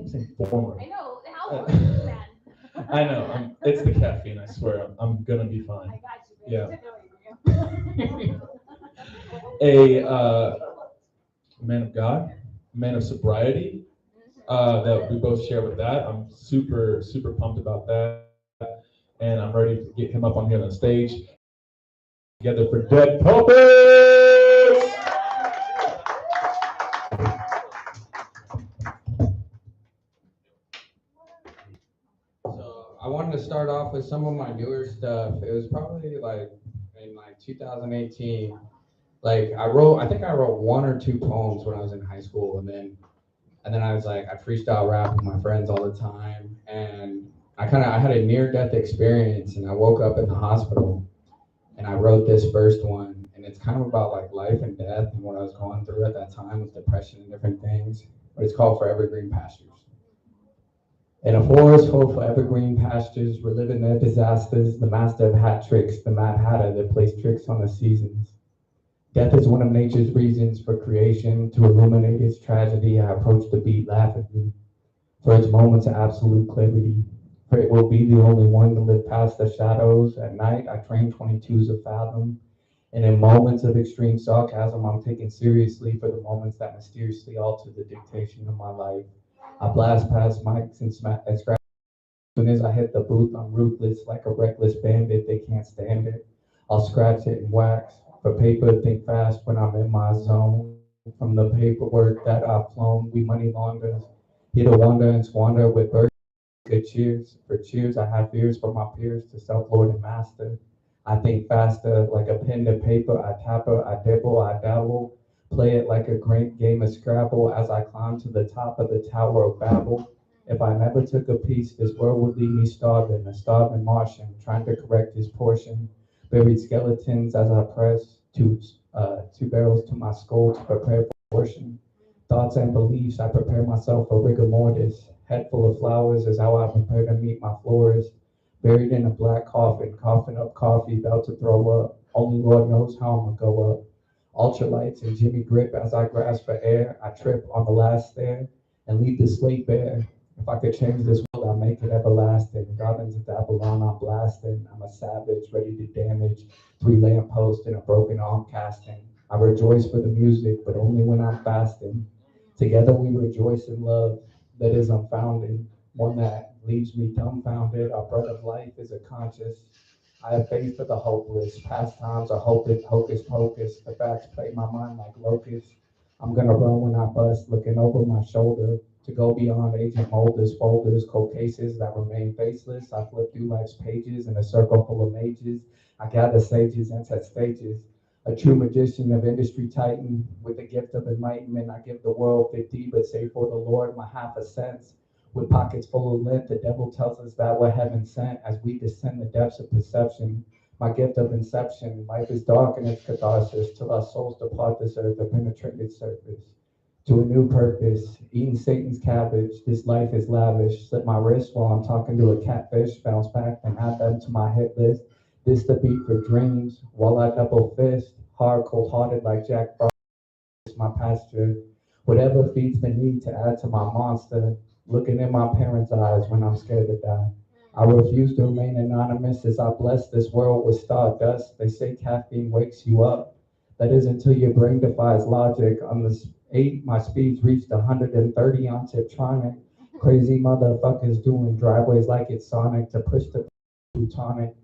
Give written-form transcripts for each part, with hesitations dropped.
keep saying former. I know. How old is this man? I know. It's the caffeine. I swear. I'm gonna be I fine. got you, baby. Yeah. Took it away from you. A man of God, a man of sobriety. That we both share with that. I'm super super pumped about that, and I'm ready to get him up on here on the stage. Together for Dead Pulpits. So I wanted to start off with some of my newer stuff. It was probably like in like 2018. Like I think I wrote one or two poems when I was in high school, and then I was like, I freestyle rap with my friends all the time, and I had a near death experience, and I woke up in the hospital, and I wrote this first one, and it's kind of about like life and death and what I was going through at that time with depression and different things. But it's called Forever Green Pastures. In a forest full of evergreen pastures, reliving their disasters, the master of hat tricks, the mad hatter that plays tricks on the seasons. Death is one of nature's reasons for creation. To illuminate its tragedy, I approach the beat laughingly. For its moments of absolute clarity, for it will be the only one to live past the shadows. At night, I train 22s a fathom. And in moments of extreme sarcasm, I'm taken seriously for the moments that mysteriously alter the dictation of my life. I blast past mics and scratch. As soon as I hit the booth, I'm ruthless like a reckless bandit. They can't stand it. I'll scratch it and wax. For paper, think fast when I'm in my zone. From the paperwork that I've flown, we money launderers. Here to wander and squander with birds. Good cheers. For cheers, I have fears for my peers to self-lord and master. I think faster, like a pen to paper. I tapper, I dibble, I dabble. Play it like a great game of Scrabble as I climb to the top of the Tower of Babel. If I never took a piece, this world would leave me starving, a starving Martian, trying to correct his portion. Buried skeletons as I press two barrels to my skull to prepare for abortion. Thoughts and beliefs, I prepare myself for rigor mortis. Head full of flowers is how I prepare to meet my florist. Buried in a black coffin, coughing up coffee, about to throw up. Only Lord knows how I'm gonna go up. Ultralights and Jimmy grip as I grasp for air. I trip on the last stair and leave the slate bare. If I could change this world, I'd make it everlasting. Gardens of Babylon, I'm blasting. I'm a savage, ready to damage. 3 lampposts and a broken arm casting. I rejoice for the music, but only when I'm fasting. Together we rejoice in love that is unfounded, one that leaves me dumbfounded. Our bread of life is a conscious. I have faith for the hopeless. Past times are hocus pocus. The facts play my mind like locusts. I'm gonna run when I bust, looking over my shoulder to go beyond agent molders, folders, cold cases that remain faceless. I flip through life's pages in a circle full of mages. I gather sages and set stages. A true magician of industry titan with the gift of enlightenment. I give the world 50, but say for the Lord my half a cent. With pockets full of lint, the devil tells us that we're heaven sent as we descend the depths of perception. My gift of inception, life is dark in its catharsis till our souls depart this earth to penetrate its surface. To a new purpose, eating Satan's cabbage, this life is lavish. Slip my wrist while I'm talking to a catfish, bounce back and add them to my hit list. This the beat for dreams, while I double fist, hard, cold-hearted like Jack Frost, my pasture. Whatever feeds the need to add to my monster, looking in my parents' eyes when I'm scared to die. I refuse to remain anonymous as I bless this world with stardust. They say caffeine wakes you up. That is until your brain defies logic. On the 8, my speeds reached 130 on Tiptronic. Crazy motherfuckers doing driveways like it's Sonic to push the Plutonic.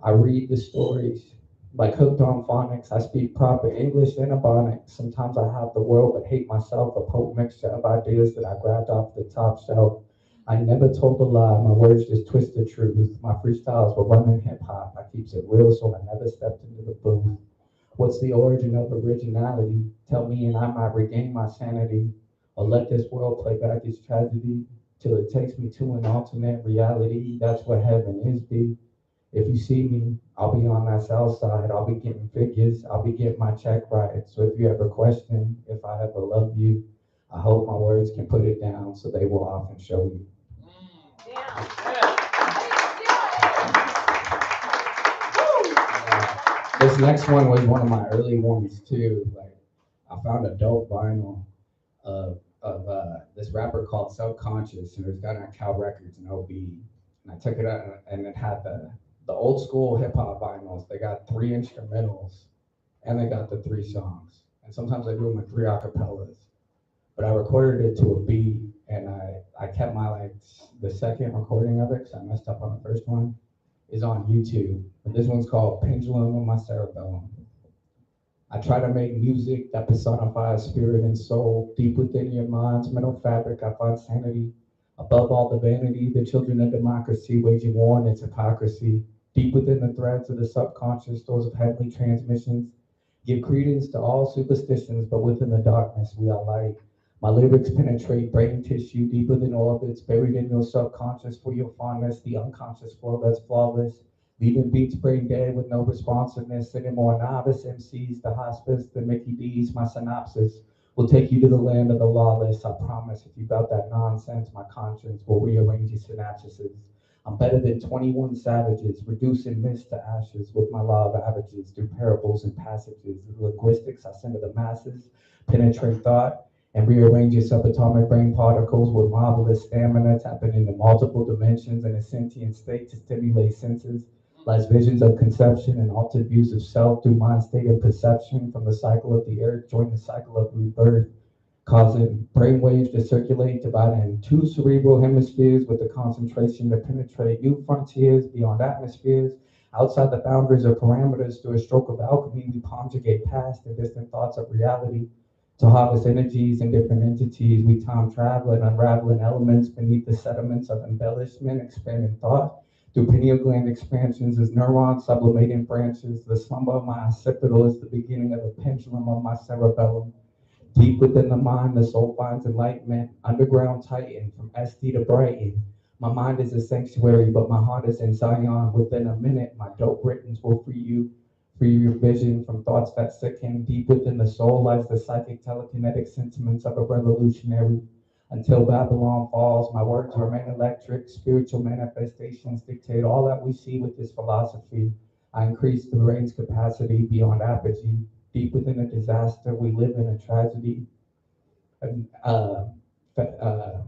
I read the stories like hooked on phonics. I speak proper English and Ebonics. Sometimes I have the world but hate myself, a potent mixture of ideas that I grabbed off the top shelf. I never told a lie, my words just twist the truth. My freestyles were running hip hop. I keeps it real, so I never stepped into the booth. What's the origin of originality? Tell me and I might regain my sanity, or let this world play back its tragedy till it takes me to an alternate reality. That's what heaven is, B. If you see me, I'll be on that south side. I'll be getting figures. I'll be getting my check right. So if you ever question if I ever love you, I hope my words can put it down so they will often show you. This next one was one of my early ones too. Like I found a dope vinyl. of this rapper called Subconscious, and it was done at Cal Records in OB. And I took it out, and it had the old school hip hop vinyls. They got 3 instrumentals, and they got the 3 songs. And sometimes I do them with 3 acapellas. But I recorded it to a beat, and I kept my the second recording of it because I messed up on the first one is on YouTube. But this one's called Pendulum of My Cerebellum. I try to make music that personifies spirit and soul. Deep within your mind's mental fabric, I find sanity. Above all the vanity, the children of democracy waging war on its hypocrisy. Deep within the threads of the subconscious, stores of heavenly transmissions. Give credence to all superstitions, but within the darkness we are light. My lyrics penetrate brain tissue deeper than orbits, buried in your subconscious for your fondness, the unconscious flow that's flawless. Leaving beats brain dead with no responsiveness, sending more novice MCs to hospice than Mickey D's. My synopsis will take you to the land of the lawless. I promise if you got that nonsense, my conscience will rearrange your synapses. I'm better than 21 savages, reducing mist to ashes with my law of averages through parables and passages. The linguistics I send to the masses, penetrate thought, and rearrange your subatomic brain particles with marvelous stamina, tapping into multiple dimensions in a sentient state to stimulate senses. Lies visions of conception and altered views of self through mind state and perception from the cycle of the earth, join the cycle of rebirth, causing brain waves to circulate, dividing 2 cerebral hemispheres with the concentration to penetrate new frontiers beyond atmospheres. Outside the boundaries or parameters, through a stroke of alchemy, we conjugate past and distant thoughts of reality. To harvest energies in different entities, we time travel and unraveling elements beneath the sediments of embellishment, expanding thought. Through pineal gland expansions as neurons sublimating branches, the slumber of my occipital is the beginning of the pendulum of my cerebellum. Deep within the mind, the soul finds enlightenment, underground titan from SD to Brighton. My mind is a sanctuary, but my heart is in Zion. Within a minute, my dope writings will free your vision from thoughts that sicken. Deep within the soul lies the psychic telekinetic sentiments of a revolutionary. Until Babylon falls, my words remain electric. Spiritual manifestations dictate all that we see with this philosophy. I increase the brain's capacity beyond apogee. Deep within a disaster, we live in a tragedy. And,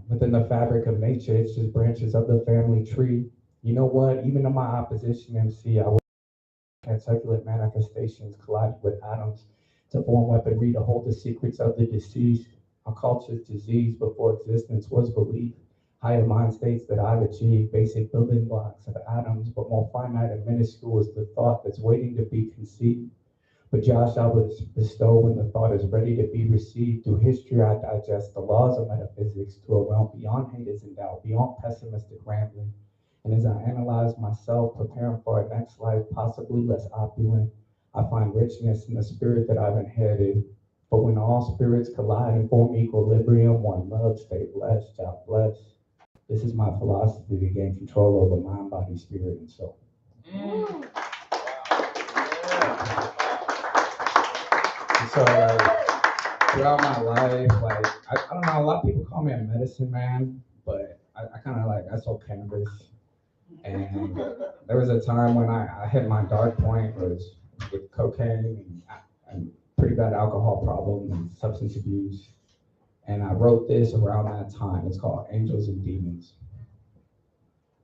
within the fabric of nature, it's just branches of the family tree. You know what? Even in my opposition MC, I will articulate manifestations collided with atoms to form weaponry to hold the secrets of the deceased. Our culture's disease before existence was belief. Higher mind states that I've achieved basic building blocks of atoms, but more finite and minuscule is the thought that's waiting to be conceived. But Josh, I will bestow when the thought is ready to be received. Through history, I digest the laws of metaphysics to a realm beyond haters and doubt, beyond pessimistic rambling. And as I analyze myself, preparing for a next life, possibly less opulent, I find richness in the spirit that I've inherited. But when all spirits collide and form equilibrium, one love, stay blessed, God bless. This is my philosophy to gain control over mind, body, spirit, and soul. So throughout my life, I don't know, a lot of people call me a medicine man, but I kind of I sold cannabis. And there was a time when I hit my dark point was with cocaine and pretty bad alcohol problem and substance abuse. And I wrote this around that time. It's called Angels and Demons.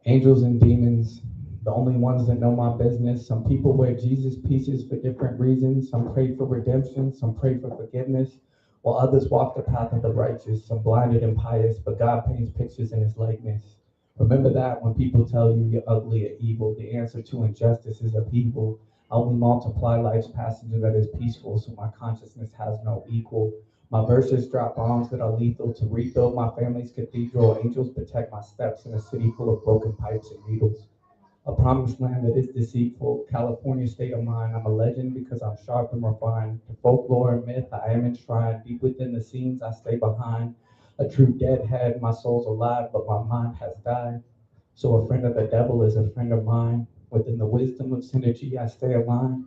Angels and demons, the only ones that know my business. Some people wear Jesus pieces for different reasons. Some pray for redemption, some pray for forgiveness, while others walk the path of the righteous. Some blinded and pious, but God paints pictures in his likeness. Remember that when people tell you you're ugly or evil, the answer to injustice is upheaval. I only multiply life's passenger that is peaceful, so my consciousness has no equal. My verses drop bombs that are lethal to rebuild my family's cathedral. Angels protect my steps in a city full of broken pipes and needles. A promised land that is deceitful, California state of mind. I'm a legend because I'm sharp and refined. To folklore and myth, I am enshrined. Deep within the scenes, I stay behind. A true deadhead, my soul's alive, but my mind has died. So a friend of the devil is a friend of mine. Within the wisdom of synergy, I stay aligned.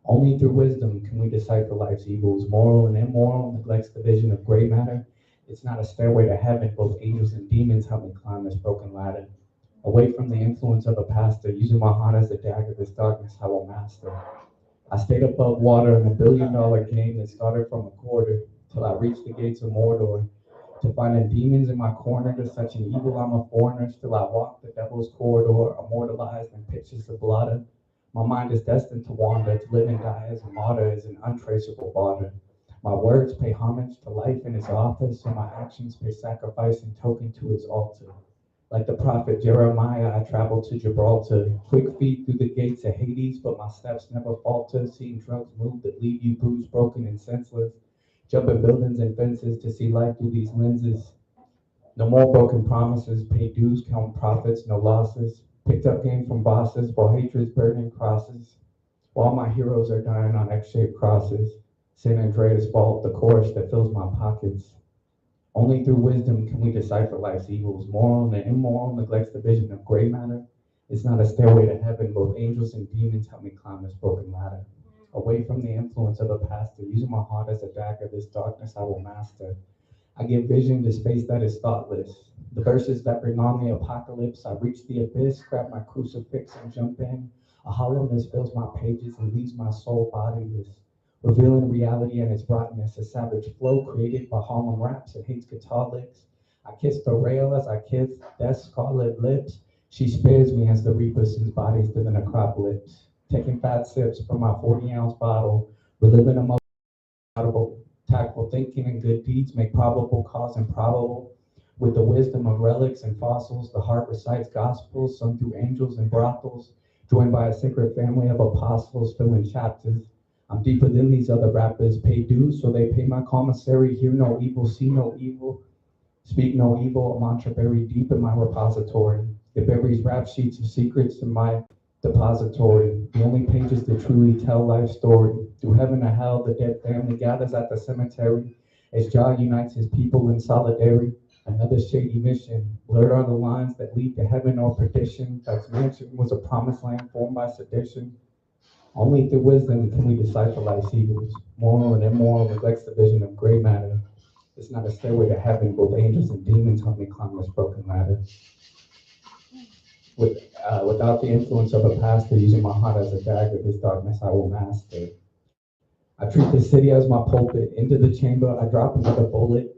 Only through wisdom can we decipher life's evils. Moral and immoral neglects the vision of gray matter. It's not a stairway to heaven. Both angels and demons help me climb this broken ladder. Away from the influence of a pastor, using my heart as a dagger, this darkness I will master. I stayed above water in $1 billion game that started from a quarter till I reached the gates of Mordor. To finding demons in my corner, to such an evil I'm a foreigner. Still I walk the devil's corridor, immortalized in pictures of blood. My mind is destined to wander, to live and die as a martyr, as an untraceable barter. My words pay homage to life and its author, so my actions pay sacrifice and token to its altar. Like the prophet Jeremiah, I travel to Gibraltar, quick feet through the gates of Hades, but my steps never falter, seeing drugs move that leave you bruised, broken, and senseless, jumping buildings and fences to see life through these lenses. No more broken promises, pay dues, count profits, no losses, picked up game from bosses, while hatred's burning crosses, while my heroes are dying on X-shaped crosses, San Andreas vault, the chorus that fills my pockets. Only through wisdom can we decipher life's evils. Moral and immoral neglects the vision of gray matter. It's not a stairway to heaven. Both angels and demons help me climb this broken ladder. Away from the influence of a pastor, using my heart as a dagger, this darkness I will master. I give vision to space that is thoughtless. The verses that bring on the apocalypse. I reach the abyss, grab my crucifix and jump in. A hollowness fills my pages and leaves my soul bodiless, revealing reality and its brightness, a savage flow created by Harlem raps and hates guitar licks. I kiss the rail as I kiss death's scarlet lips. She spares me as the reaper sends bodies to the necropolis. Taking fat sips from my 40-ounce bottle, reliving emotional, tactful thinking and good deeds make probable cause improbable. With the wisdom of relics and fossils, the heart recites gospels sung through angels and brothels, joined by a sacred family of apostles filling chapters. I'm deeper than these other rappers, pay dues, so they pay my commissary. Hear no evil, see no evil, speak no evil. A mantra buried deep in my repository. It buries rap sheets of secrets in my depository. The only pages that truly tell life's story. Through heaven or hell, the dead family gathers at the cemetery as Jah unites his people in solidarity. Another shady mission. Blurred are the lines that lead to heaven or perdition. God's mansion was a promised land formed by sedition. Only through wisdom can we decipher life's evils. Moral and immoral neglects the vision of gray matter. It's not a stairway to heaven. Both angels and demons help me climb this broken ladder. Without the influence of a pastor, using my heart as a dagger, this darkness I will master. I treat the city as my pulpit. Into the chamber, I drop another bullet.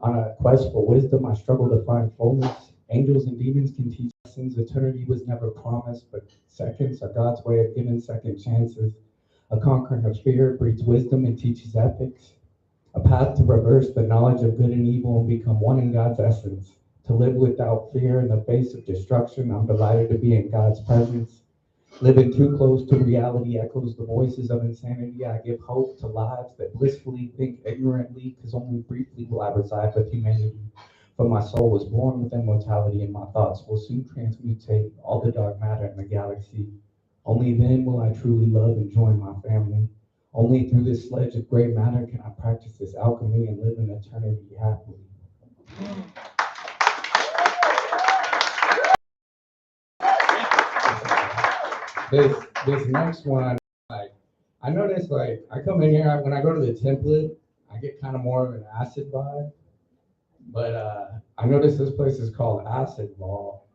On a quest for wisdom, I struggle to find fullness. Angels and demons can teach lessons. Eternity was never promised, but seconds are God's way of giving second chances. A conquering of fear breeds wisdom and teaches ethics. A path to reverse the knowledge of good and evil and become one in God's essence. To live without fear in the face of destruction, I'm delighted to be in God's presence. Living too close to reality echoes the voices of insanity. I give hope to lives that blissfully think ignorantly, because only briefly will I reside with humanity. For my soul was born with immortality, and my thoughts will soon transmutate all the dark matter in the galaxy. Only then will I truly love and join my family. Only through this sledge of gray matter can I practice this alchemy and live in eternity happily. This next one, like I noticed, like I come in here when I go to the template, I get kind of more of an acid vibe. But I noticed this place is called Acid Ball,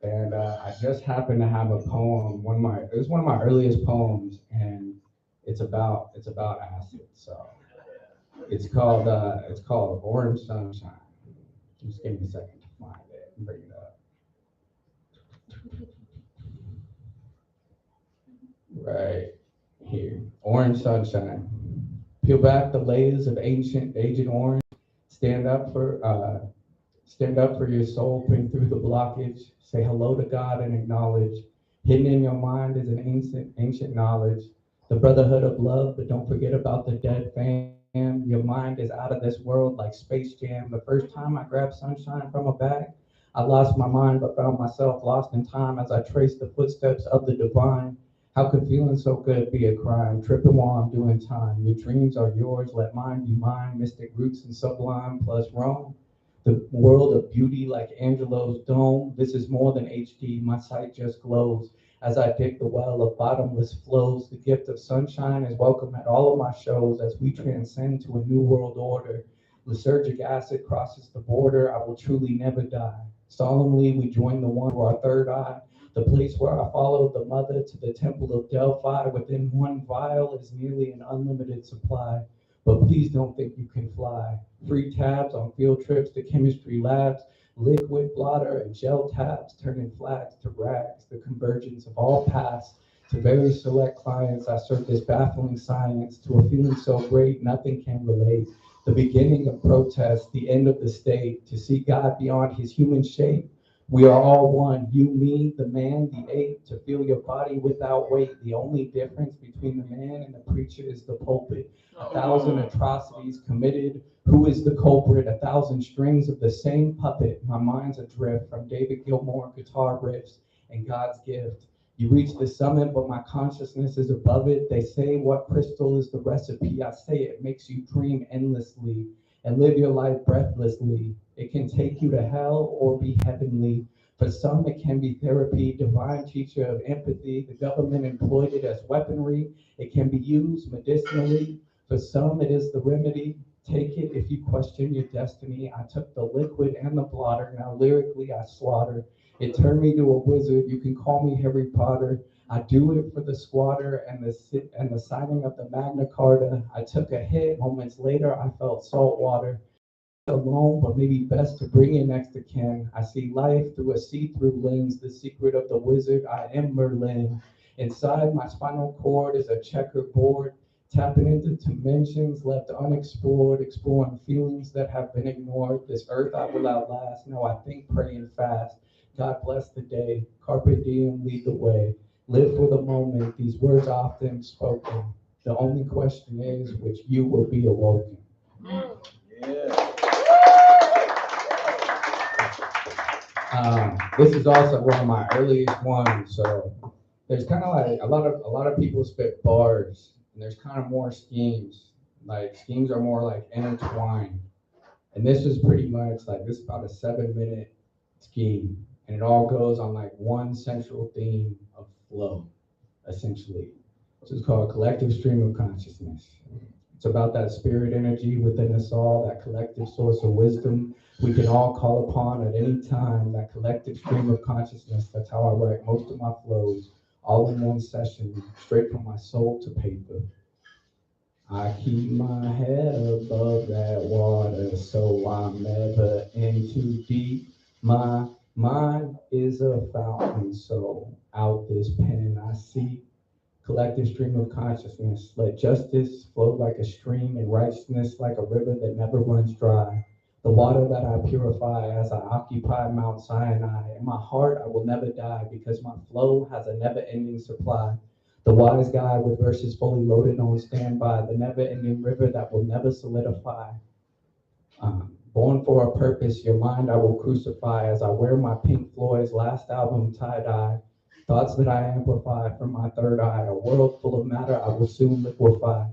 and I just happened to have a poem. It was one of my earliest poems, and it's about acid. So it's called Orange Sunshine. Just give me a second to find it and bring it up. Right here, Orange Sunshine. Peel back the layers of ancient Agent Orange. Stand up for your soul. Bring through the blockage. Say hello to God and acknowledge. Hidden in your mind is an ancient knowledge. The brotherhood of love, but don't forget about the dead fam. Your mind is out of this world like Space Jam. The first time I grabbed sunshine from a bag, I lost my mind, but found myself lost in time as I traced the footsteps of the divine. How could feeling so good be a crime? Tripping while I'm doing time. Your dreams are yours, let mine be mine. Mystic roots and sublime plus Rome. The world of beauty like Angelo's dome. This is more than HD, my sight just glows. As I dig the well of bottomless flows, the gift of sunshine is welcome at all of my shows as we transcend to a new world order. Lysergic acid crosses the border, I will truly never die. Solemnly we join the one for our third eye. The place where I followed the mother to the temple of Delphi. Within one vial is nearly an unlimited supply. but please don't think you can fly. Free tabs on field trips to chemistry labs, liquid blotter and gel tabs, turning flags to rags, the convergence of all paths. To very select clients, I serve this baffling science to a feeling so great nothing can relate. The beginning of protest, the end of the state, to see God beyond his human shape. We are all one, you, me, the man, the ape, to feel your body without weight. The only difference between the man and the preacher is the pulpit. 1,000 atrocities committed. Who is the culprit? 1,000 strings of the same puppet. My mind's adrift from David Gilmour guitar riffs and God's gift. You reach the summit, but my consciousness is above it. They say what crystal is the recipe. I say it makes you dream endlessly and live your life breathlessly. It can take you to hell or be heavenly. For some, it can be therapy, divine teacher of empathy. The government employed it as weaponry. It can be used medicinally. For some, it is the remedy. Take it if you question your destiny. I took the liquid and the blotter. Now lyrically, I slaughter. It turned me to a wizard. You can call me Harry Potter. I do it for the squatter and the signing of the Magna Carta. I took a hit. Moments later, I felt salt water. Alone, but maybe best to bring in next to kin. I see life through a see-through lens. The secret of the wizard. I am Merlin. Inside my spinal cord is a checkerboard, tapping into dimensions left unexplored, exploring feelings that have been ignored. This earth I will outlast. Now I think, pray, and fast. God bless the day. Carpe diem, lead the way. Live for the moment. These words often spoken. The only question is which you will be awoken. This is also one of my earliest ones, so there's kind of like a lot of people spit bars, and there's kind of more schemes. Like schemes are more like intertwined, and this is pretty much like this is about a 7-minute scheme, and it all goes on like one central theme of flow, essentially. This is called collective stream of consciousness. It's about that spirit energy within us all, that collective source of wisdom we can all call upon at any time, that collective stream of consciousness. That's how I write most of my flows, all in one session, straight from my soul to paper. I keep my head above that water, so I'm never in too deep. My mind is a fountain, so out this pen I see. Collective stream of consciousness. Let justice flow like a stream and righteousness like a river that never runs dry. The water that I purify as I occupy Mount Sinai. In my heart, I will never die because my flow has a never-ending supply. The wise guy with verses fully loaded on standby. The never-ending river that will never solidify. Born for a purpose, your mind I will crucify as I wear my Pink Floyd's last album tie-dye. Thoughts that I amplify from my third eye, a world full of matter I will soon liquefy.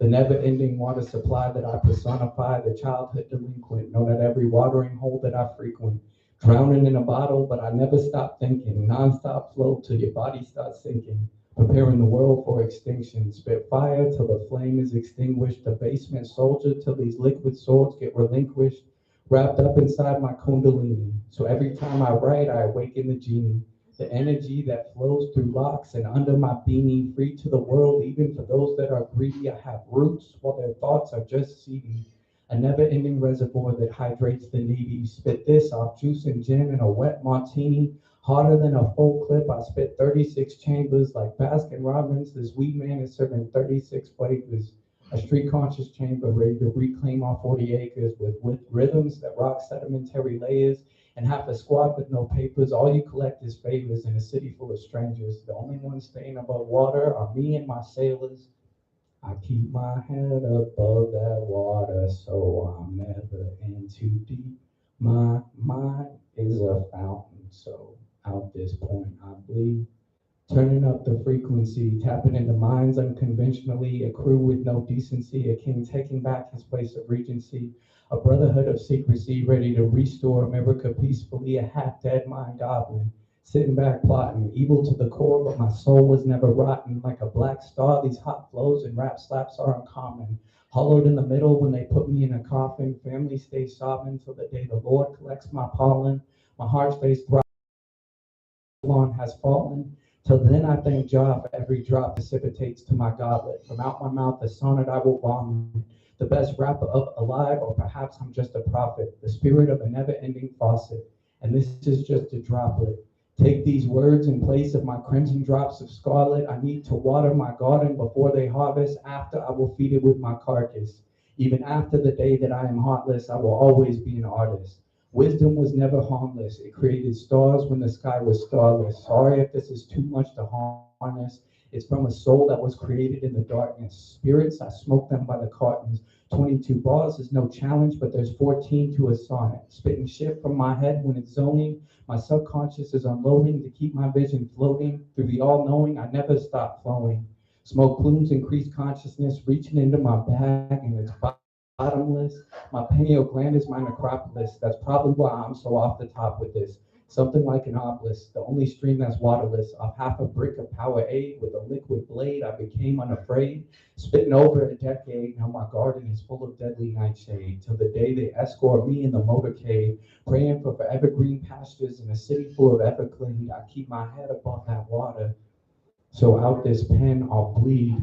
The never-ending water supply that I personify, the childhood delinquent, known at every watering hole that I frequent. Drowning in a bottle, but I never stop thinking. Non-stop flow till your body starts sinking. Preparing the world for extinction. Spit fire till the flame is extinguished. The basement soldier till these liquid swords get relinquished. Wrapped up inside my kundalini. So every time I write, I awaken the genie. The energy that flows through locks and under my beanie, free to the world, even for those that are greedy. I have roots while their thoughts are just seedy. A never-ending reservoir that hydrates the needy. Spit this off juice and gin in a wet martini. Harder than a full clip, I spit 36 chambers like Baskin Robbins. This weed man is serving 36 flavors. A street conscious chamber ready to reclaim our 40 acres with rhythms that rock sedimentary layers. And half a squad with no papers. All you collect is favors in a city full of strangers. The only ones staying above water are me and my sailors. I keep my head above that water, so I'm never in too deep. My mind is a fountain, so out this point I bleed. Turning up the frequency, tapping into minds unconventionally, a crew with no decency, a king taking back his place of regency. A brotherhood of secrecy ready to restore America peacefully, a half-dead mind goblin, sitting back plotting, evil to the core, but my soul was never rotten. Like a black star, these hot flows and rap slaps are uncommon. Hollowed in the middle when they put me in a coffin, family stays sobbing till the day the Lord collects my pollen. My heart stays throbbing, has fallen. Till then I thank Jah for every drop precipitates to my goblet. From out my mouth the sonnet I will vomit. the best rapper alive, or perhaps I'm just a prophet, the spirit of a never-ending faucet, and this is just a droplet. Take these words in place of my crimson drops of scarlet. I need to water my garden before they harvest. After, I will feed it with my carcass. Even after the day that I am heartless, I will always be an artist. Wisdom was never harmless. It created stars when the sky was starless. Sorry if this is too much to harness. It's from a soul that was created in the darkness. Spirits, I smoke them by the cartons. 22 bars is no challenge, but there's 14 to a sonnet. Spitting shit from my head when it's zoning. My subconscious is unloading to keep my vision floating. Through the all-knowing, I never stop flowing. Smoke plumes increase consciousness, reaching into my bag, and it's bottomless. My pineal gland is my necropolis. That's probably why I'm so off the top with this. Something like an obelisk, the only stream that's waterless. Off half a brick of Powerade with a liquid blade, I became unafraid. Spitting over a decade, now my garden is full of deadly nightshade. Till the day they escort me in the motorcade, praying for forever green pastures in a city full of Everglade. I keep my head above that water, so out this pen I'll bleed.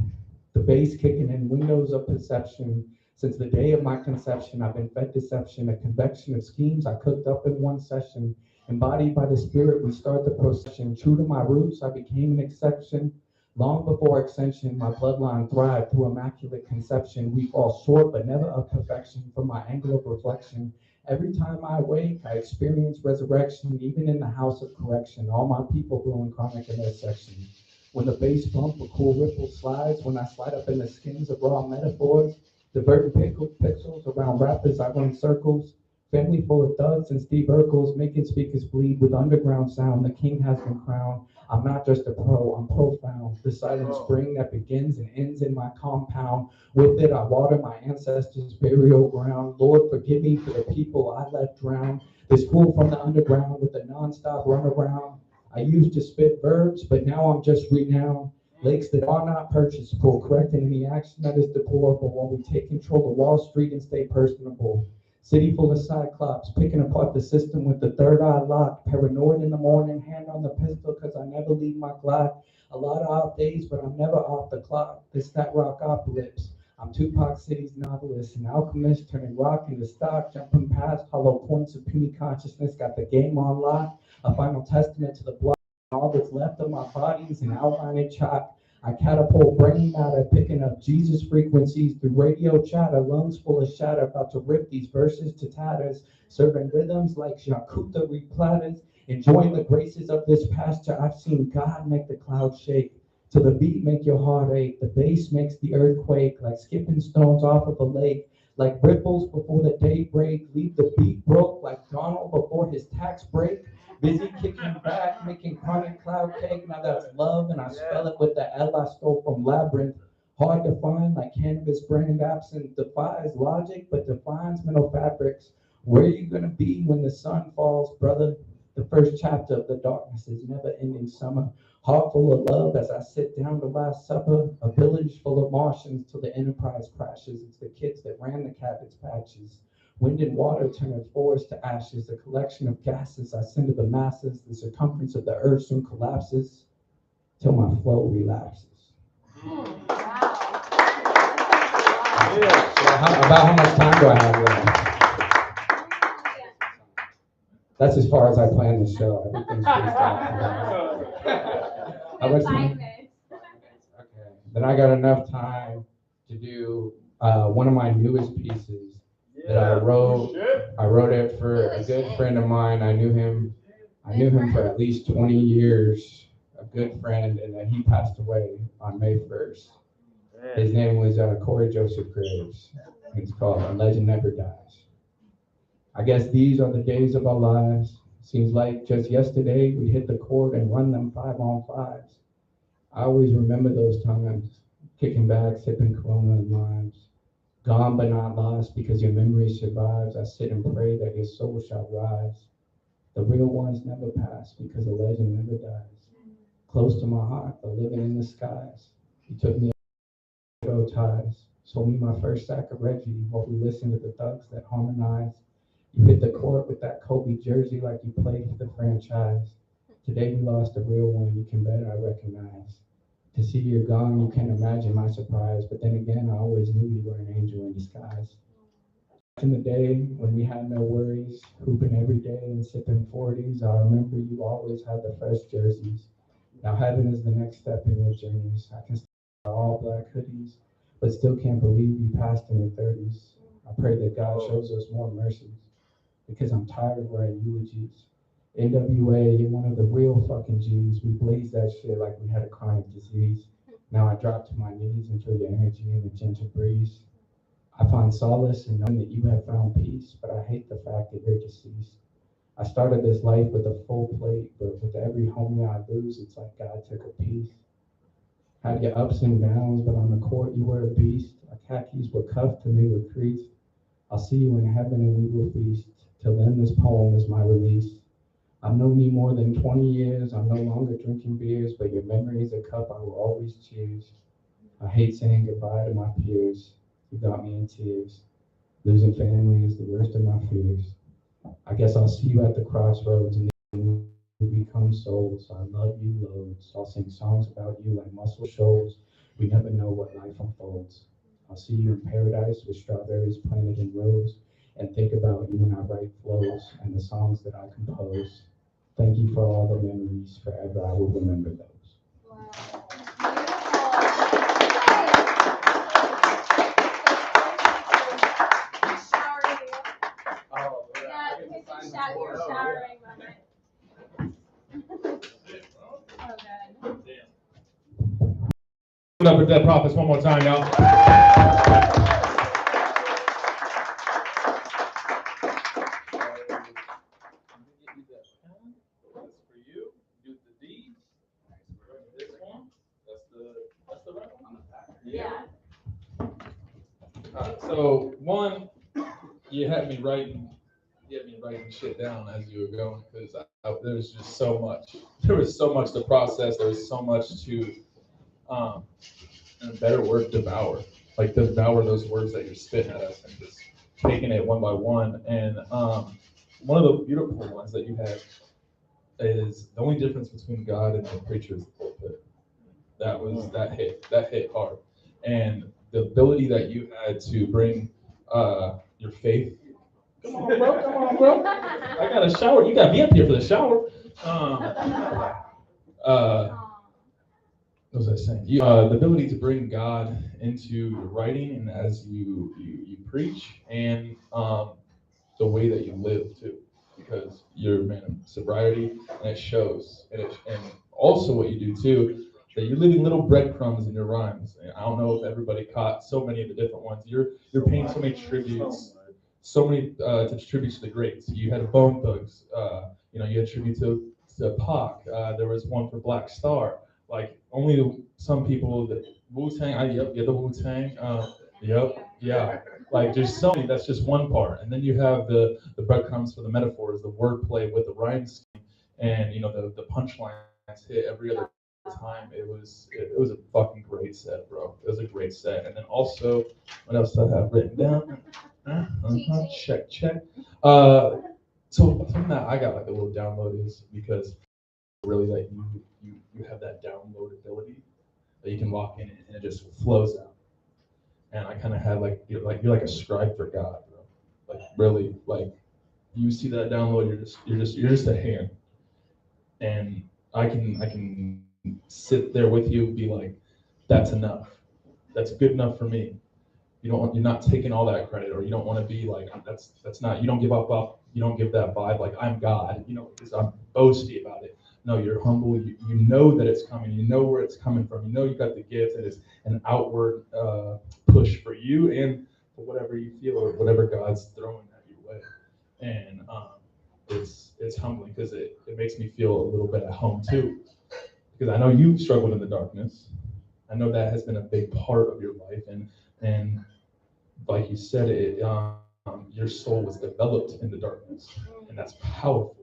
The bass kicking in windows of perception. Since the day of my conception, I've been fed deception, a convection of schemes I cooked up in one session. Embodied by the spirit, we start the procession. True to my roots, I became an exception. Long before ascension, my bloodline thrived through immaculate conception. We fall short, but never of perfection from my angle of reflection. Every time I awake, I experience resurrection, even in the house of correction. All my people grow incarnate in their section. When the bass bump, a cool ripple slides, when I slide up in the skins of raw metaphors, diverting pixels around rappers, I run circles. Family full of thugs and Steve Urkels, making speakers bleed with underground sound. The king has been crowned. I'm not just a pro, I'm profound. The silent spring that begins and ends in my compound. With it, I water my ancestors' burial ground. Lord, forgive me for the people I left drown. This fool from the underground with a nonstop runaround. I used to spit verbs, but now I'm just renowned. Lakes that are not purchasable, correcting any action that is deplorable while we take control of Wall Street and stay personable. City full of cyclops, picking apart the system with the third eye locked. Paranoid in the morning, hand on the pistol, cause I never leave my Glock. A lot of off days, but I'm never off the clock. This that rockopolis. I'm Tupac City's novelist, an alchemist, turning rock into stock, jumping past hollow points of puny consciousness, got the game on lock. A final testament to the block. All that's left of my body is an outline chalk. I catapult brain matter, picking up Jesus frequencies through radio chatter, lungs full of shatter, about to rip these verses to tatters, serving rhythms like charcuterie platters, enjoying the graces of this pasture. I've seen God make the clouds shake, to the beat make your heart ache, the bass makes the earthquake, like skipping stones off of a lake, like ripples before the day break, leave the beat broke, like Donald before his tax break. Busy kicking back, making chronic cloud cake. Now that's love, and I spell it with the L I stole from Labyrinth. Hard to find, like cannabis brand absent. Defies logic, but defines mental fabrics. Where are you gonna be when the sun falls, brother? The first chapter of the darkness is never-ending summer. Heart full of love as I sit down to Last Supper. A village full of Martians till the Enterprise crashes. It's the kids that ran the cabbage patches. Wind and water turning forest to ashes, a collection of gases I send to the masses. The circumference of the earth soon collapses till my flow relapses. Wow. About how much time do I have left? That's as far as I plan the show. Everything's freestyle. How much time? 5 minutes. Okay. Then I got enough time to do one of my newest pieces that I wrote. I wrote it for a good friend of mine. I knew him for at least 20 years. A good friend, and then he passed away on May 1st. His name was Corey Joseph Graves. It's called A Legend Never Dies. I guess these are the days of our lives. Seems like just yesterday we hit the court and run them 5-on-5s. I always remember those times, kicking back, sipping Corona and limes. Gone but not lost because your memory survives. I sit and pray that your soul shall rise. The real ones never pass because a legend never dies. Close to my heart, the living in the skies. You took me to ties, sold me my first sack of Reggie while we listened to the thugs that harmonize. You hit the court with that Kobe jersey like you played for the franchise. Today we lost a real one, you can bet I recognize. To see you're gone, you can't imagine my surprise. But then again, I always knew you were an angel in disguise. Back in the day when we had no worries, hooping every day and sipping 40s, I remember you always had the fresh jerseys. Now heaven is the next step in your journeys. I can still wear all black hoodies, but still can't believe you passed in your 30s. I pray that God shows us more mercies because I'm tired of writing eulogies. NWA, you're one of the real fucking G's. We blaze that shit like we had a chronic disease. Now I drop to my knees and feel your energy in the gentle breeze. I find solace in knowing that you have found peace, but I hate the fact that you're deceased. I started this life with a full plate, but with every homie I lose, it's like God took a piece. Had your ups and downs, but on the court you were a beast. Our khakis were cuffed and they were creased. I'll see you in heaven and we will feast. Till then, this poem is my release. I've known you more than 20 years. I'm no longer drinking beers, but your memory is a cup I will always cheers. I hate saying goodbye to my peers. You got me in tears. Losing family is the worst of my fears. I guess I'll see you at the crossroads and then we become souls. I love you loads. I'll sing songs about you like Muscle Shoals. We never know what life unfolds. I'll see you in paradise with strawberries planted in rows and think about you when I write flows and the songs that I compose. Thank you for all the memories. Forever I will remember those. Wow. Oh, Yeah, you're showering moment. So good. Put up with Dead Prophets one more time, y'all. That's for you. Do the D. This one. That's the right one. Yeah. So one, you had me writing shit down as you were going because there was just so much. There was so much to process. There was so much to, in a better word, devour. Like devour those words that you're spitting at us and just taking it one by one. And one of the beautiful ones that you had is the only difference between God and the preacher is the pulpit. That hit hard, and the ability that you had to bring your faith. Come on, bro. I got a shower. You got to be up here for the shower. What was I saying? The ability to bring God into your writing and as you preach, and the way that you live too, because you're a man of sobriety, and it shows. And also what you do too, that you're leaving little breadcrumbs in your rhymes. And I don't know if everybody caught so many of the different ones. You're paying so many tributes, to tributes to the greats. You had Bone Thugs. You had tribute to Pac. There was one for Black Star. Like only some people that Wu-Tang. The Wu-Tang. Yeah. Like there's so many. That's just one part, and then you have the breadcrumbs for the metaphors, the wordplay with the rhyme scheme, and the punchlines hit every other time. It was a fucking great set, bro. It was a great set, and then also what else do I have written down? Check. So from that I got like a little download is because really like you have that download ability that you can walk in and it just flows out. And I kind of had like you're like a scribe for God, bro. Like really, like you see that download, you're just a hand, and I can sit there with you, and be like, that's enough, that's good enough for me. You're not taking all that credit, or you don't want to be like that's not. You don't give up. You don't give that vibe like I'm God. Because I'm boasty about it. No, you're humble. You know that it's coming. You know where it's coming from. You know you got the gift, and it's an outward push for you and for whatever you feel or whatever God's throwing at your way. And it's humbling because it makes me feel a little bit at home too. Because I know you struggled in the darkness. I know that has been a big part of your life, and like you said, your soul was developed in the darkness, and that's powerful.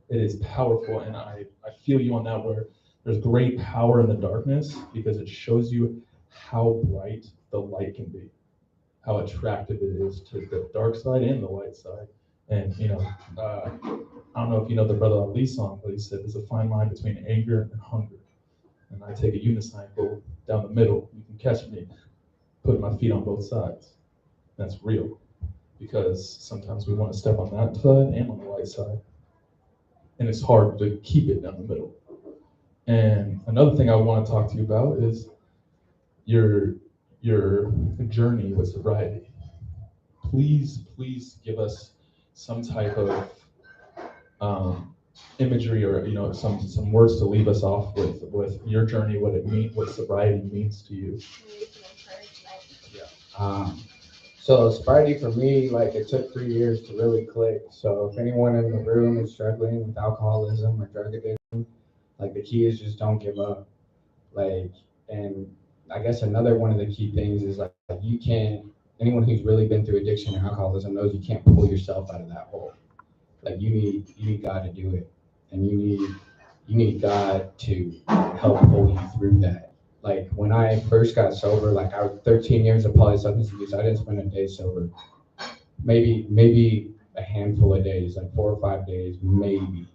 It is powerful, and I feel you on that, where there's great power in the darkness because it shows you how bright the light can be, how attractive it is to the dark side and the light side. And I don't know if you know the Brother Ali song, but he said there's a fine line between anger and hunger. and I take a unicycle down the middle. You can catch me putting my feet on both sides. That's real, because sometimes we want to step on that side and on the right side, and it's hard to keep it down the middle. And another thing I want to talk to you about is your journey with sobriety. Please give us some type of imagery, or some words to leave us off with your journey, what sobriety means to you. So sobriety for me, like, it took 3 years to really click. So if anyone in the room is struggling with alcoholism or drug addiction, like, the key is just don't give up. Like, and I guess another one of the key things is, like, anyone who's really been through addiction or alcoholism knows you can't pull yourself out of that hole. Like, you need God to do it, and you need God to help pull you through that. Like, when I first got sober, like, I was 13 years of polysubstance abuse. I didn't spend a day sober. Maybe a handful of days, like 4 or 5 days, maybe.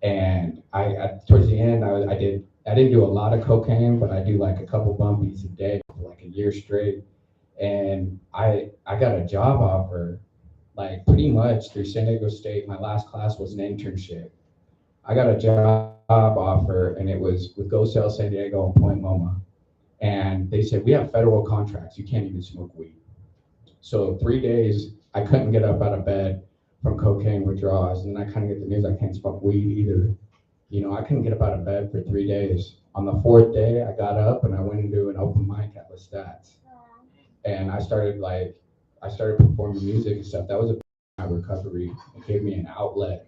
And I towards the end, I didn't do a lot of cocaine, but I do like a couple bumpies a day for like a year straight. And I got a job offer, like, pretty much through San Diego State. My last class was an internship. I got a job offer, and it was with Go Sell San Diego and Point Loma. And they said, we have federal contracts. You can't even smoke weed. So 3 days, I couldn't get up out of bed from cocaine withdrawals. And then I kind of get the news I can't smoke weed either. I couldn't get up out of bed for 3 days. On the 4th day, I got up and I went into an open mic at Lestat's. And I started performing music and stuff. That was my recovery. It gave me an outlet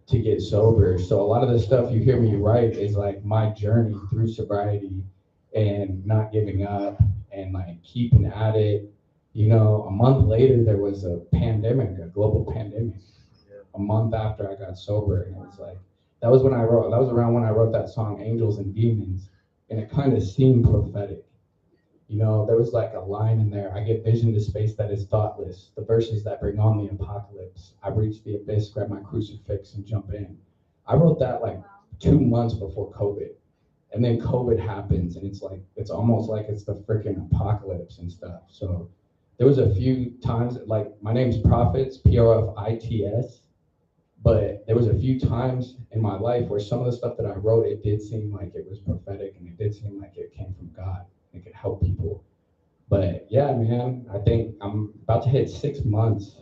to get sober. So a lot of the stuff you hear me write is like my journey through sobriety and not giving up and like keeping at it. A month later, there was a global pandemic. A month after I got sober, and it was like, that was around when I wrote that song, Angels and Demons, and it kind of seemed prophetic. There was like a line in there, I get vision to space that is thoughtless, the verses that bring on the apocalypse. I reach the abyss, grab my crucifix, and jump in. I wrote that like 2 months before COVID. And then COVID happens, and it's almost like it's the freaking apocalypse and stuff. So there was a few times, like, my name's Profits, Profits, but there was a few times in my life where some of the stuff that I wrote, it did seem like it was prophetic, and it did seem like it came from God. It could help people. But yeah, man, I think I'm about to hit 6 months.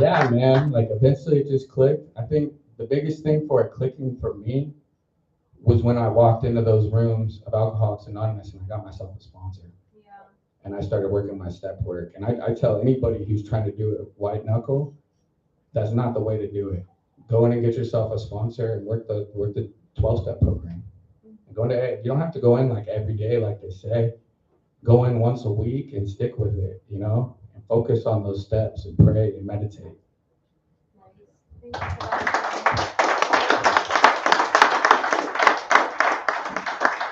Yeah, man, like, eventually it just clicked. I think the biggest thing for it clicking for me was when I walked into those rooms of Alcoholics Anonymous and I got myself a sponsor. Yeah. And I started working my step work. And I tell anybody who's trying to do it white knuckle, that's not the way to do it. Go in and get yourself a sponsor and work the 12-step program. You don't have to go in like every day, like they say. Go in once a week and stick with it, and focus on those steps and pray and meditate.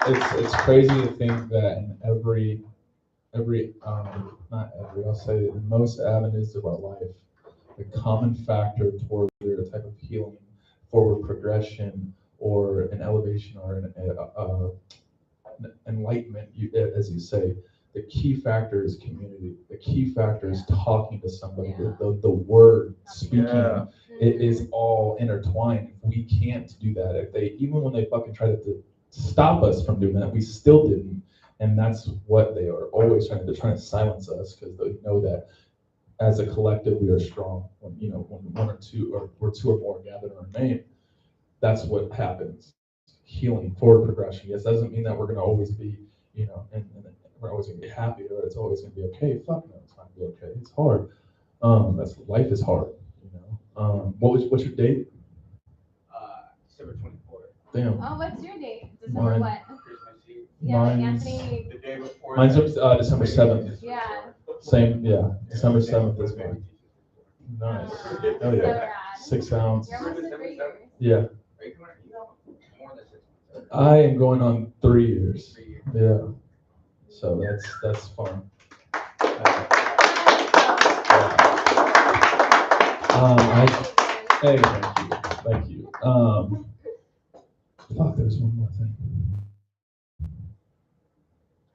It's crazy to think that in I'll say in most avenues of our life, the common factor toward a type of healing, forward progression, or an elevation, or an enlightenment, as you say, the key factor is community. The key factor is talking to somebody. The word, speaking, it is all intertwined. We can't do that. Even when they fucking try to stop us from doing that, we still didn't. And that's what they are always trying to do. They're trying to silence us because they know that as a collective we are strong. When one or two or more gather in our name, that's what happens. Healing, forward progression. Yes, doesn't mean that we're going to always be, and we're always going to be happy, or it's always going to be okay. Fuck no, it's not going to be okay. It's hard. Life is hard. What's your date? December 24th. Damn. Oh, what's your date? December what? Christmas Eve. Yeah, like Mine's Anthony. The day before. Mine's December 7th. Yeah. Same, yeah. December 7th is mine. Nice. Oh So yeah. rad. 6 ounce. You're almost at 3 years. Yeah. More than 6 months. I am going on 3 years. 3 years. Yeah. So that's fun. I Hey, thank you. Fuck, there's one more thing.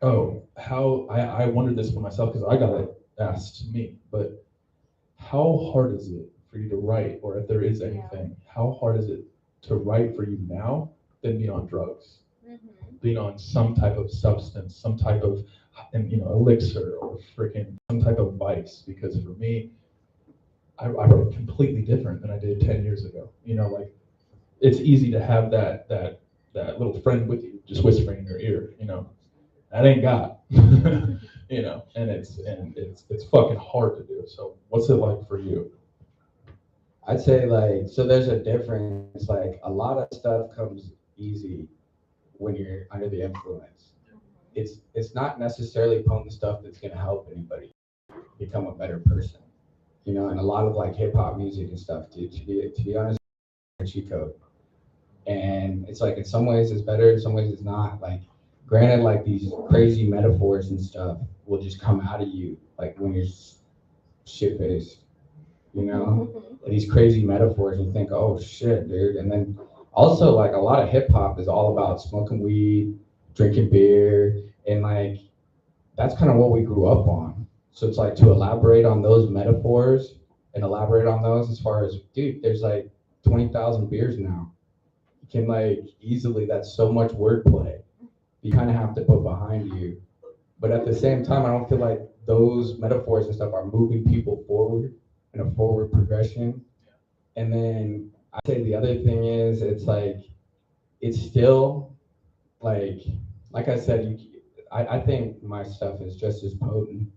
Oh, how I wondered this for myself because I got it asked to me, but how hard is it for you to write, or if there is anything, how hard is it to write for you now than being on drugs, being on some type of substance, some type of, and elixir or freaking some type of vice? Because for me, I wrote completely different than I did 10 years ago. Like it's easy to have that little friend with you just whispering in your ear. That ain't God. And it's fucking hard to do. So what's it like for you? I'd say like, so there's a difference. Like a lot of stuff comes easy when you're under the influence. It's not necessarily potent stuff that's gonna help anybody become a better person. And a lot of like hip hop music and stuff, dude, to be honest, it's a cheat code. And it's like in some ways it's better, in some ways it's not. Like granted, like these crazy metaphors and stuff will just come out of you like when you're shit faced, these crazy metaphors, you think, oh shit, dude. And then also like a lot of hip hop is all about smoking weed, drinking beer, and like that's kind of what we grew up on. So it's like to elaborate on those metaphors and elaborate on those as far as, dude, there's like 20,000 beers now. You can like easily, that's so much wordplay. You kind of have to put behind you. But at the same time, I don't feel like those metaphors and stuff are moving people forward in a forward progression. And then I say the other thing is, it's like, it's still like I said, I think my stuff is just as potent.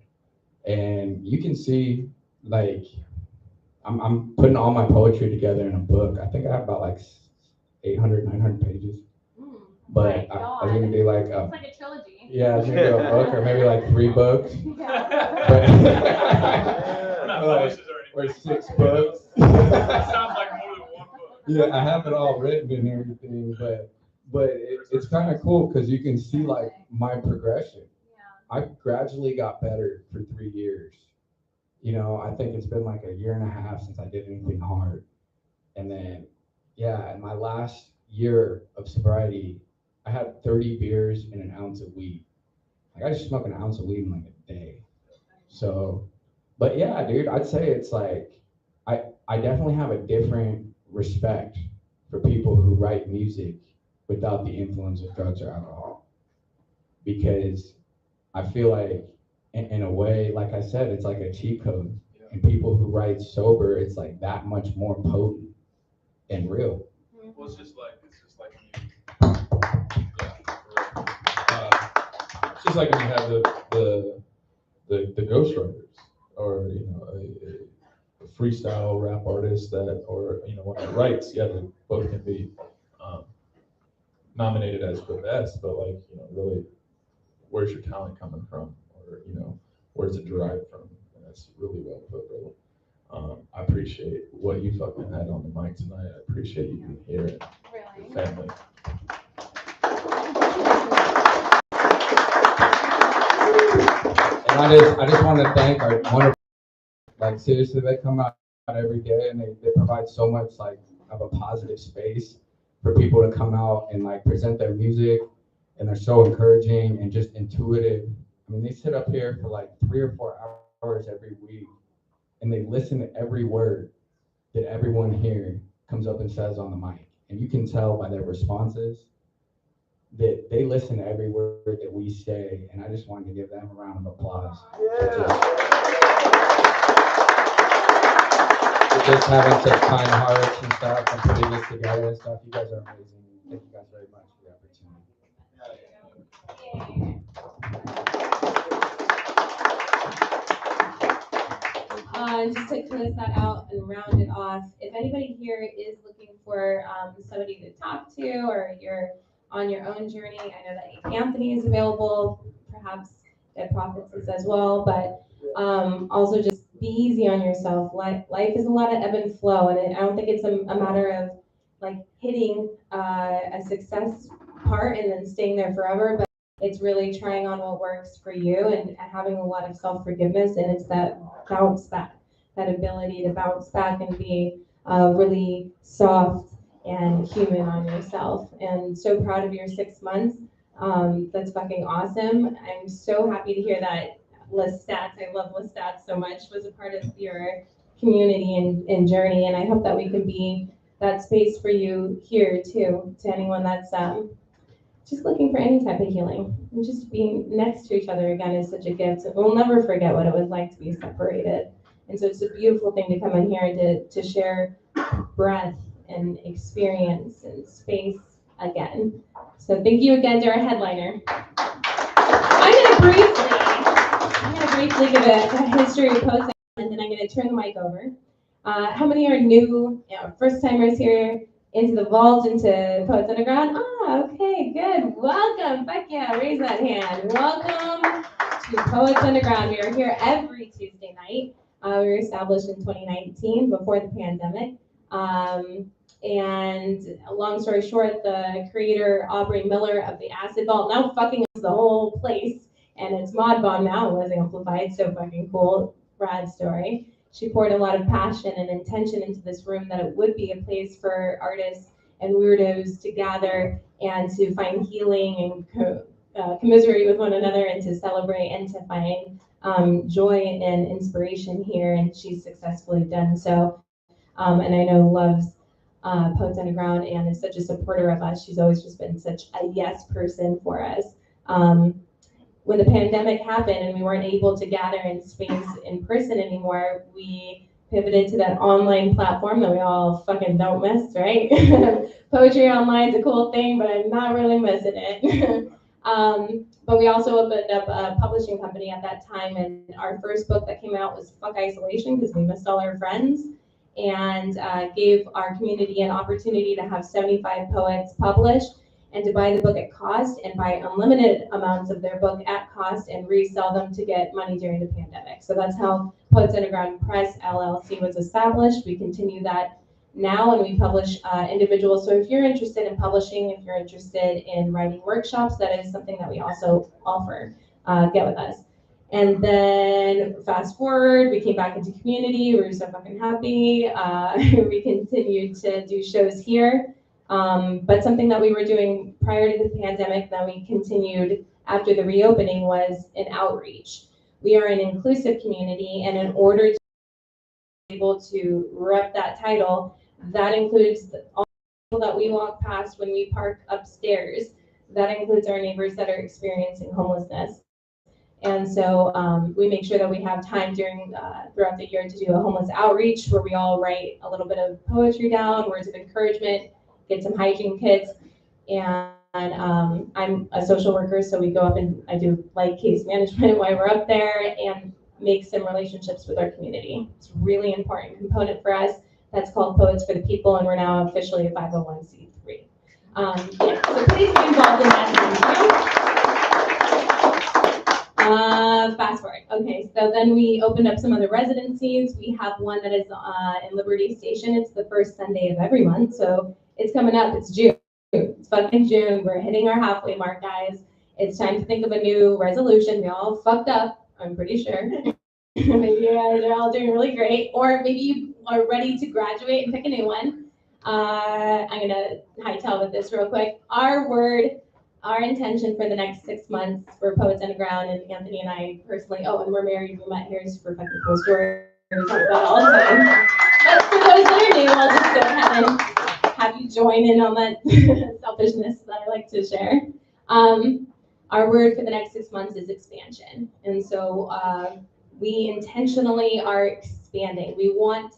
And you can see, like, I'm putting all my poetry together in a book. I think I have about like 800, 900 pages. But I was gonna do like it's like a trilogy. yeah, I was gonna do a book or maybe like 3 books. Or 6 books. That sounds like more than one book. Yeah, I have it all written and everything, but it's kind of cool because you can see like my progression. I gradually got better for 3 years. I think it's been like a year and a half since I did anything hard. And then, yeah, in my last year of sobriety, I had 30 beers and an ounce of weed. Like I just smoke an ounce of weed in like a day. So, but yeah, dude, I'd say it's like, I definitely have a different respect for people who write music without the influence of drugs or alcohol. Because I feel like in a way, like I said, it's like a cheat code. And people who write sober, it's like that much more potent and real. Well, it's just like It's just like when you have the ghostwriters, or a freestyle rap artist or one that writes. Yeah, they both can be nominated as the best, but like really, where's your talent coming from, or where's it derived from? And that's really well put, bro. I appreciate what you fucking had on the mic tonight. I appreciate you being here and Really? your family. And I just want to thank our wonderful, like seriously, they come out every day and they provide so much like of a positive space for people to come out and like present their music, and they're so encouraging and just intuitive. I mean, they sit up here for like 3 or 4 hours every week and they listen to every word that everyone here comes up and says on the mic. And you can tell by their responses that they listen to every word that we say, and I just wanted to give them a round of applause. For just having such kind hearts and stuff and putting this together and stuff. You guys are amazing. Thank you guys very much for the opportunity. Just to close that out and round it off, if anybody here is looking for somebody to talk to, or you're on your own journey, I know that Anthony is available, perhaps Dead Prophets is as well, but also just be easy on yourself. Life is a lot of ebb and flow, and I don't think it's a matter of like hitting a success part and then staying there forever, but it's really trying on what works for you and having a lot of self-forgiveness, and it's that bounce back, that ability to bounce back and be really soft and human on yourself. And so proud of your 6 months. That's fucking awesome. I'm so happy to hear that Lestat, I love Lestat so much, was a part of your community and journey. And I hope that we can be that space for you here too, to anyone that's just looking for any type of healing. And just being next to each other again is such a gift. We'll never forget what it was like to be separated. And so it's a beautiful thing to come in here and to share breath and experience and space again. So thank you again to our headliner. I'm gonna briefly give a history of Poets, and then I'm gonna turn the mic over. How many are new, first timers here into the vault, into Poets Underground? Okay, good. Welcome. Fuck yeah, raise that hand. Welcome to Poets Underground. We are here every Tuesday night. We were established in 2019 before the pandemic. And long story short, the creator, Aubrey Miller of the Acid Vault, now fucking owns the whole place. And it's Mod Bomb now, it was amplified, so fucking cool, rad story. She poured a lot of passion and intention into this room that it would be a place for artists and weirdos to gather and to find healing and commiserate with one another and to celebrate and to find joy and inspiration here. And she's successfully done so. And I know loves Poets Underground and is such a supporter of us. She's always just been such a yes person for us. When the pandemic happened and we weren't able to gather in space in person anymore, we pivoted to that online platform that we all fucking don't miss, right? Poetry online is a cool thing, but I'm not really missing it. But we also opened up a publishing company at that time, and our first book that came out was Fuck Isolation, because we missed all our friends, and gave our community an opportunity to have 75 poets published and to buy the book at cost and buy unlimited amounts of their book at cost and resell them to get money during the pandemic. So that's how Poets Underground Press LLC was established. We continue that now, and we publish individuals. So if you're interested in publishing, if you're interested in writing workshops, that is something that we also offer. Get with us. And then fast forward, we came back into community. We were so fucking happy. We continued to do shows here. But something that we were doing prior to the pandemic that we continued after the reopening was an outreach. We are an inclusive community, and in order to be able to rep that title, that includes all the people that we walk past when we park upstairs. That includes our neighbors that are experiencing homelessness. And so we make sure that we have time throughout the year to do a homeless outreach where we all write a little bit of poetry down, words of encouragement, get some hygiene kits. And I'm a social worker, so we go up and I do light case management while we're up there and make some relationships with our community. It's a really important component for us. That's called Poets for the People, and we're now officially a 501c3. So please be involved in that. Fast forward. Okay, so then we opened up some other residencies. We have one that is in Liberty Station. It's the first Sunday of every month, so it's coming up. It's June. It's fucking June. We're hitting our halfway mark, guys. It's time to think of a new resolution. We all fucked up, I'm pretty sure. Maybe you guys are all doing really great, or maybe you are ready to graduate and pick a new one. I'm gonna hightail with this real quick. Our intention for the next 6 months for Poets Underground, and Anthony and I personally, and we're married, we met here, super fucking cool story, we talk about it all the time. But for those that are new, I'll just go ahead and have you join in on that selfishness that I like to share. Our word for the next 6 months is expansion. And so we intentionally are expanding. We want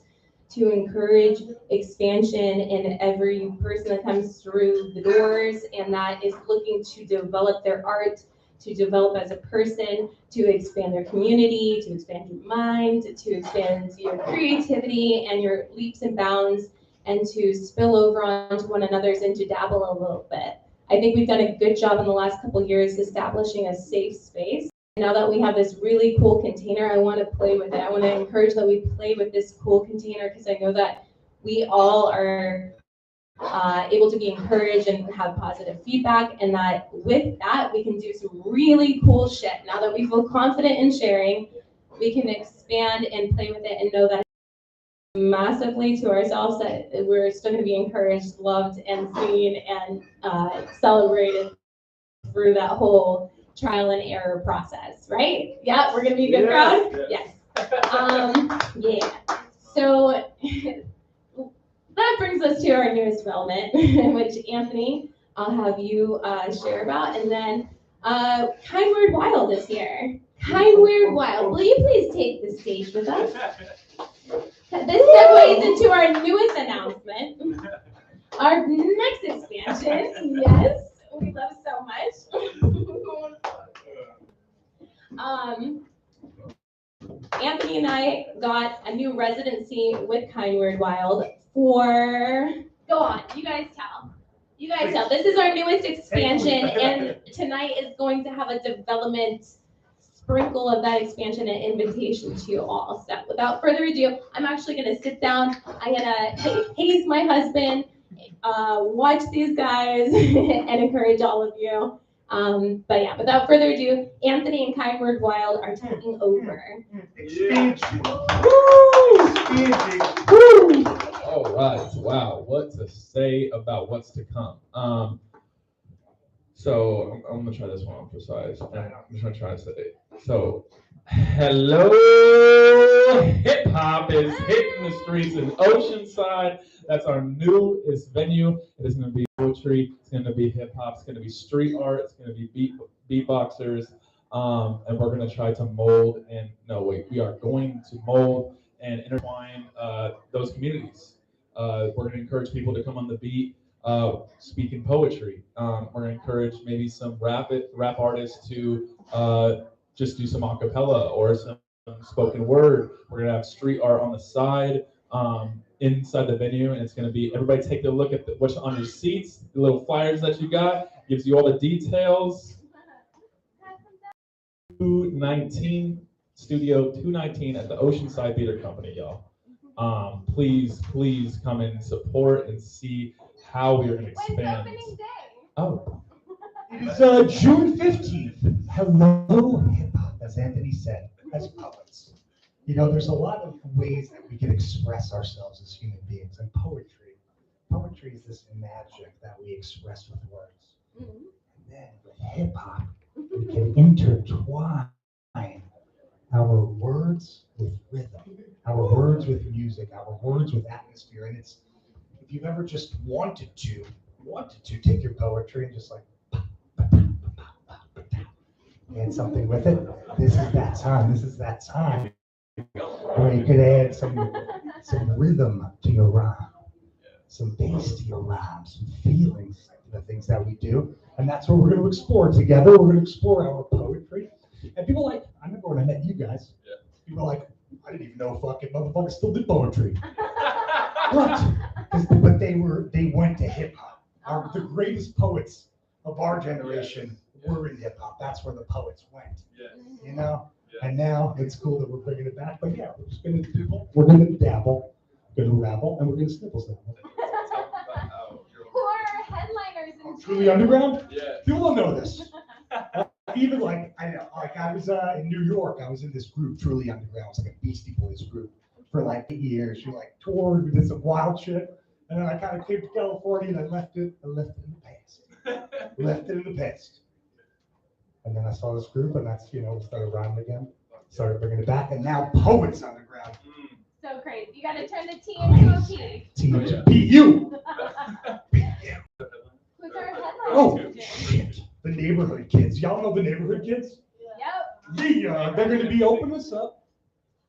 to encourage expansion in every person that comes through the doors, and that is looking to develop their art, to develop as a person, to expand their community, to expand your mind, to expand your creativity and your leaps and bounds, and to spill over onto one another's and to dabble a little bit. I think we've done a good job in the last couple of years establishing a safe space. Now that we have this really cool container, I want to play with it. I want to encourage that we play with this cool container, because I know that we all are able to be encouraged and have positive feedback, and that with that, we can do some really cool shit. Now that we feel confident in sharing, we can expand and play with it and know that massively to ourselves that we're still going to be encouraged, loved, and seen and celebrated through that whole trial and error process, right? Yeah, we're going to be a good crowd? Yes. Yeah. So that brings us to our newest development, which Anthony, I'll have you share about. And then Kind Word Wild is here. Kind Word Wild, will you please take the stage with us? This segues into our newest announcement, our next expansion. Yes, we love so much. Anthony and I got a new residency with Kind Word Wild for, go on, you guys tell. You guys tell. This is our newest expansion, and tonight is going to have a development sprinkle of that expansion and invitation to you all. So without further ado, I'm actually going to sit down. I'm going to haze my husband, watch these guys, and encourage all of you. But yeah, without further ado, Anthony and Kind Word Wild are taking over. Expansion. Woo! Expansion. Woo! All right. Wow. What to say about what's to come? So I'm gonna try this one on for size. I'm just gonna try to say it. So, hello, hip hop is hitting the streets in Oceanside. That's our newest venue. It is gonna be poetry. It's gonna be hip hop. It's gonna be street art. It's gonna be beatboxers. And we're gonna try to mold and we are going to mold and intertwine those communities. We're gonna encourage people to come on the beat. Speaking poetry. We're gonna encourage maybe some rap artists to just do some a cappella or some spoken word. We're gonna have street art on the side inside the venue, and it's gonna be everybody take a look at what's on your seats, the little flyers that you got, gives you all the details. 219 Studio 219 at the Oceanside Theater Company, y'all. Please come and support and see how we are going to expand. When's opening day? Oh. It is June 15th. Hello, hip hop, as Anthony said, as poets. You know, there's a lot of ways that we can express ourselves as human beings, and poetry is this magic that we express with words. And then with hip hop, we can intertwine our words with rhythm, our words with music, our words with atmosphere. And it's, if you've ever just wanted to take your poetry and just like add something with it, this is that time. This is that time where you could add some rhythm to your rhyme, some bass to your rhyme, some feelings to the things that we do. And that's what we're going to explore together. We're going to explore our poetry. And people like, I remember when I met you guys, people were like, I didn't even know fucking motherfuckers still did poetry. What? But they went to hip hop. The greatest poets of our generation were in hip hop. That's where the poets went. You know? And now it's cool that we're bringing it back. But yeah, we're just going to dabble, going to rabble, and we're going to sniffle snapple. Who are our headliners in Truly Underground? Yeah. People don't know this. Even I was in New York. I was in this group, Truly Underground. It was like a Beastie Boys group for like 8 years. We like toured, we did some wild shit, and then I kind of came to California and I left it in the past. And then I saw this group, and that's we started rhyming again, started bringing it back, and now Poets Underground. So crazy. You gotta turn the T into a P. T to P-U. Who's our headliner? Oh shit! The Neighborhood Kids. Y'all know the Neighborhood Kids? Yep. Yeah, they're going to be opening us up.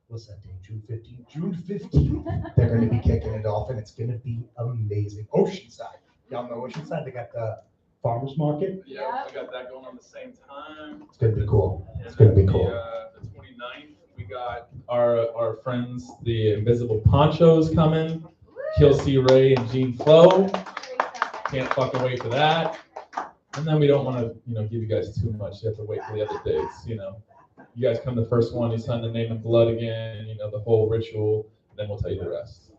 What's that date? June 15th? June 15th. They're going to be kicking it off, and it's going to be amazing. Oceanside. Y'all know Oceanside? They got the farmers market. Yeah, we got that going on the same time. It's going to be cool. It's going to be cool. The 29th, we got Our friends, the Invisible Ponchos, coming. Kill C. Ray and Gene Flo. Can't fucking wait for that. And then we don't want to, give you guys too much. You have to wait for the other dates. You guys come the first one, you sign the name in blood again, the whole ritual. Then we'll tell you the rest.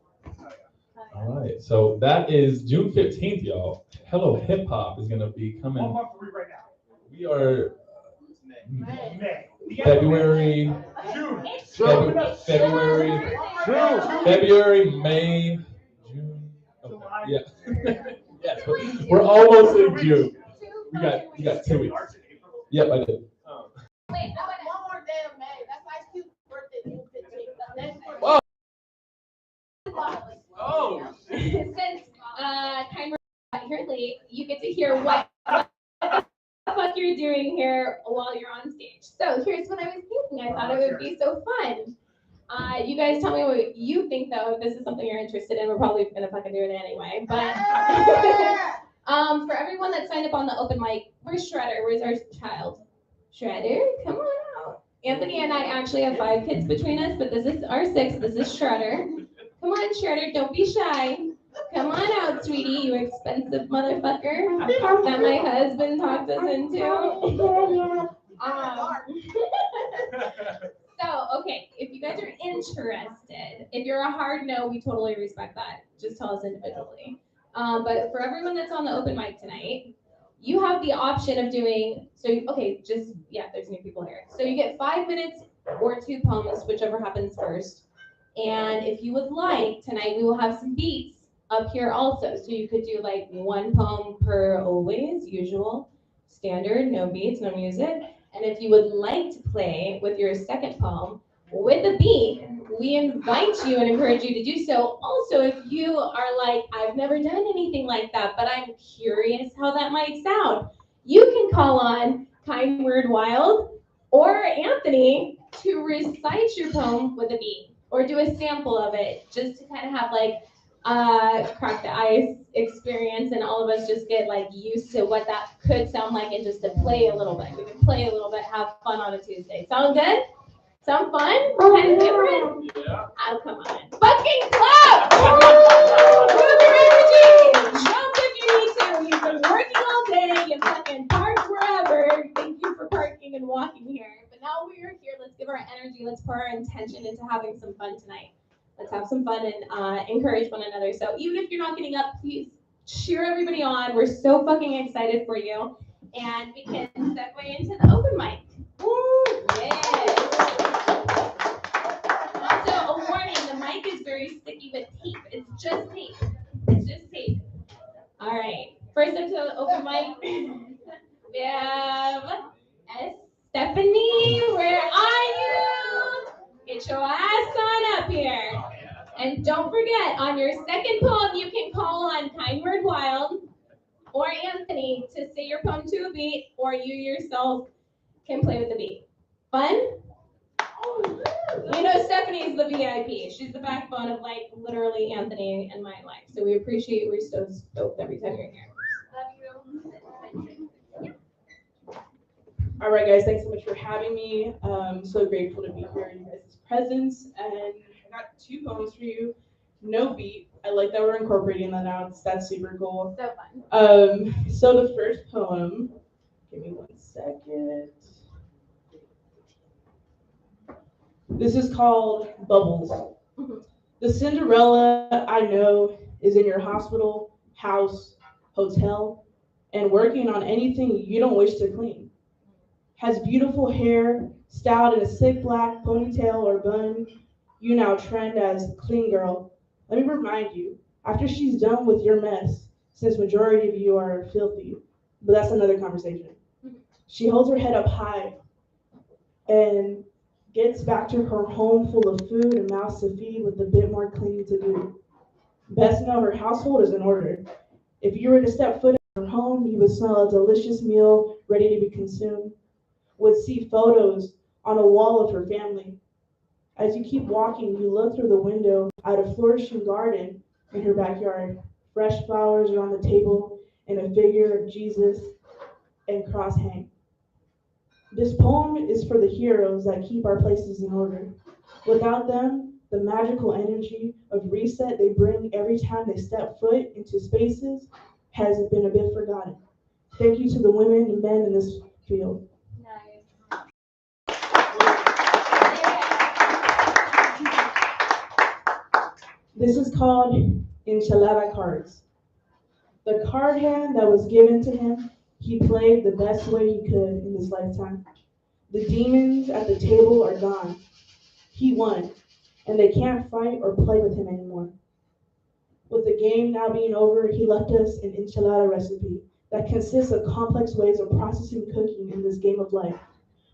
All right. So that is June 15th, y'all. Hello Hip Hop is gonna be coming. One month for me right now. We are February, February, May, June. Okay. Yeah. Yes, we're almost in June. You got 2 weeks. Yep, I did. Wait, One more day of May. That's my student's birthday. June 15th. Whoa. Oh. Since Timer got here late, you get to hear what the fuck you're doing here while you're on stage. So here's what I was thinking. I thought it would be so fun. You guys tell me what you think though. If this is something you're interested in, we're probably gonna fucking do it anyway. But for everyone that signed up on the open mic, where's Shredder? Where's our child? Shredder, come on out. Anthony and I actually have 5 kids between us, but this is our 6th. This is Shredder. Come on, Shredder, don't be shy. Come on out, sweetie, you expensive motherfucker. That my husband talked us into. So, okay, if you guys are interested, if you're a hard no, we totally respect that. Just tell us individually. But for everyone that's on the open mic tonight, you have the option of doing, there's new people here. So you get 5 minutes or 2 poems, whichever happens first. And if you would like, tonight we will have some beats up here also. So you could do like 1 poem per always, usual, standard, no beats, no music. And if you would like to play with your second poem with a beat, we invite you and encourage you to do so. Also, if you are like, I've never done anything like that, but I'm curious how that might sound, you can call on Kind Word Wild or Anthony to recite your poem with a beat or do a sample of it just to kind of have like crack the ice experience and all of us just get like used to what that could sound like and just to play a little bit. We can play a little bit, have fun on a Tuesday. Sound good? Sound fun? Kind of different? Yeah. Oh, come on. Fucking clap! Move your energy! Jump if you need to. You've been working all day. You fucking parked wherever. Thank you for parking and walking here. But now we are here. Let's give our energy. Let's pour our intention into having some fun tonight. Let's have some fun and encourage one another. So even if you're not getting up, please cheer everybody on. We're so fucking excited for you. And we can segue into the open mic. Woo! Yeah. Also, a warning, the mic is very sticky with tape. It's just tape. It's just tape. All right. First up to the open mic, we have Stephanie. Where are you? Get your ass on up here. And don't forget, on your second poem, you can call on Kind Word Wild or Anthony to say your poem to a beat, or you yourself can play with the beat. Fun? You know Stephanie's the VIP. She's the backbone of like literally Anthony and my life. So we appreciate you. We're so stoked every time you're here. All right, guys, thanks so much for having me. I'm so grateful to be here in your guys' presence. And I got 2 poems for you. No beat. I like that we're incorporating that now. That's super cool. So fun. So the first poem, give me 1 second. This is called Bubbles. The Cinderella I know is in your hospital, house, hotel, and working on anything you don't wish to clean. Has beautiful hair, styled in a sick black ponytail or bun. You now trend as clean girl. Let me remind you, after she's done with your mess, since majority of you are filthy, but that's another conversation. She holds her head up high and gets back to her home full of food and mouths to feed with a bit more cleaning to do. Best know her household is in order. If you were to step foot in her home, you would smell a delicious meal ready to be consumed. Would see photos on a wall of her family. As you keep walking, you look through the window at a flourishing garden in her backyard. Fresh flowers are on the table and a figure of Jesus and cross hang. This poem is for the heroes that keep our places in order. Without them, the magical energy of reset they bring every time they step foot into spaces has been a bit forgotten. Thank you to the women and men in this field. This is called Enchilada Cards. The card hand that was given to him, he played the best way he could in his lifetime. The demons at the table are gone. He won, and they can't fight or play with him anymore. With the game now being over, he left us an enchilada recipe that consists of complex ways of processing cooking in this game of life.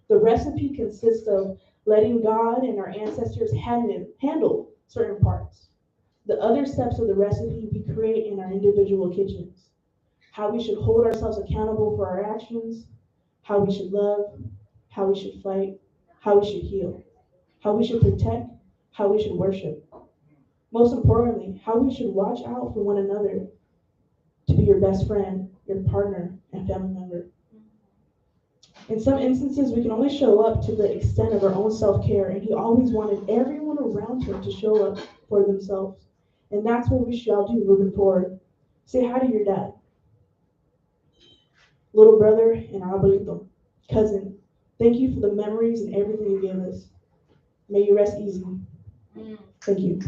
The recipe consists of letting God and our ancestors handle certain parts. The other steps of the recipe we create in our individual kitchens. How we should hold ourselves accountable for our actions, how we should love, how we should fight, how we should heal, how we should protect, how we should worship. Most importantly, how we should watch out for one another to be your best friend, your partner, and family member. In some instances, we can only show up to the extent of our own self-care, and he always wanted everyone around him to show up for themselves. And that's what we should all do moving forward. Say hi to your dad, little brother, and abuelito, cousin. Thank you for the memories and everything you gave us. May you rest easy. Thank you.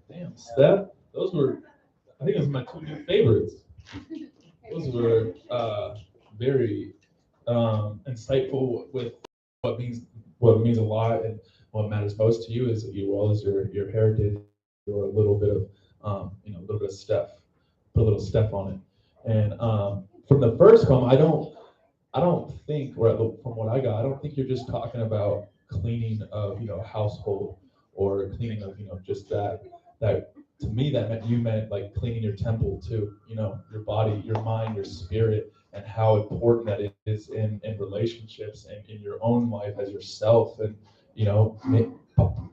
Damn, Steph, those were, I think those were my two new favorites. Those were very insightful with what means a lot, and what matters most to you is your heritage, or a little bit of a little bit of Steph, put a little Steph on it. And from the first poem, I don't think, or from what I got, I don't think you're just talking about cleaning of household, or cleaning of just that to me that meant like cleaning your temple too, your body, your mind, your spirit, and how important that is in relationships and in your own life as yourself. And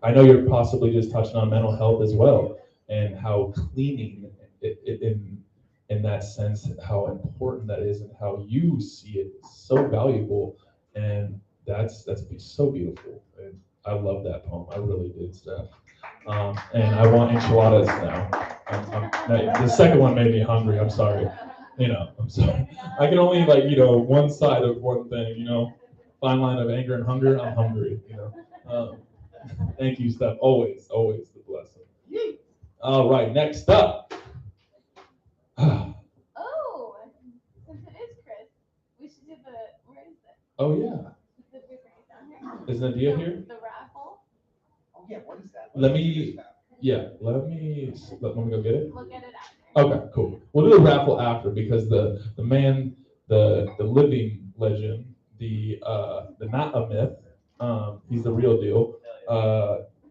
I know you're possibly just touching on mental health as well, and how cleaning in that sense, how important that is, and how you see it so valuable. And that's so beautiful. And I love that poem. I really did, Steph. And I want enchiladas now. The second one made me hungry. I'm sorry. I'm sorry. I can only one side of one thing. Fine line of anger and hunger. I'm hungry. Thank you, Steph. Always the blessing. All right, next up. Oh, since it is Chris, we should do where is it? Oh yeah. The big thing down here. Is Nadia here? The raffle. Oh, yeah, what is that? Let me go get it. We'll get it after. Okay, cool. We'll do the raffle after, because the man, the living legend, the not a myth, he's the real deal.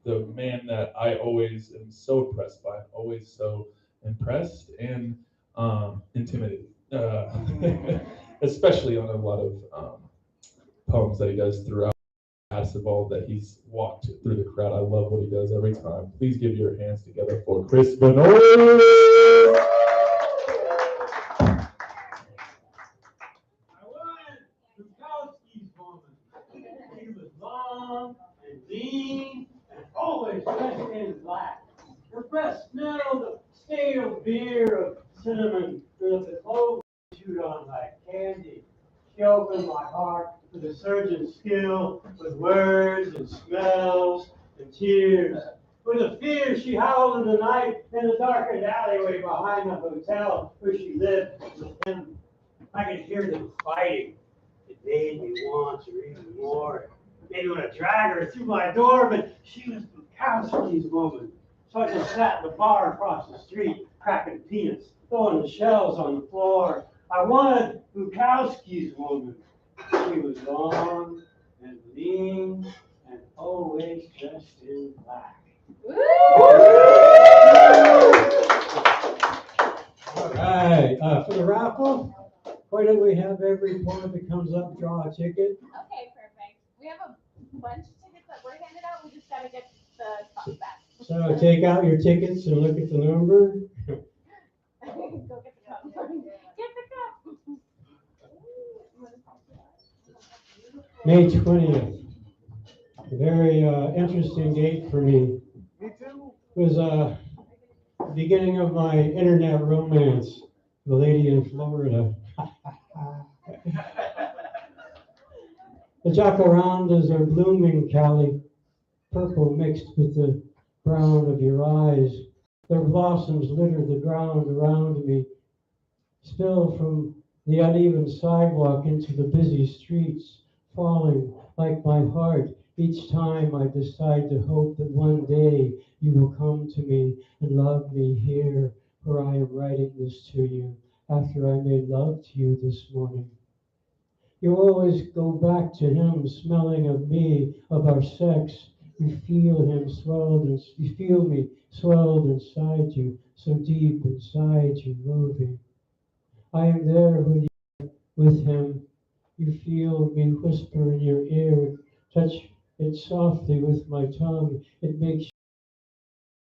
The man that I always am so impressed by, always so impressed and intimidated, especially on a lot of poems that he does throughout Evolved, that he's walked through the crowd. I love what he does every time. Please give your hands together for Chris Benoit. I was Bukowski's woman. He was long and lean and always dressed in black. Her breath smelled of stale beer, of cinnamon, with the clothes chewed on like candy. She opened my heart with a surgeon's skill, with words and smells and tears. With a fear, she howled in the night in the darkened alleyway behind the hotel where she lived with him. I could hear them fighting. It made me want to even more. Maybe want to drag her through my door, but she was Bukowski's woman. So I just sat in the bar across the street, cracking peanuts, throwing the shells on the floor. I wanted Bukowski's woman. She was long and lean and always dressed in black. All right, for the raffle, why don't we have every one that comes up draw a ticket? Okay, perfect. We have a bunch of tickets that were handed out. We just gotta get the spots back. So take out your tickets and look at the number. Go get the cup. Get the cup. May 20th. A very interesting date for me. Me too. It was beginning of my internet romance, the lady in Florida. The jacarandas are blooming, Callie, purple mixed with the brown of your eyes. Their blossoms litter the ground around me. spill from the uneven sidewalk into the busy streets, falling like my heart each time I decide to hope that one day you will come to me and love me here, where I am writing this to you after I made love to you this morning. You always go back to him, smelling of me, of our sex. You feel him swelled, and you feel me swelled inside you, so deep inside you, moving. I am there with him. You feel me whisper in your ear, touch it softly with my tongue. It makes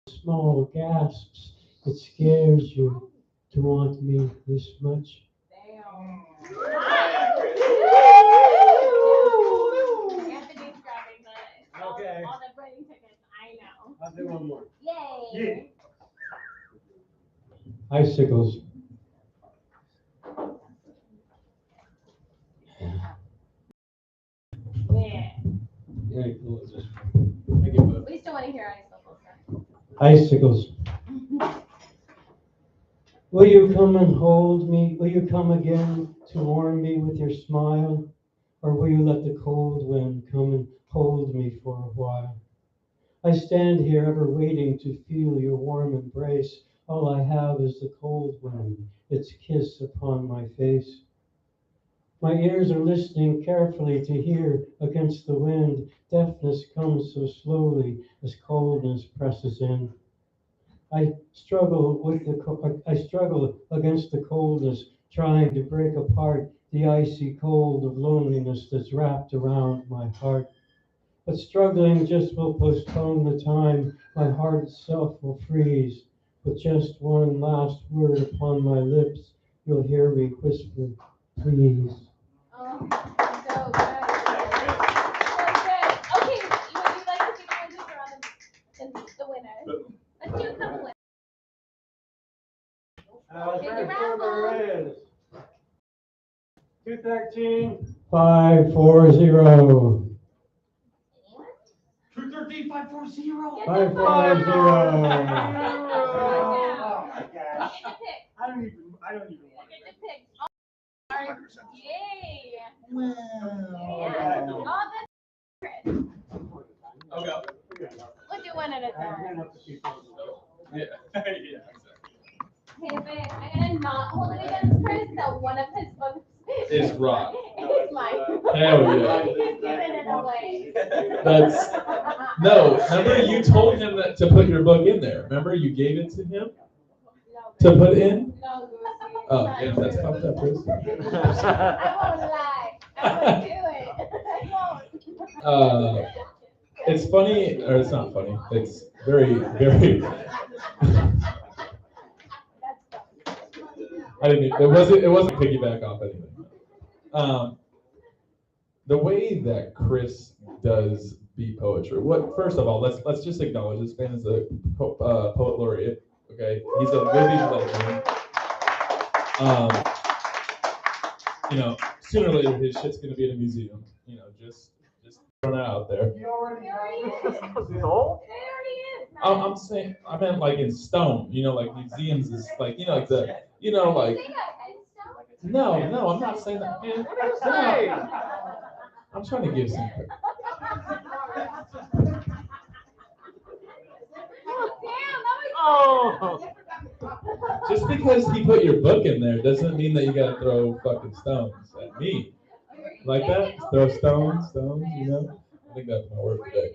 small gasps. It scares you to want me this much. Anthony's grabbing Okay. all the wedding tickets. I know. I'll do one more. Yay. Icicles. Yeah. Yeah, cool. Thank you, bud. We still want to hear Icicles. Will you come and hold me? Will you come again to warm me with your smile? Or will you let the cold wind come and hold me for a while? I stand here ever waiting to feel your warm embrace. All I have is the cold wind, its kiss upon my face. My ears are listening carefully to hear against the wind. Deafness comes so slowly as coldness presses in. I struggle against the coldness, trying to break apart the icy cold of loneliness that's wrapped around my heart. But struggling just will postpone the time my heart itself will freeze. With just one last word upon my lips, you'll hear me whisper, please. Oh, so good. So good. Okay, would you like to do the ones around the winners? Let's do a couple winners. First number is 213 540. 213 540. 550. I don't even want Get to pick. All right. Yay. Wow. Yeah. All the Okay. We'll do one at a time. Yeah. Yeah. Exactly. Hey, babe, I'm gonna not hold it against Chris that one of his books It's rock. is mine. Hell yeah. He's giving it away. That's no. Remember, you told him that to put your book in there. Remember, you gave it to him No, to put in. no, Goosey. It's Oh, not yeah, that's true. fucked up, Chris. I won't lie. I won't do it. I won't. It's funny, or it's not funny. It's very, very. I didn't. It wasn't piggyback off anything. The way that Chris does beat poetry. First of all, let's just acknowledge this man is a poet laureate. Okay, he's a living legend. Sooner or later his shit's gonna be in a museum. Just throwing it out there. You already There he is. I'm saying, I meant like in stone. Like museums is like like the like. No, I'm not saying that, man. No. I'm trying to give some. Oh, Just because he put your book in there doesn't mean that you gotta throw fucking stones at me. Like that? Throw stones. I think that's my word today.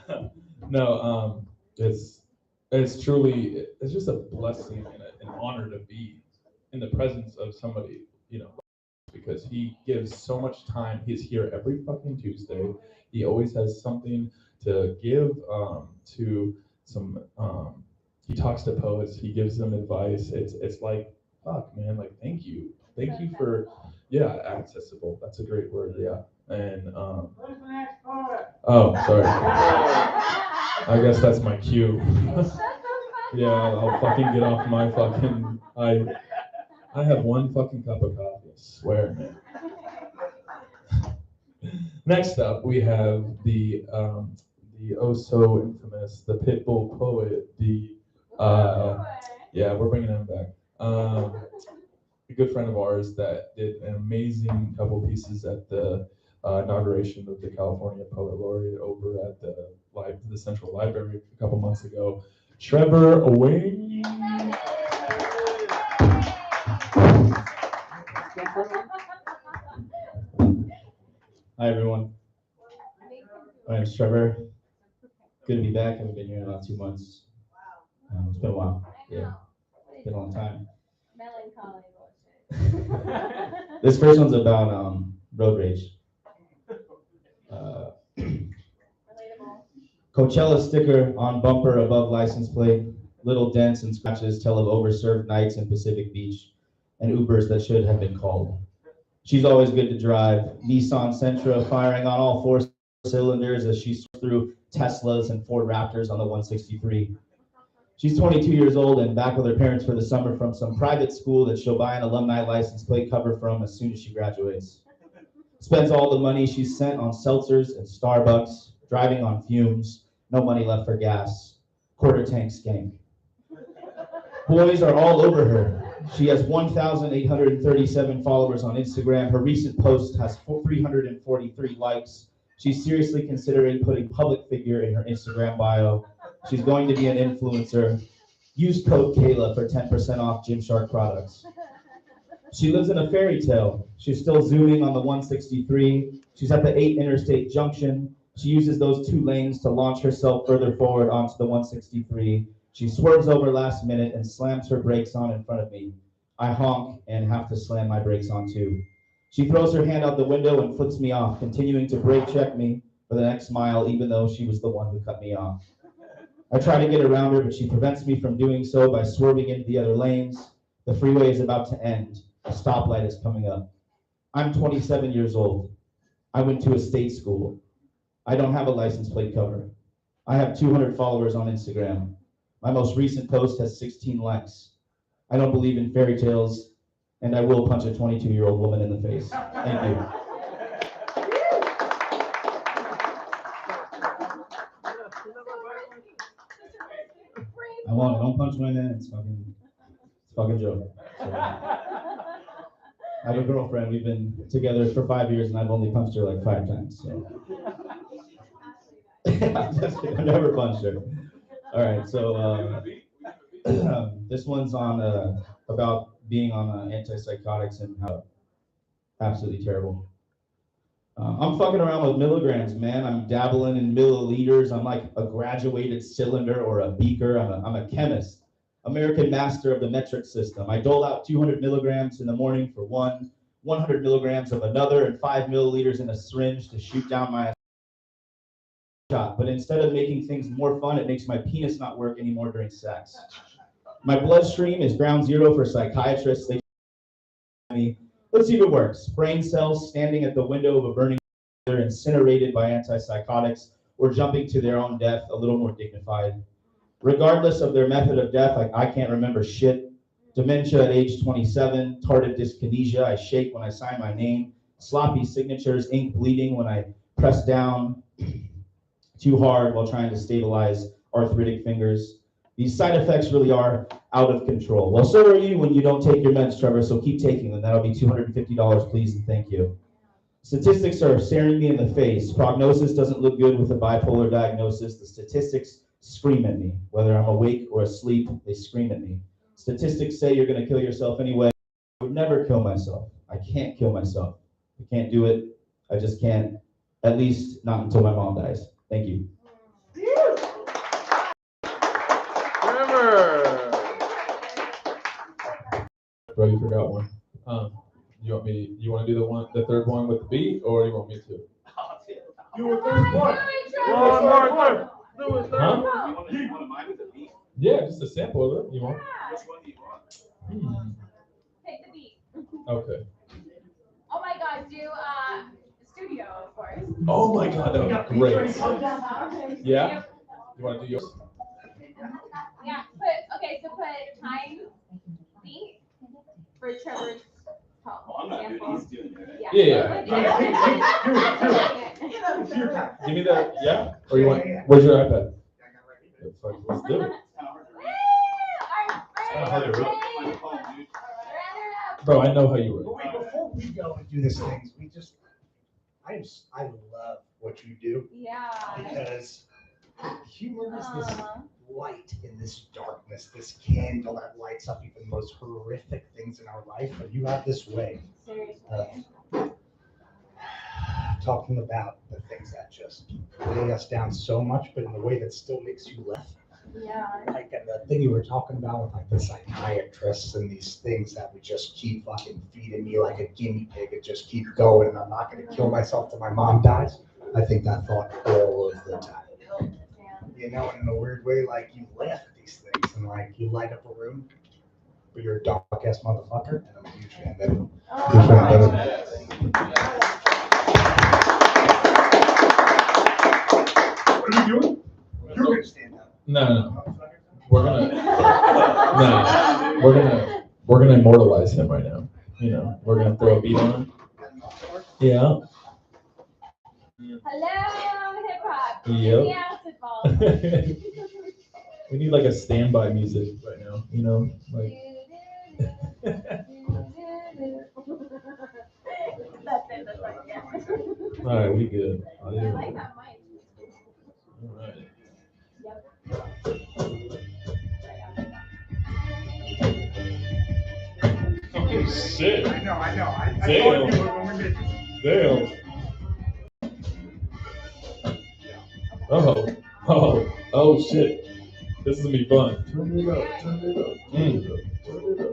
I know. No, it's truly, it's just a blessing and an honor to be in the presence of somebody, because he gives so much time. He's here every fucking Tuesday. He always has something to give to some. He talks to poets. He gives them advice. It's like, fuck, man. Like, thank you for, accessible. That's a great word. Yeah, and Where's the next poet? oh, sorry. I guess that's my cue. Yeah, I'll fucking get off my fucking. I have one fucking cup of coffee. I swear, man. Next up, we have the oh so infamous, the Pitbull poet, we're bringing him back. a good friend of ours that did an amazing couple pieces at the inauguration of the California Poet Laureate over at the Central Library a couple months ago. Trevor Wing. Hi, everyone. My name's Trevor. Good to be back. I haven't been here in about 2 months. It's been a while. Yeah, it's been a long time. Melancholy bullshit. This first one's about road rage. Relatable. Coachella sticker on bumper above license plate. Little dents and scratches tell of overserved nights in Pacific Beach and Ubers that should have been called. She's always good to drive. Nissan Sentra firing on all 4 cylinders as she sweeps through Teslas and Ford Raptors on the 163. She's 22 years old and back with her parents for the summer from some private school that she'll buy an alumni license plate cover from as soon as she graduates. Spends all the money she's sent on seltzers and Starbucks, driving on fumes, no money left for gas, quarter tank skank. Boys are all over her. She has 1,837 followers on Instagram. Her recent post has 343 likes. She's seriously considering putting public figure in her Instagram bio. She's going to be an influencer. Use code Kayla for 10% off Gymshark products. She lives in a fairy tale. She's still zooming on the 163. She's at the 8 interstate junction. She uses those 2 lanes to launch herself further forward onto the 163. She swerves over last minute and slams her brakes on in front of me. I honk and have to slam my brakes on too. She throws her hand out the window and flips me off, continuing to brake check me for the next mile, even though she was the one who cut me off. I try to get around her, but she prevents me from doing so by swerving into the other lanes. The freeway is about to end. A stoplight is coming up. I'm 27 years old. I went to a state school. I don't have a license plate cover. I have 200 followers on Instagram. My most recent post has 16 likes. I don't believe in fairy tales, and I will punch a 22-year-old woman in the face. Thank you. I won't. Don't punch women. It's fucking joke. So, I have a girlfriend. We've been together for 5 years, and I've only punched her like 5 times. So. I'm just kidding. I've never punched her. All right, so this one's on about being on antipsychotics and how absolutely terrible. I'm fucking around with milligrams, man. I'm dabbling in milliliters. I'm like a graduated cylinder or a beaker. I'm a chemist, American master of the metric system. I dole out 200 milligrams in the morning for one, 100 milligrams of another, and 5 milliliters in a syringe to shoot down my shot. But instead of making things more fun, it makes my penis not work anymore during sex. My bloodstream is ground zero for psychiatrists. They me, let's see if it works. Brain cells standing at the window of a burning, they're incinerated by antipsychotics or jumping to their own death a little more dignified. Regardless of their method of death, I can't remember shit. Dementia at age 27, tardive dyskinesia, I shake when I sign my name, sloppy signatures, ink bleeding when I press down too hard while trying to stabilize arthritic fingers. These side effects really are out of control. Well, so are you when you don't take your meds, Trevor, so keep taking them. That'll be $250, please, and thank you. Statistics are staring me in the face. Prognosis doesn't look good with a bipolar diagnosis. The statistics scream at me. Whether I'm awake or asleep, they scream at me. Statistics say you're gonna kill yourself anyway. I would never kill myself. I can't kill myself. I can't do it. I just can't, at least not until my mom dies. Thank you. Bro, you forgot one. You want to do the third one with the beat, or you want me to? Do a third one. Do a third Huh? one. You want mine with the beat? Yeah, just a sample of it. You want? Which one do you want? Take the beat. Okay. Oh my God, do studio, of course. Oh my God, that was great. Yeah? You want to do yours? Yeah, put time beat for Trevor's talk. Oh, I'm not doing it. He's doing it. Yeah. Give me the, yeah? Or you want, where's your iPad? Let's do it. Woo! Our hard to first read. grade runner-up Bro, I know how you But were. wait, before we go and do these things, I love what you do Yeah. because humor is this Uh-huh. light in this darkness, this candle that lights up even the most horrific things in our life. But you have this way of Seriously. talking about the things that just weigh us down so much, but in a way that still makes you laugh. Yeah. Like, and the thing you were talking about with like the psychiatrists and these things that would just keep fucking feeding me like a guinea pig and just keep going, and I'm not gonna kill myself till my mom dies. I think that thought all of the time. You know, and in a weird way, like you laugh at these things and like you light up a room, but you're a dark ass motherfucker, and I'm a huge fan. Then huge fan, What are you doing? You're gonna stand up. No. We're gonna immortalize him right now. You know, we're gonna throw a beat on him. Yeah. Hello, hip hop. Yep. The acid ball. We need like a standby music right now. You know, like. That's it. That's right. Yeah. All right, we good. I like that mic. All right. Oh shit! I know. I Damn. told you when we did this. Damn. Oh shit! This is gonna be fun. Turn it up. Turn it up. Turn it up.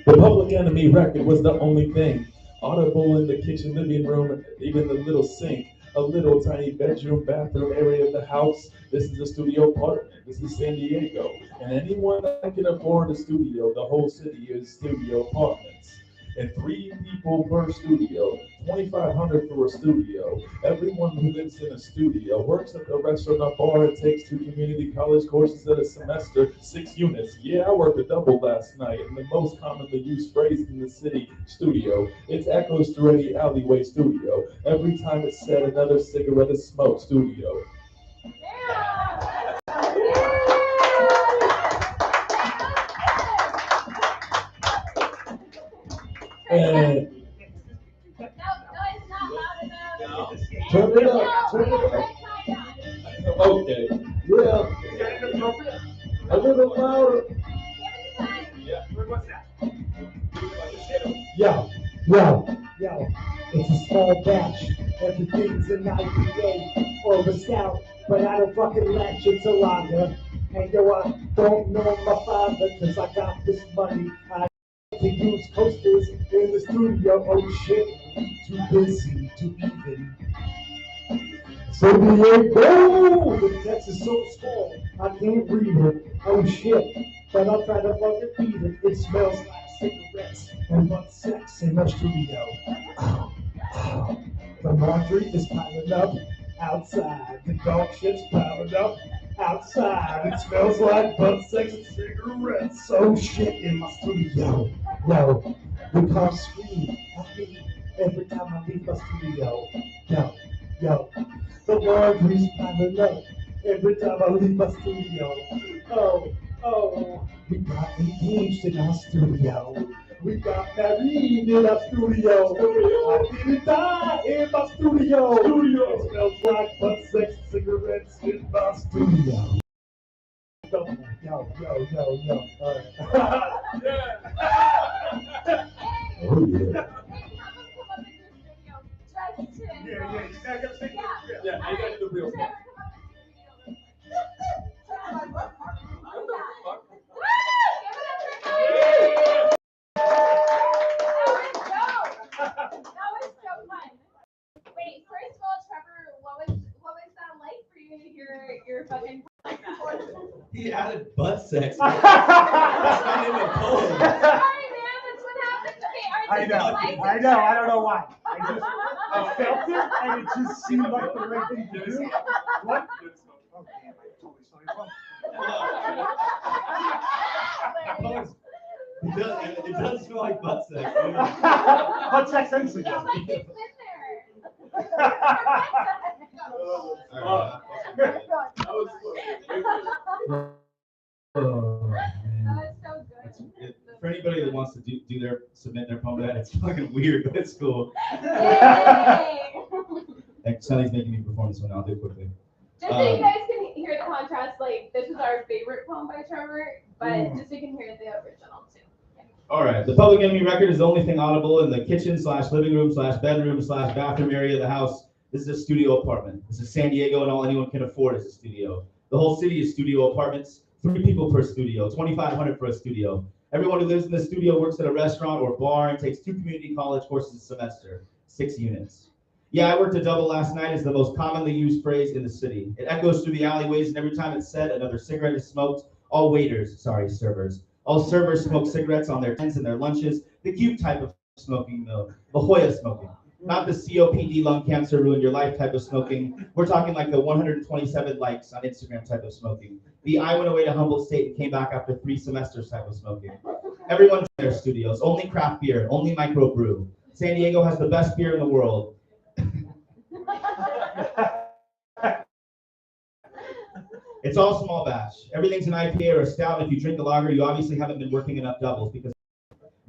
The Public Enemy record was the only thing audible in the kitchen, living room, even the little sink. A little tiny bedroom, bathroom area of the house. This is a studio apartment. This is San Diego. And anyone that can afford a studio, the whole city is studio apartments. And 3 people per studio, $2,500 for a studio. Everyone who lives in a studio works at the restaurant or bar. It takes 2 community college courses at a semester, 6 units. Yeah, I worked a double last night. And the most commonly used phrase in the city, studio. It echoes through any alleyway studio. Every time it's said, another cigarette is smoked, studio. And No, it's not loud enough. turn it up, turn it up. Okay, yeah, a little louder. Yo, it's a small batch. Everything's an IPA or a stout, but I don't fucking latch, it's a lager. And yo, I don't know my father, cause I got this money. I to use coasters in the studio. Oh shit, too busy to even. San Diego, the text is so small, I can't read it. Oh shit, but I'll try to fucking feed it. It smells like cigarettes and butt sex in the studio. The laundry is piling up outside. The dog shit's piling up outside. It smells like butt sex and cigarettes. Oh shit in my studio. Yo, the cops scream at me every time I leave my studio. Yo, the laundry's piling up every time I leave my studio. Oh, we got engaged in our studio. We got married in our studio. I didn't die in my studio. It smells like butt sex, cigarettes in my studio. Yo. All right. Oh, yeah. Yeah, you gotta say Yeah, I got the real stuff. That was so fun. Wait, first of all, Trevor, what was that like for you to hear your fucking like that? He added butt sex. Sorry, man, that's what happens. Okay, I know, I don't know why. I felt it and it just seemed like the right thing to do. What? Oh damn, I totally saw you wrong. It does smell like butt sex. Butt sex and Yeah, cigarettes. like it's been there. Oh, That was so good. For anybody that wants to submit their poem to that. It's fucking weird, but it's cool. Yay! Like, Sonny's making me perform this one. I'll do it quickly. Just so you guys can hear the contrast, like, this is our favorite poem by Trevor, but just so you can hear the original too. All right. The Public Enemy record is the only thing audible in the kitchen/living room/bedroom/bathroom area of the house. This is a studio apartment. This is San Diego, and all anyone can afford is a studio. The whole city is studio apartments. 3 people per studio, $2,500 for a studio. Everyone who lives in the studio works at a restaurant or bar and takes 2 community college courses a semester, 6 units. Yeah, I worked a double last night is the most commonly used phrase in the city. It echoes through the alleyways, and every time it's said, another cigarette is smoked. All servers. All servers smoke cigarettes on their tents and their lunches, the cute type of smoking, the La Jolla smoking. Not the COPD lung cancer ruined your life type of smoking. We're talking like the 127 likes on Instagram type of smoking. The I went away to Humboldt State and came back after 3 semesters type of smoking. Everyone's in their studios, only craft beer, only microbrew. San Diego has the best beer in the world. It's all small batch. Everything's an IPA or a stout. If you drink a lager, you obviously haven't been working enough doubles because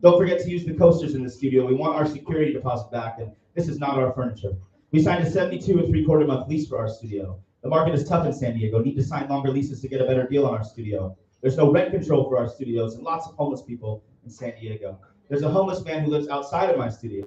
don't forget to use the coasters in the studio. We want our security deposit back, and this is not our furniture. We signed a 72 3/4 month lease for our studio. The market is tough in San Diego. Need to sign longer leases to get a better deal on our studio. There's no rent control for our studios and lots of homeless people in San Diego. There's a homeless man who lives outside of my studio.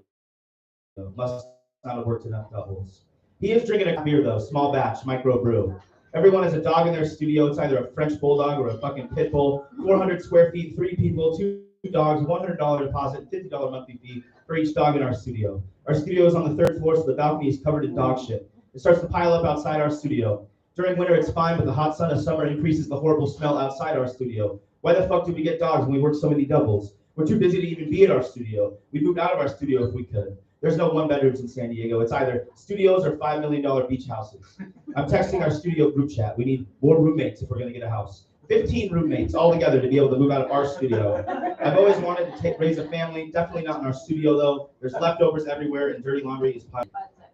Must not have worked enough doubles. He is drinking a beer though, small batch, microbrew. Everyone has a dog in their studio. It's either a French bulldog or a fucking pit bull. 400 square feet, 3 people, 2 dogs, $100 deposit, $50 monthly fee for each dog in our studio. Our studio is on the 3rd floor, so the balcony is covered in dog shit. It starts to pile up outside our studio. During winter, it's fine, but the hot sun of summer increases the horrible smell outside our studio. Why the fuck do we get dogs when we work so many doubles? We're too busy to even be at our studio. We'd move out of our studio if we could. There's no 1-bedrooms in San Diego. It's either studios or $5 million beach houses. I'm texting our studio group chat. We need more roommates if we're gonna get a house. 15 roommates all together to be able to move out of our studio. I've always wanted to raise a family. Definitely not in our studio though. There's leftovers everywhere and dirty laundry is piled.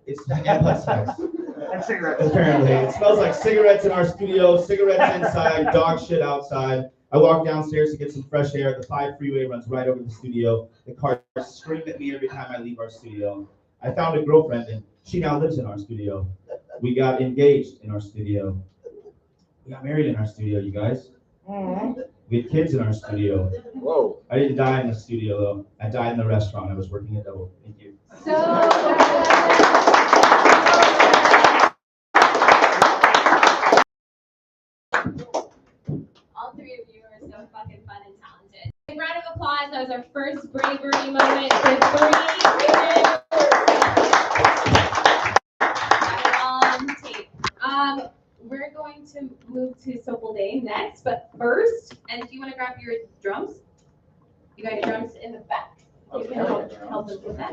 It's and butt sex. And cigarettes. Apparently, it smells like cigarettes in our studio. Cigarettes inside. Dog shit outside. I walk downstairs to get some fresh air. The 5 freeway runs right over the studio. The cars scream at me every time I leave our studio. I found a girlfriend and she now lives in our studio. We got engaged in our studio. We got married in our studio, you guys. We had kids in our studio. Whoa. I didn't die in the studio though. I died in the restaurant. I was working a double. Thank you. So all 3 of you are so fucking fun and talented. A round of applause. That was our first bravery moment for 3 women. Got it all on tape. We're going to move to Sopal Day next, but first, and if you want to grab your drums, you got your drums in the back. You can help us with that.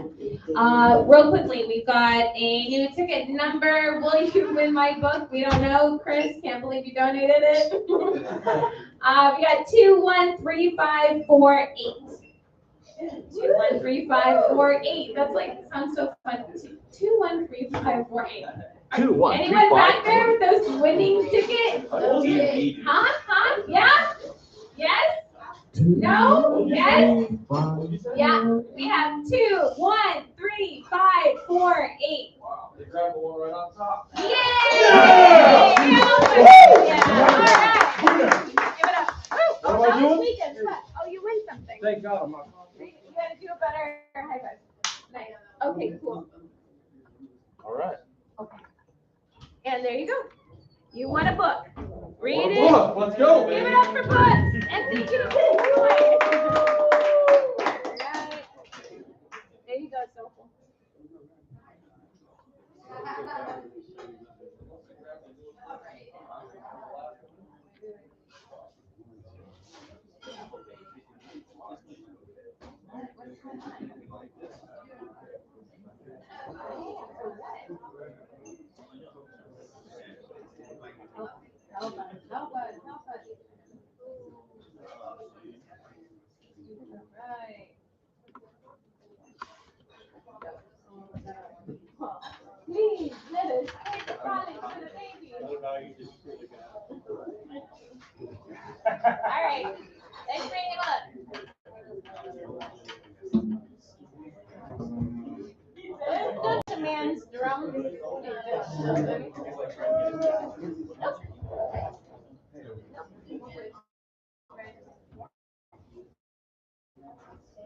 Real quickly, we've got a new ticket number. Will you win my book? We don't know. Chris, can't believe you donated it. We got 213548. 213548. That's like, sounds so fun. 213548. Anyone back there with those winning tickets? Huh? Yeah? Yes? No? Yes? Yeah. We have 2, 1, 3, 5, 4, 8. They grabbed the one right on top. Yay! Yeah. All right. Give it up. What am I doing? Oh, you win something. Thank God I'm not. You gotta do a better high five. Nice. Okay, cool. All right. Okay. And there you go. You won a book. Read What a it. book. Let's go, Give baby. it up for books. And thank you to Chris. Alright. There you go, Sophal. Help us. Right. Please, let us take the frolic for the baby. All right, let's bring him up. hands, drum.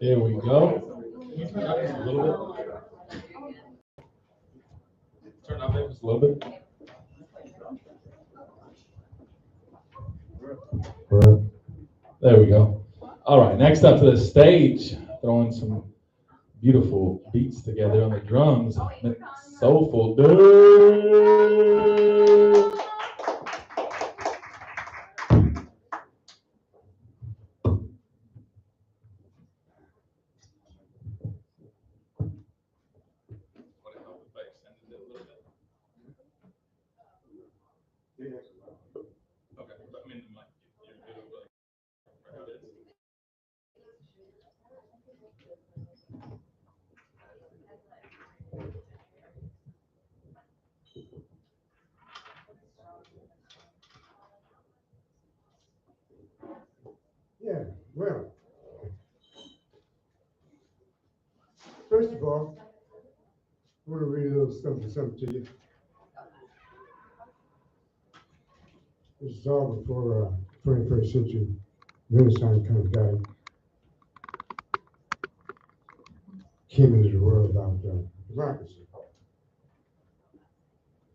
There we go. Can you turn up just a little bit? Turn up just a little bit. There we go. All right, next up to the stage, throwing some beautiful beats together on the drums. Soulful Dude. Yeah, well, first of all, I want to read a little something to you. This is all before 21st century Renaissance kind of guy came into the world about democracy.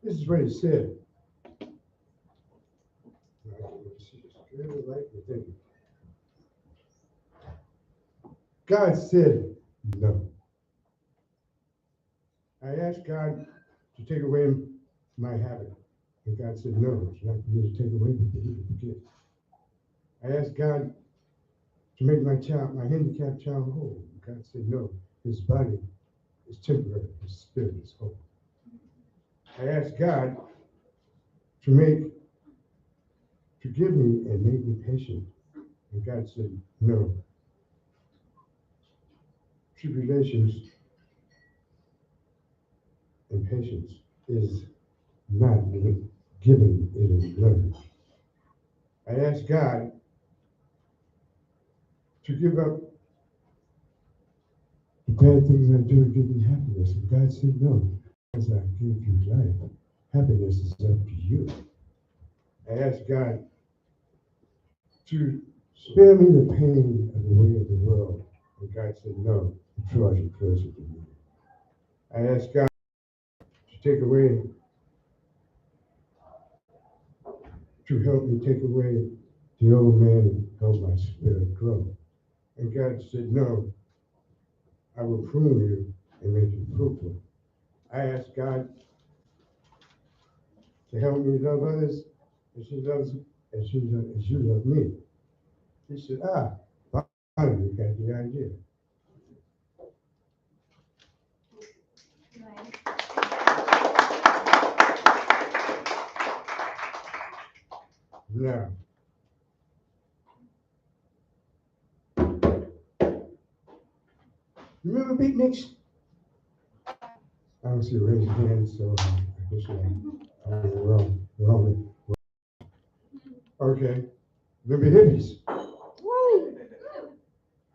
This is what he said. I can't see this really like the thing. God said no. I asked God to take away my habit. And God said, no, it's not for me to take away, but for you to forget. I asked God to make my handicapped child whole. And God said, no, his body is temporary, his spirit is whole. I asked God to give me and make me patient. And God said, no. Tribulations and patience is not given, it is learned. I asked God to give up the bad things I do and give me happiness. And God said, no, as I gave you life, happiness is up to you. I asked God to spare me the pain of the way of the world. And God said, no, it draws you closer to me. I asked God to help me take away the old man and help my spirit grow. And God said, no, I will prune you and make you fruitful. I asked God to help me love others as you love me. He said, finally you got the idea. Now, remember beatniks? I don't see a raised hand, so I guess we're wrong. Okay, remember hippies?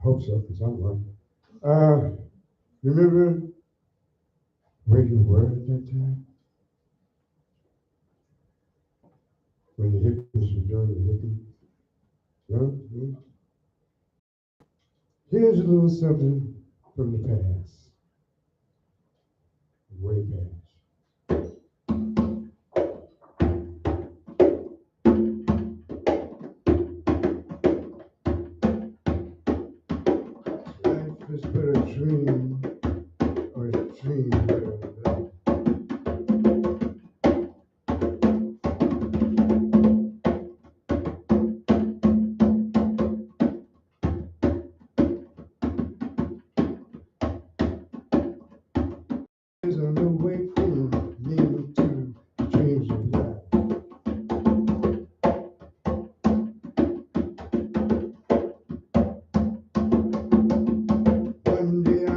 Hope so, because I'm one. Remember where you were at that time? When the hippies were doing the hippie? No? No? Here's a little something from the past. Way past. Life is but a dream, or a dream but a life. There's a new way for me to dreams of life. One day I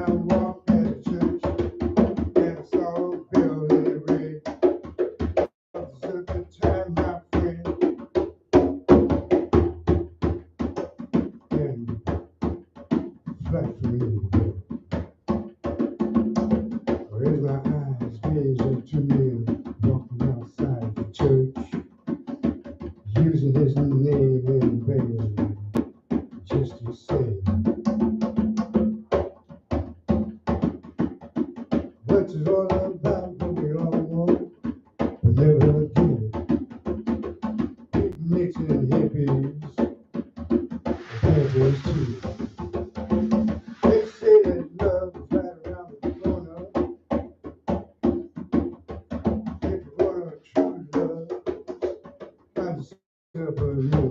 up for a minute,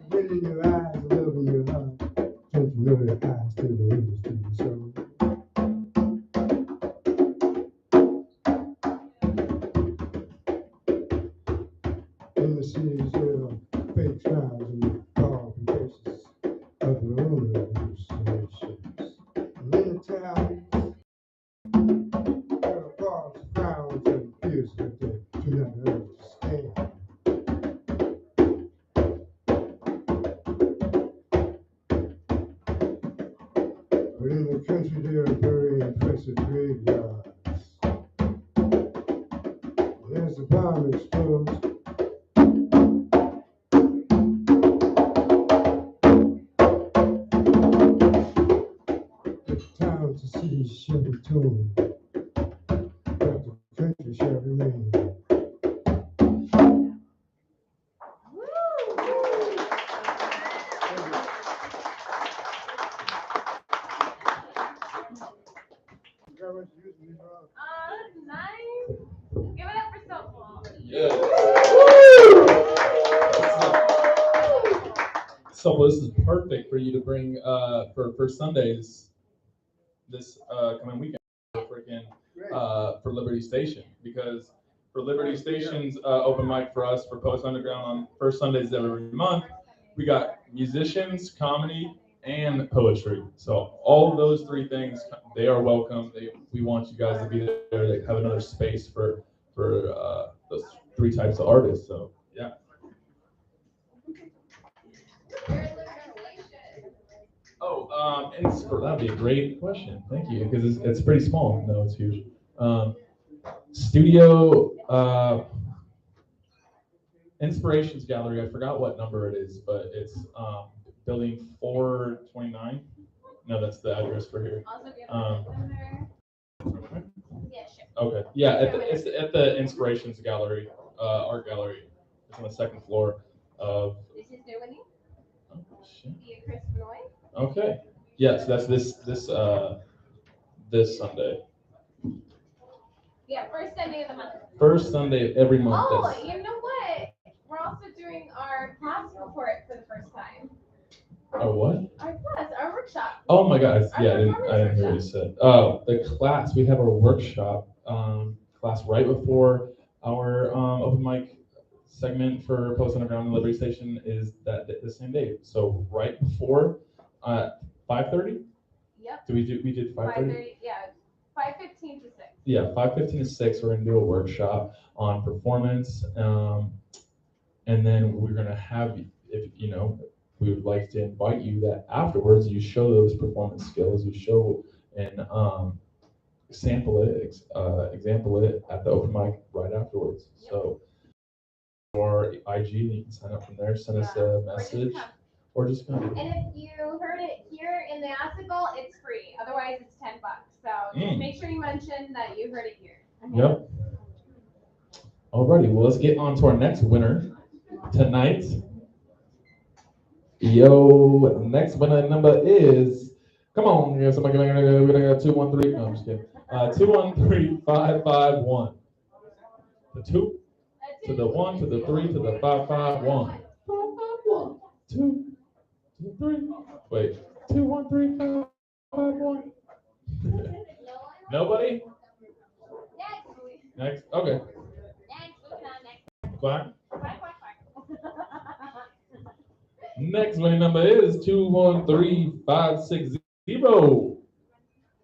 wind in your eyes, love in your heart. Don't you know that eyes to the windows to your soul? In the cities there are fake smiles and powerful faces of the owner of those relations. And in the towns, there are false frowns and fears that they do not understand. But in the country there are very impressive graveyards. And as the bomb explodes, the towns and cities shall be torn, but the country shall remain. Nice. Give it up for softball. Yeah. So this is perfect for you to bring for Sundays this coming weekend for Liberty Station, because for Liberty Station's open mic for us for Post Underground on first Sundays of every month, we got musicians, comedy, and poetry. So all of those three things, they are welcome. We want you guys to be there to have another space for those three types of artists. So yeah. Oh, that'd be a great question. Thank you, because it's pretty small. No, it's huge. Studio Inspirations Gallery. I forgot what number it is, but it's building 429. No, that's the address for here. Yeah, sure. Okay. Yeah, it's at the Inspirations Gallery, art gallery. It's on the second floor of. This is Germany. Oh, shit. The Chris Benoit. Okay. Yes, that's this Sunday. Yeah, first Sunday of the month. First Sunday of every month. Oh, you know what? We're also doing our class report for the first time. Our what? Our class, our workshop. Oh my God! Yeah, I didn't performance hear what you said. Oh, the class. We have our workshop class right before our open mic segment for Post Underground and Liberty Station is the same day. So right before 5:30. Yep. We did 5:30. 5:30. Yeah, 5:15 to 6. Yeah, 5:15 to 6. We're gonna do a workshop on performance, and then we're gonna have, if you know, we would like to invite you that afterwards you show those performance skills, you show and example it at the open mic right afterwards. Yep. So, or IG, you can sign up from there, send us a message, or just come. And if you heard it here in the Icicle, it's free. Otherwise, it's $10. So just make sure you mention that you heard it here. Okay? Yep. Alrighty, well, let's get on to our next winner tonight. Yo, next winner number is, come on, yeah, somebody, we're gonna go 213. No, I'm just kidding. 213-551. The 2 to the 1 to the 3 to the 551. 551. 2 to the 3. Wait, 213-551. Nobody? Next. Okay. Quack. Next winning number is 213-560.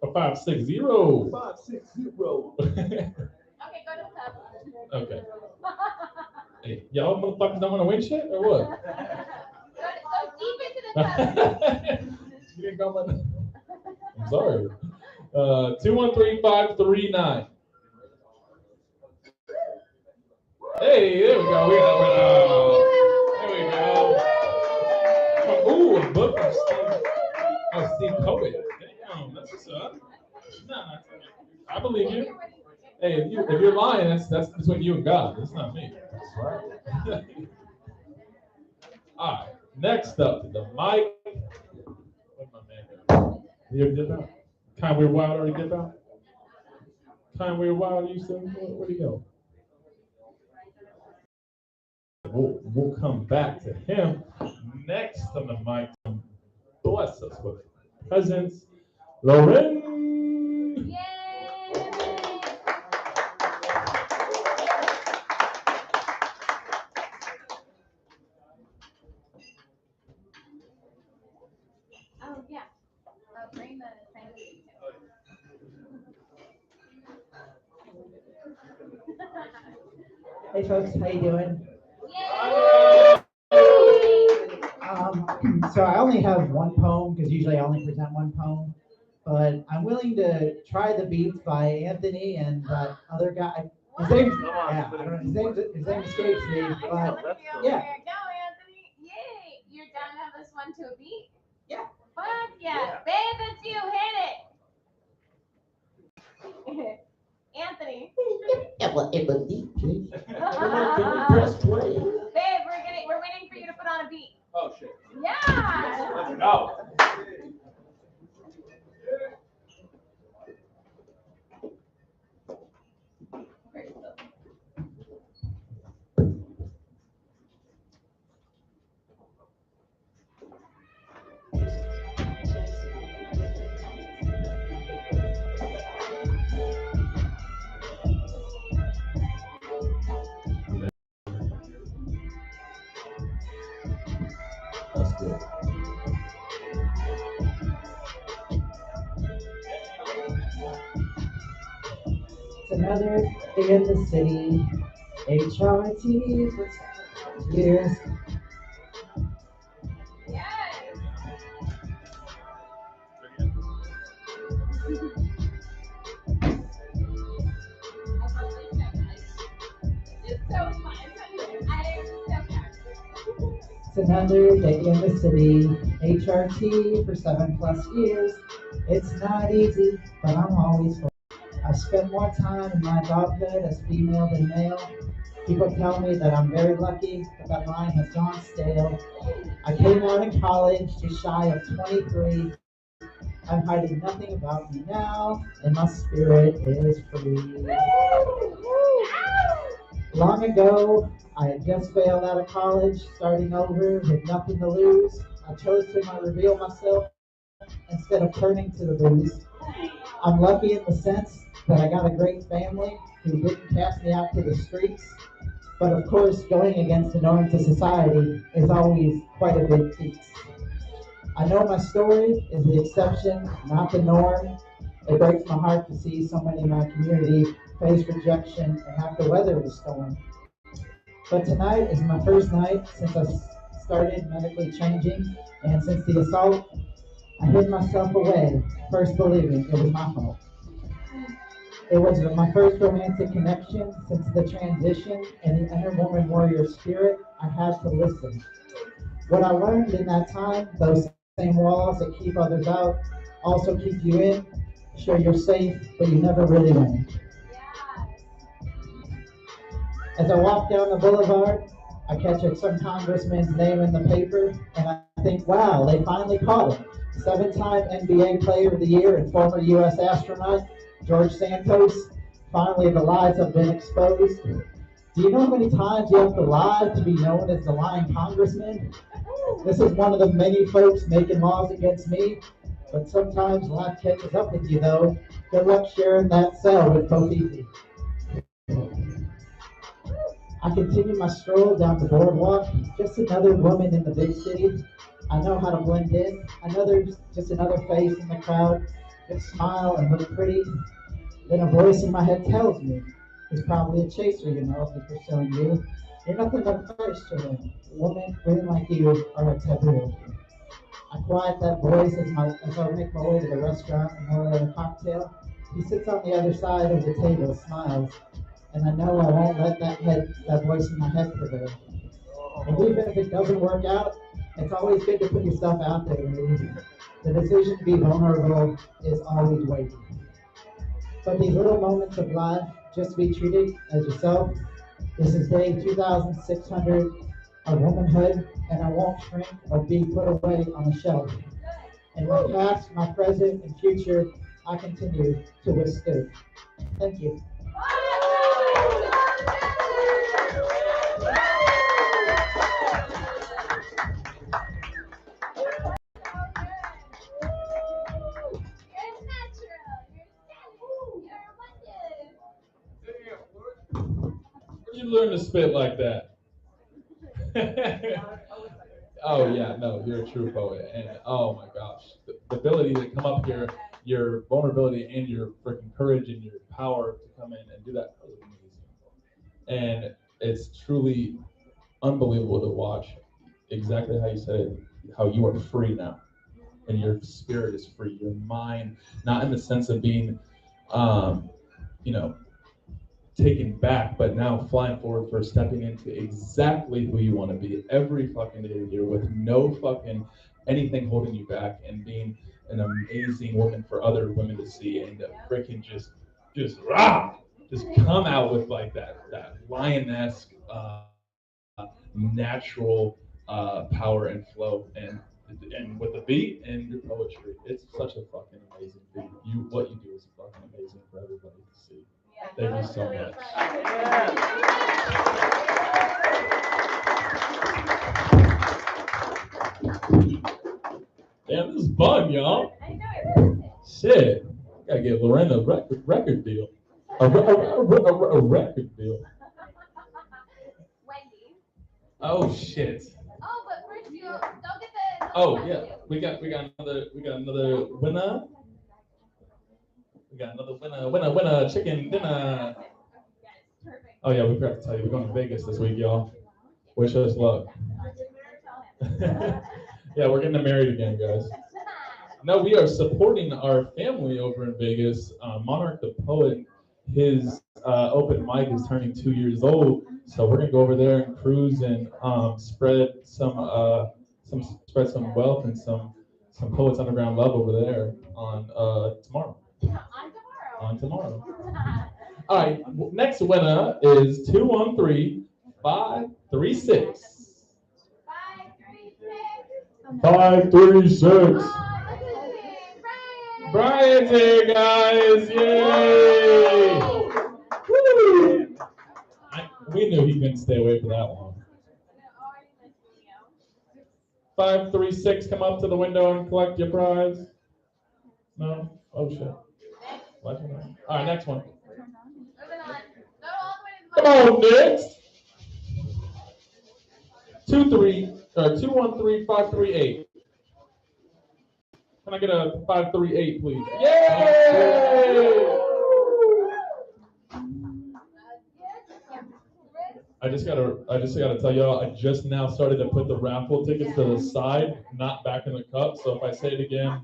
Or 560. 560. Okay, go to the top. Okay. Hey, y'all motherfuckers don't want to win shit or what? Go deep into the top. You didn't call my name. I'm sorry. 213-539. Hey, there we go. There we go. Ooh, a book from Steve Cohen. Damn, that's what's up. Nah, I believe you. Hey, if you're lying, that's between you and God. It's not me. All right. Next up, the mic. Where'd my man go? He already did that? Kind Weird Wild already did that? Kind Weird Wild, you still? Where'd he go? we'll come back to him next on the mic. Bless us with presence, Lauren. Yay! Oh, yeah. Bring the thing. Hey folks, how you doing? So I only have one poem because usually I only present one poem, but I'm willing to try the beats by Anthony and that other guy. His name, yeah, I don't know, his name escapes me, but yeah. Go, Anthony. Yay! You're down to have this one to a beat? Yeah. Fuck yeah. Babe, it's you. Hit it. Anthony. It was deep, please. Press play. Babe, we're waiting for you to put on a beat. Oh, shit. Yeah. Let's go. That's good. It's another day in the city. HRT for years. It's another day in the city. HRT for 7+ years. It's not easy, but I'm always full. I spend more time in my adulthood as female than male. People tell me that I'm very lucky, but that line has gone stale. I came out in college just shy of 23. I'm hiding nothing about me now, and my spirit is free. Long ago, I had just failed out of college, starting over with nothing to lose. I chose to reveal myself instead of turning to the booze. I'm lucky in the sense that I got a great family who didn't cast me out to the streets. But of course, going against the norms of society is always quite a big feat. I know my story is the exception, not the norm. It breaks my heart to see so many in my community face rejection and have to weather the storm. But tonight is my first night since I started medically changing, and since the assault, I hid myself away, first believing it was my fault. It was my first romantic connection since the transition, and the inner woman warrior spirit, I had to listen. What I learned in that time, those same walls that keep others out also keep you in. Sure, you're safe, but you never really win. As I walk down the boulevard, I catch some congressman's name in the paper, and I think, wow, they finally caught him. 7-time NBA Player of the Year and former U.S. astronaut, George Santos. Finally, the lies have been exposed. Do you know how many times you have to lie to be known as the lying congressman? This is one of the many folks making laws against me, but sometimes life catches up with you, though. Good luck sharing that cell with Kofifi. I continue my stroll down the boardwalk, just another woman in the big city. I know how to blend in, just another face in the crowd, just smile and look pretty. Then a voice in my head tells me, he's probably a chaser, you know, if he's pursuing you. You're nothing but thirst to him. Women like you are a taboo. I quiet that voice as I make my way to the restaurant and order a cocktail. He sits on the other side of the table, smiles, and I know I won't let that voice in my head prevail. And even if it doesn't work out, it's always good to put yourself out there. The decision to be vulnerable is always waiting. But these little moments of life, just be treated as yourself. This is day 2600 of womanhood, and I won't shrink or be put away on the shelf. In my past, my present, and future, I continue to withstand. Thank you. you learn to spit like that? Oh yeah, no, you're a true poet, and oh my gosh, the ability to come up here, your vulnerability and your freaking courage and your power to come in and do that was amazing. And it's truly unbelievable to watch exactly how you said it, how you are free now, and your spirit is free, your mind, not in the sense of being, you know, taken back, but now flying forward for stepping into exactly who you want to be every fucking day of the year with no fucking anything holding you back and being an amazing woman for other women to see and to freaking just come out with like that lioness natural power and flow and with the beat and your poetry. It's such a fucking amazing beat. What you do is fucking amazing for everybody to see. Thank you so much. Damn, this is fun, y'all. Shit. Gotta get Lorena a record deal. A record deal. Wendy. Oh shit. Oh, but first you don't get the. Oh yeah, we got another winner. We got another winner, chicken dinner. Oh yeah, we forgot to tell you, we're going to Vegas this week, y'all. Wish us luck. Yeah, we're getting married again, guys. No, we are supporting our family over in Vegas. Monarch the Poet, his open mic is turning 2 years old, so we're gonna go over there and cruise and spread some wealth and some Poets Underground love over there on tomorrow. On tomorrow. All right, next winner is 213-536. 536. Brian's here, guys! Yay! Woo! We knew he couldn't stay away for that long. 536, come up to the window and collect your prize. No? Oh shit. All right, next one. Come on, next. 213-538. Can I get a 538, please? Yay! I just gotta tell y'all, I just now started to put the raffle tickets to the side, not back in the cup. So if I say it again,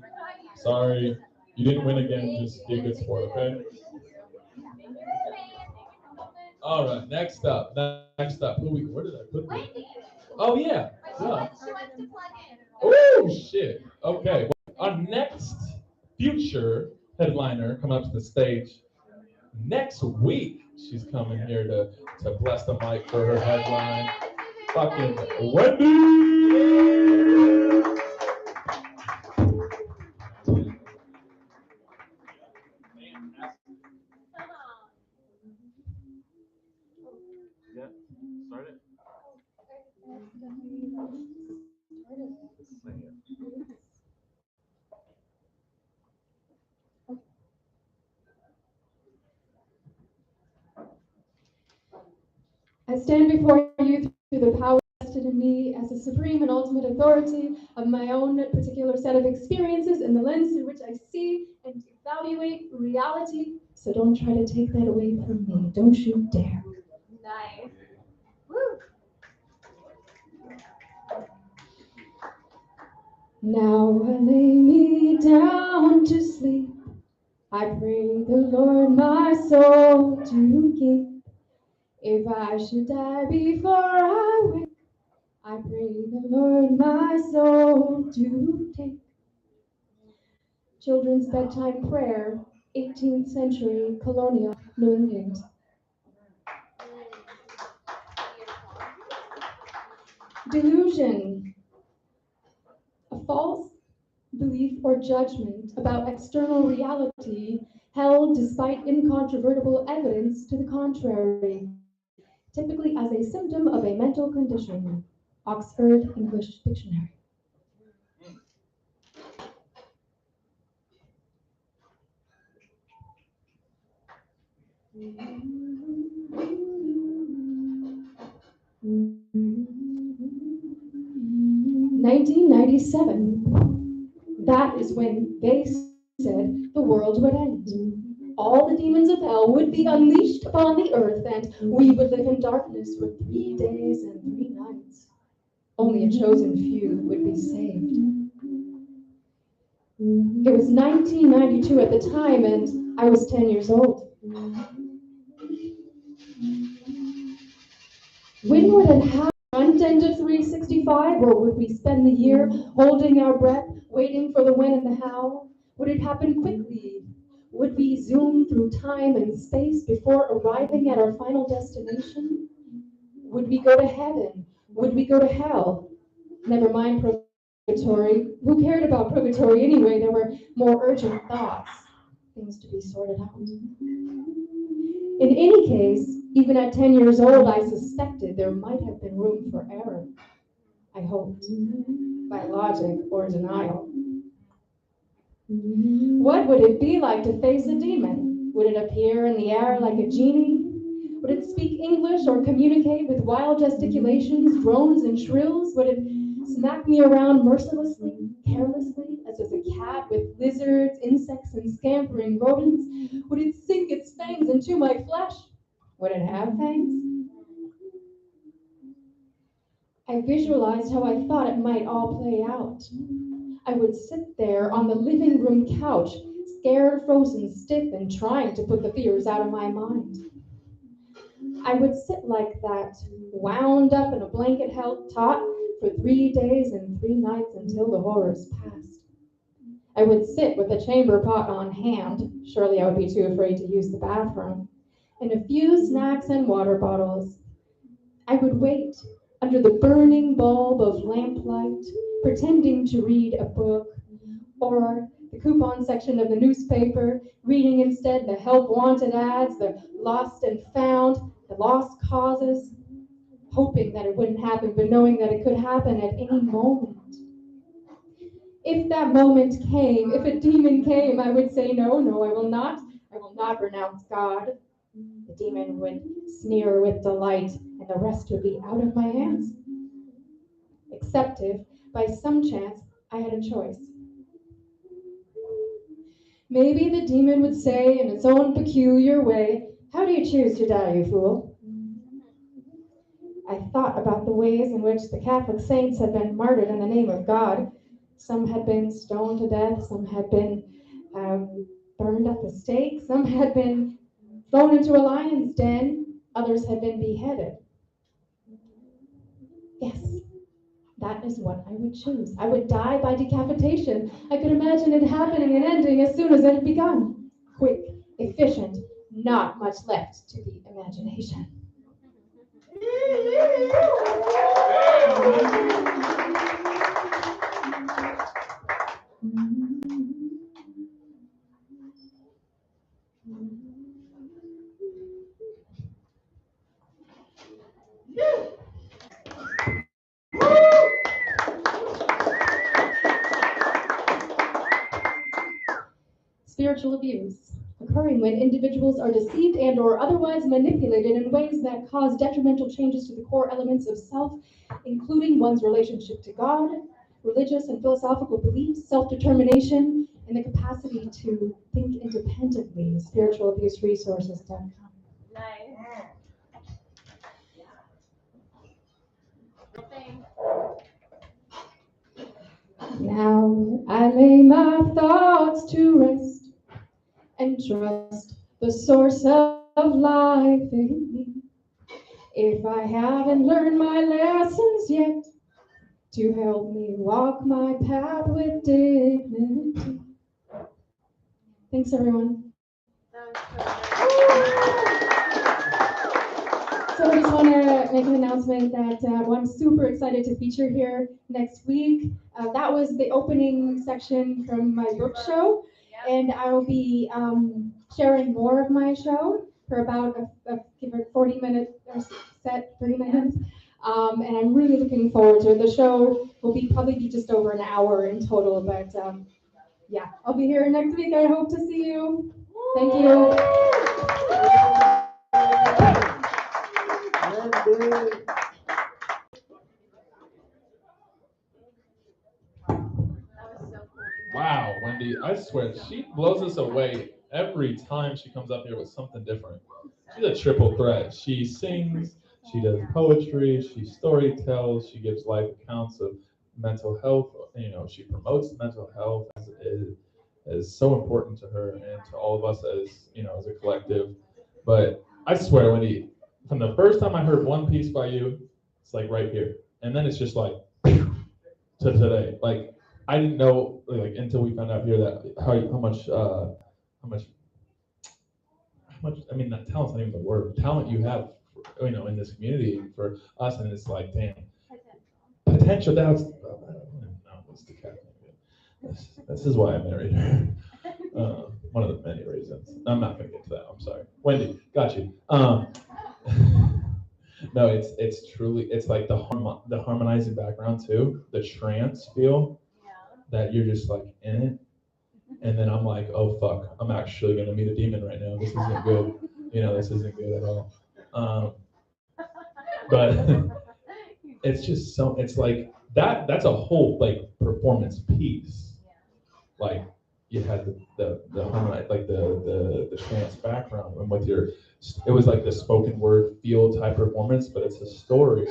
sorry, you didn't win again. Just be a good sport, okay? All right, next up. Where did I put this? Oh yeah. Oh shit. Okay. Our next future headliner coming up to the stage next week. She's coming here to bless the mic for her headline. Fucking Wendy. Yeah, start it. I stand before you through the power vested in me as a supreme and ultimate authority of my own particular set of experiences and the lens through which I see and evaluate reality. So don't try to take that away from me. Don't you dare. Nice. Woo. Now I lay me down to sleep. I pray the Lord my soul to keep. If I should die before I wake, I pray the Lord my soul to take. Children's bedtime prayer, 18th century colonial New England. Delusion, a false belief or judgment about external reality held despite incontrovertible evidence to the contrary, typically as a symptom of a mental condition. Oxford English Dictionary. 1997. That is when they said the world would end. All the demons of hell would be unleashed upon the earth, and we would live in darkness for 3 days and 3 nights. Only a chosen few would be saved. It was 1992 at the time, and I was 10 years old. When would it happen? Front end of 365, or would we spend the year holding our breath, waiting for the when and the how? Would it happen quickly? Would we zoom through time and space before arriving at our final destination? Would we go to heaven? Would we go to hell? Never mind purgatory. Who cared about purgatory anyway? There were more urgent thoughts, things to be sorted out. In any case, even at 10 years old, I suspected there might have been room for error. I hoped, by logic or denial. What would it be like to face a demon? Would it appear in the air like a genie? Would it speak English or communicate with wild gesticulations, drones, and shrills? Would it smack me around mercilessly, carelessly, as if a cat with lizards, insects, and scampering rodents? Would it sink its fangs into my flesh? Would it have fangs? I visualized how I thought it might all play out. I would sit there on the living room couch, scared, frozen, stiff, and trying to put the fears out of my mind. I would sit like that, wound up in a blanket held taut for 3 days and 3 nights until the horrors passed. I would sit with a chamber pot on hand, surely I would be too afraid to use the bathroom, and a few snacks and water bottles. I would wait under the burning bulb of lamplight, pretending to read a book, or the coupon section of the newspaper, reading instead the help wanted ads, the lost and found, the lost causes, hoping that it wouldn't happen, but knowing that it could happen at any moment. If that moment came, if a demon came, I would say, no, I will not renounce God. The demon would sneer with delight, and the rest would be out of my hands. Except if, by some chance, I had a choice. Maybe the demon would say in its own peculiar way, "How do you choose to die, you fool?" I thought about the ways in which the Catholic saints had been martyred in the name of God. Some had been stoned to death, some had been burned at the stake, some had been thrown into a lion's den, others had been beheaded. Yes, that is what I would choose. I would die by decapitation. I could imagine it happening and ending as soon as it had begun. Quick, efficient, not much left to the imagination. Spiritual abuse, occurring when individuals are deceived and or otherwise manipulated in ways that cause detrimental changes to the core elements of self, including one's relationship to God, religious and philosophical beliefs, self-determination, and the capacity to think independently. Spiritualabuseresources.com. Nice. Now I lay my thoughts to rest and trust the source of life in me. If I haven't learned my lessons yet, to help me walk my path with dignity. Thanks, everyone. So I just want to make an announcement that I'm super excited to feature here next week. That was the opening section from my book show, and I will be sharing more of my show for about give it 40-minute set, 30 minutes. And I'm really looking forward to it. The show will probably be just over an hour in total, but yeah, I'll be here next week. I hope to see you. Thank you. Wendy, I swear, she blows us away every time she comes up here with something different. She's a triple threat. She sings, she does poetry, she story tells, she gives life accounts of mental health. You know, she promotes mental health. It is so important to her and to all of us as, you know, as a collective. But I swear, Wendy, from the first time I heard one piece by you, it's like right here. And then it's just like to today. Like I didn't know like until we found out here that how much I mean that talent's not even the word. Talent you have, you know, in this community for us, and it's like damn potential. That's what's the cat name? This is why I married her. One of the many reasons. I'm not gonna get to that. I'm sorry, Wendy. Got you. No, it's truly it's like the harmonizing background too, the trance feel that you're just like in it, and then I'm like, oh fuck, I'm actually gonna meet a demon right now. This isn't good. You know, this isn't good at all. But it's just so it's like that's a whole like performance piece. Like you had the harmonize like the trance background and with your it was like the spoken word feel type performance, but it's a story.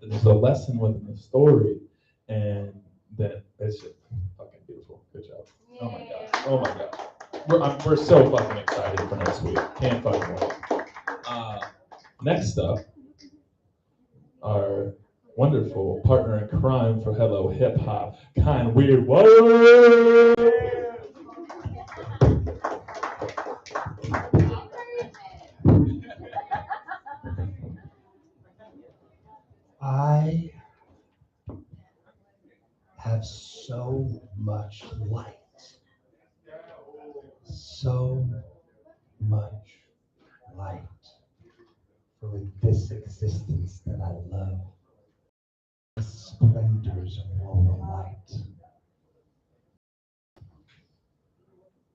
There's a lesson within the story, and then it's just fucking beautiful. Good job. Oh my god. Oh my god. We're so fucking excited for next week. Can't fucking wait. Next up, our wonderful partner in crime for Hello Hip Hop, Kind Weird Whoa. I have so much light, so much light for this existence that I love. The splendors of lower light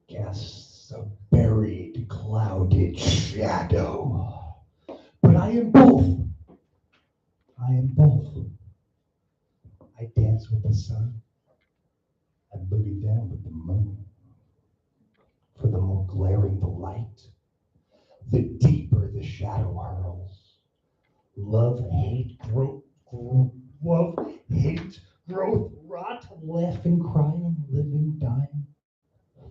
casts a buried, clouded shadow. But I am both. I am both. I dance with the sun. I boogie down with the moon. For the more glaring the light, the deeper the shadow hurls. Love, hate, growth, rot, laughing, crying, living, dying.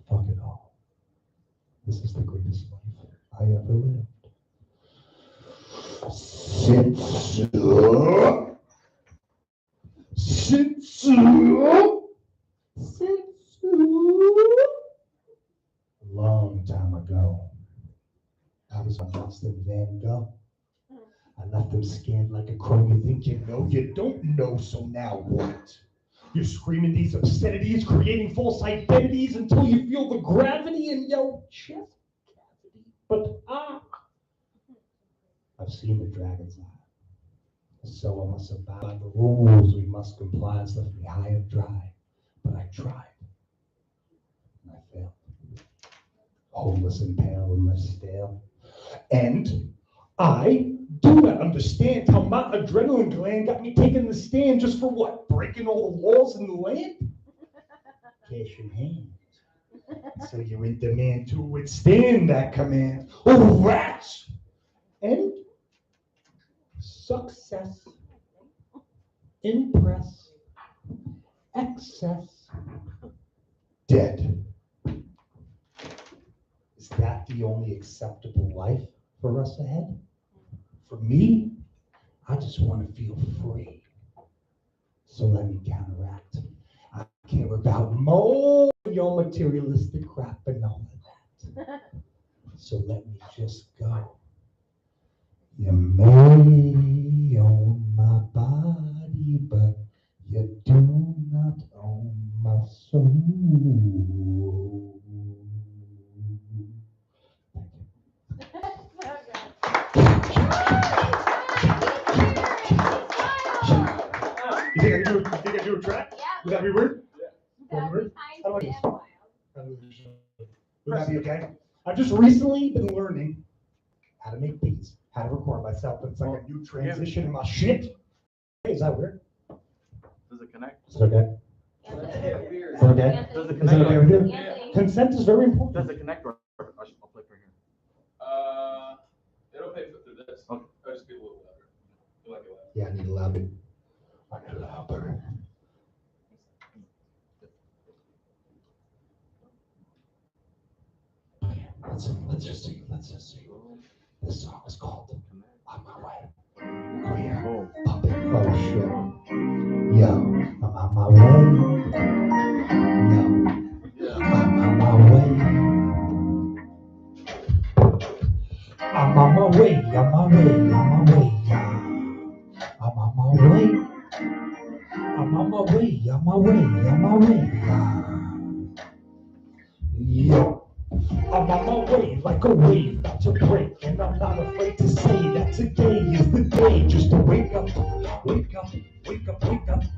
Fuck it all. This is the greatest life I ever lived. A long time ago, I was a monster Van Gogh. I left them scared like a crow. You think you know, you don't know, so now what? You're screaming these obscenities, creating false identities until you feel the gravity in your chest cavity. But I've seen the dragon's eye. So I must abide by the rules we must comply. It's left me high and dry. But I tried. And I failed. Homeless and pale and less stale. And I do not understand how my adrenaline gland got me taking the stand just for what? Breaking all the laws in the land? Cash in hand. So you're in demand to withstand that command. Oh, rats! And success, impress, excess, dead. Is that the only acceptable life for us ahead? For me, I just want to feel free. So let me counteract. I care about more your materialistic crap and all of that. So let me just go. You may own my body, but you do not own my soul. You think I do a track? Yeah. Would that be weird? That'd be How do I do kind this? and wild. Would that be okay? I've just recently been learning how to make beats, how to record myself, but it's like a new transition in my shit. Hey, is that weird? Does it connect? Is it okay? Yeah. Okay. Does it Is that okay with you? Anthony. Consent is very important. Does it connect or I'll play for here? It'll pay through this. Okay. I'll just be a little louder. You like it loud. Yeah, I need a loud bit. I need a loud bit. Okay, let's just sing. This song is called On My Way. Oh yeah. Pump it. Oh shit. Yo, I'm on my way. Yo, I'm on my way. I'm on my way. I'm on my way. Yeah. I'm on my way. I'm on my way. I'm on my way. Yeah. I'm on my way like a wave about to break, and I'm not afraid to say that today is the day just to wake up. Wake up.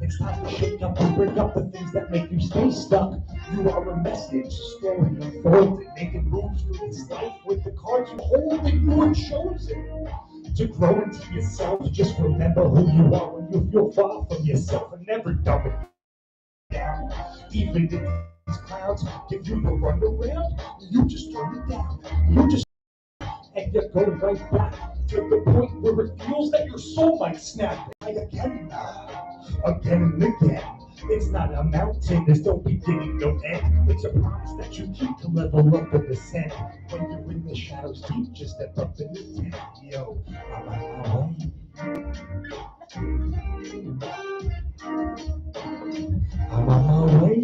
It's time to shake up and break up the things that make you stay stuck. You are a message, slowly unfolding, making moves through this life with the cards you hold, and you were chosen to grow into yourself. Just remember who you are when you feel far from yourself, and never dumb it down. Even if these clouds give you the runaround, you just turn it down. And you go right back to the point where it feels that your soul might snap. Again and again. It's not a mountain, there's no beginning, no end. It's a promise that you keep to level up and ascend. When you're in the shadows deep, just step up in the tent. Yo, I'm on my way. I'm on my way.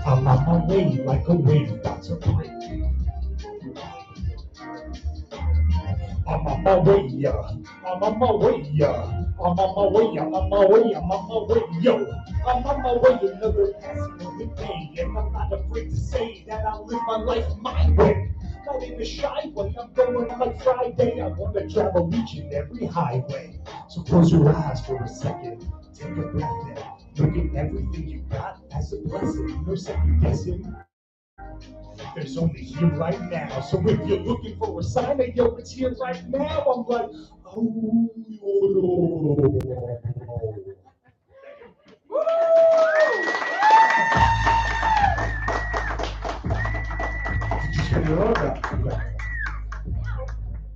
I'm on my way like a wave about to break. I'm on my way, I'm on my way, I'm on my way, I'm on my way, I'm on my way, yo. I'm on my way, another passing of the day, and I'm not afraid to say that I live my life my way. Not in a shy way, I'm going like Friday. I want to travel each and every highway. So close your eyes for a second, take a breath in. Look at everything you got as a blessing, no second guessing. There's only here right now. So if you're looking for a sign that yo, it's here right now, I'm like, oh.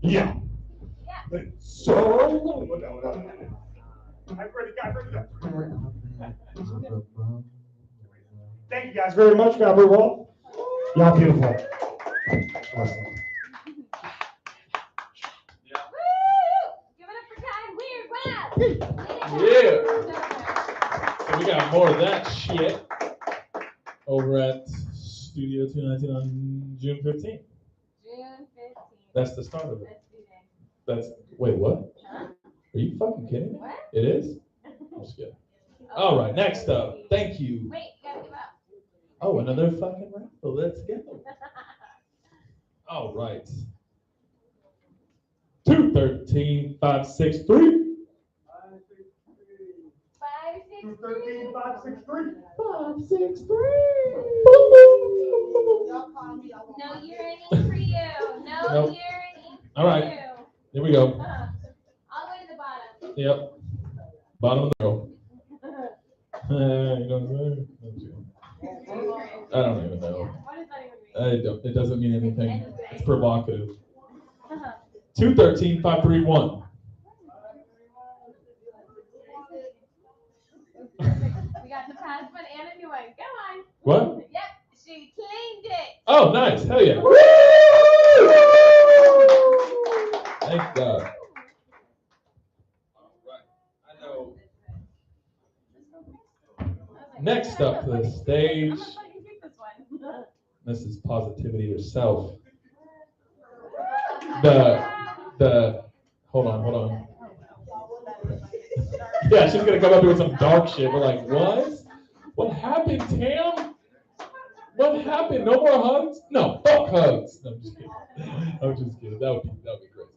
Yeah. So, I've ready, guys. Thank you guys very much, Cowboy Wall. Y'all beautiful. Awesome. Give it up for Kai Weird Web. Yeah. So we got more of that shit over at Studio 219 on June 15th. June 15th. That's the start of it. That's D-Day. That's, wait, what? Huh? Are you fucking kidding me? What? It is? I'm just kidding. All right, next up. Thank you. Wait, you gotta give up. Oh, another fucking raffle. Let's go. All right. 213 563. 563. 563. No yearning for you. No Nope. yearning for All right. you. Here we go. All the way to the bottom. Yep. Bottom of the barrel. You know what I'm saying? I don't even know. What does that even mean? It doesn't mean anything. It's provocative. 213 531. We got the past one and a new one. Go on. What? Yep, she claimed it. Oh, nice. Hell yeah. Thank God. Next up to the stage, I'm gonna let you pick this one. Mrs. Positivity herself. Hold on. Yeah, she's gonna come up here with some dark shit. We're like, what? What happened, Tam? What happened? No more hugs? No, fuck hugs. No, I'm just kidding. That would be great.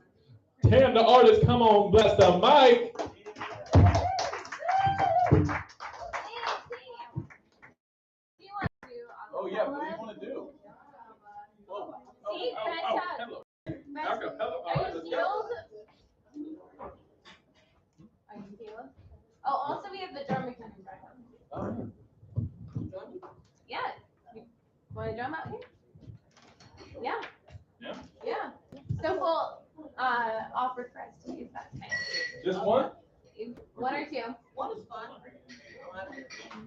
Tam, the artist, come on, bless the mic. Oh yeah, what do you want to do? See, Red Tug. Acapella. Are you healed? Are you healed? offer for us to use that time? Just one? One or two? One is fun.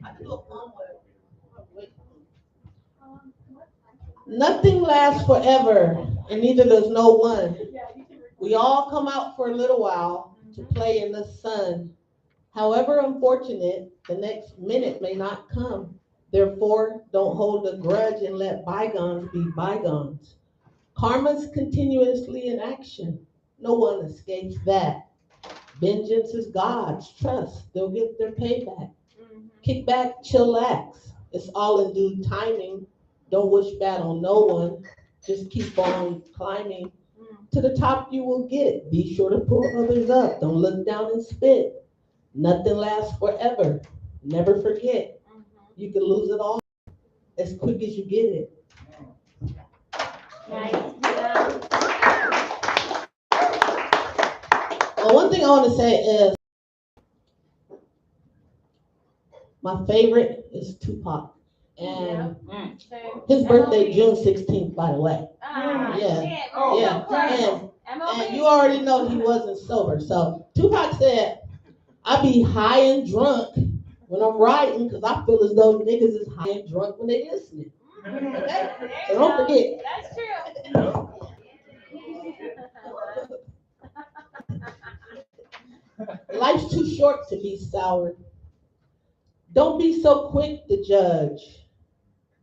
I can do a fun one. Nothing lasts forever, and neither does no one. We all come out for a little while to play in the sun. However unfortunate, the next minute may not come. Therefore, don't hold a grudge and let bygones be bygones. Karma's continuously in action. No one escapes that. Vengeance is God's. Trust, they'll get their payback. Kick back, chillax. It's all in due timing. Don't wish bad on no one. Just keep on climbing. To the top you will get. Be sure to pull others up. Don't look down and spit. Nothing lasts forever. Never forget. You can lose it all as quick as you get it. Well, one thing I want to say is my favorite is Tupac. And his birthday, June 16th, by the way. And you already know he wasn't sober. So Tupac said, I be high and drunk when I'm writing because I feel as though niggas is high and drunk when they listening. Okay? So don't forget. That's true. Life's too short to be sour. Don't be so quick to judge.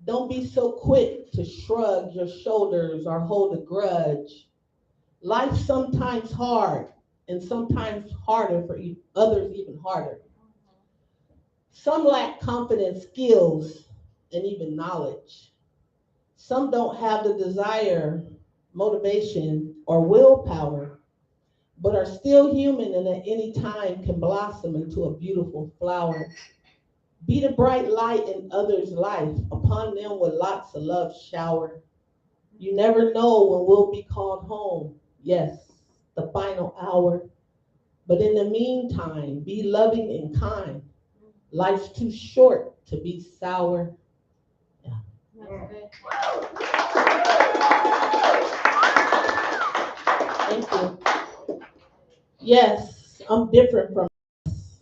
Don't be so quick to shrug your shoulders or hold a grudge. Life's sometimes hard and sometimes harder for others, even harder. Some lack confidence, skills, and even knowledge. Some don't have the desire, motivation, or willpower, but are still human and at any time can blossom into a beautiful flower. Be the bright light in others' life, upon them with lots of love shower. You never know when we'll be called home. Yes, the final hour. But in the meantime, be loving and kind. Life's too short to be sour. Thank you. Yes, I'm different from us.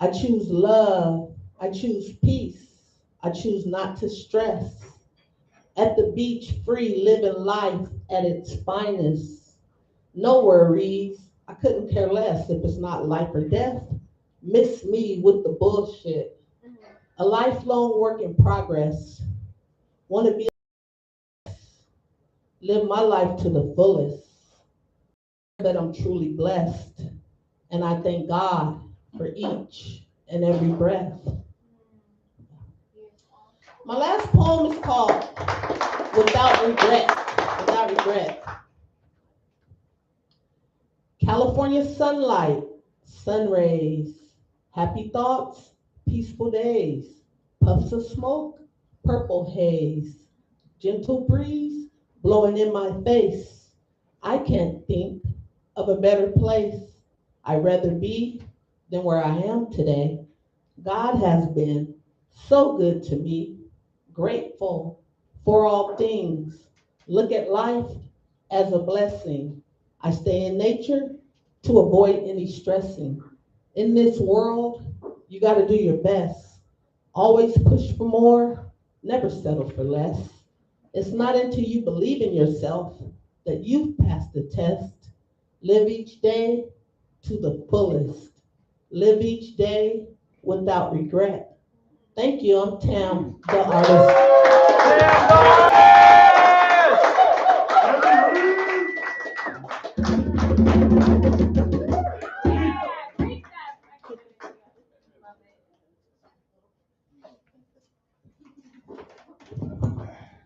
I choose love. I choose peace. I choose not to stress. At the beach, free, living life at its finest. No worries. I couldn't care less if it's not life or death. Miss me with the bullshit. A lifelong work in progress. Want to be live my life to the fullest. That I'm truly blessed. And I thank God for each and every breath. My last poem is called Without Regret. Without Regret. California sunlight, sun rays, happy thoughts, peaceful days, puffs of smoke, purple haze, gentle breeze blowing in my face. I can't think of a better place I'd rather be than where I am today. God has been so good to me, grateful for all things. Look at life as a blessing. I stay in nature to avoid any stressing. In this world, you got to do your best. Always push for more, never settle for less. It's not until you believe in yourself that you've passed the test. Live each day to the fullest. Live each day without regret. Thank you. I'm Tam, the artist.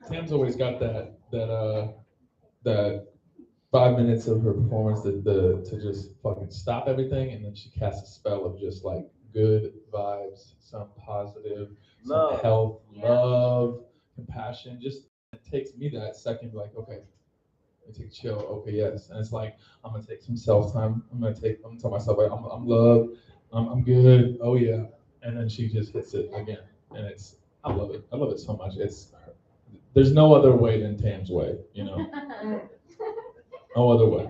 Tam's always got that 5 minutes of her performance to just fucking stop everything, and then she casts a spell of just like good vibes, some positive, some health, love, compassion. Just it takes me that second, like, okay, I take a chill. Okay, yes, and it's like I'm gonna take some self time. I'm gonna tell myself like I'm loved. I'm good. Oh yeah, and then she just hits it again, and I love it. I love it so much. There's no other way than Tam's way, you know. No other way.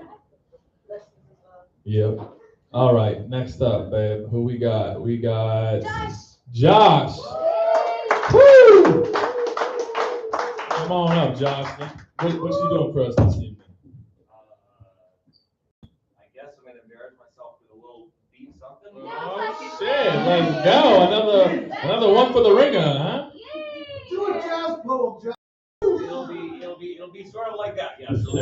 Yep. All right, next up, babe. Who we got? We got Josh. Woo! Come on up, Josh. What you doing for us this evening? I guess I'm gonna embarrass myself with a little beat something. Oh shit! Let's go. Another one for the ringer, huh? Do a jazz poem, Josh. It'll be sort of like that, yeah. So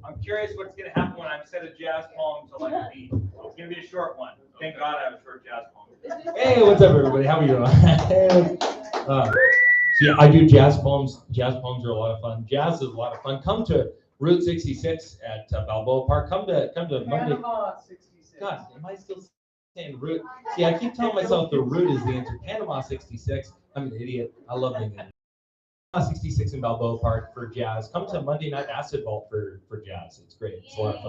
I'm curious what's gonna happen when I set a jazz poem to like a beat. It's gonna be a short one. Thank God I have a short jazz poem. Hey, what's up, everybody? How are you doing? So yeah, I do jazz poems. Jazz poems are a lot of fun. Jazz is a lot of fun. Come to Route 66 at Balboa Park. Come to Monday. Panama 66. God, am I still saying Route? See, I keep telling myself the route is the answer. Panama 66. I'm an idiot. I love being an idiot. 66 in Balboa Park for jazz. Come to Monday Night Acid Vault for jazz. It's great. It's a lot of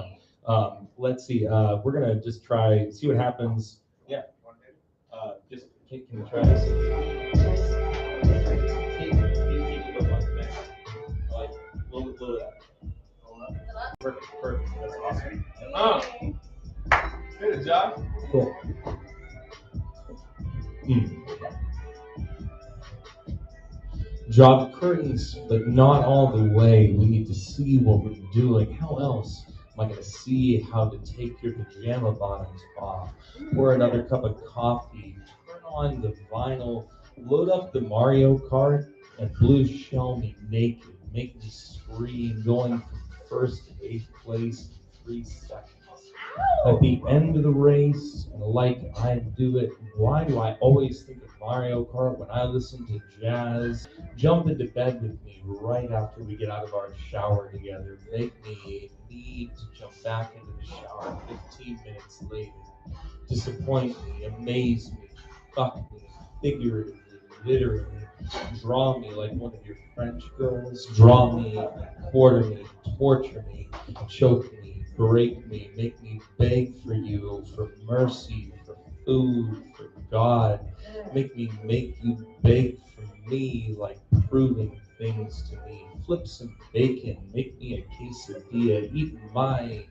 fun. Let's see. We're gonna just try, see what happens. Yeah. Just can we try this? Perfect. That's awesome. Hit it, Josh. Cool. Draw the curtains, but not all the way. We need to see what we're doing. How else am I going to see how to take your pajama bottoms off? Pour another cup of coffee, turn on the vinyl, load up the Mario Kart, and blue shell me naked. Make me scream, going from first to 8th place in 3 seconds. At the end of the race, and like I do it, why do I always think of Mario Kart when I listen to jazz? Jump into bed with me right after we get out of our shower together. Make me need to jump back into the shower 15 minutes later. Disappoint me, amaze me, fuck me, figuratively, literally. Draw me like one of your French girls. Draw me, quarter me, torture me, choke me, break me, make me beg for you, for mercy, for food, for God. Make you beg for me like proving things to me. Flip some bacon, make me a quesadilla, eat my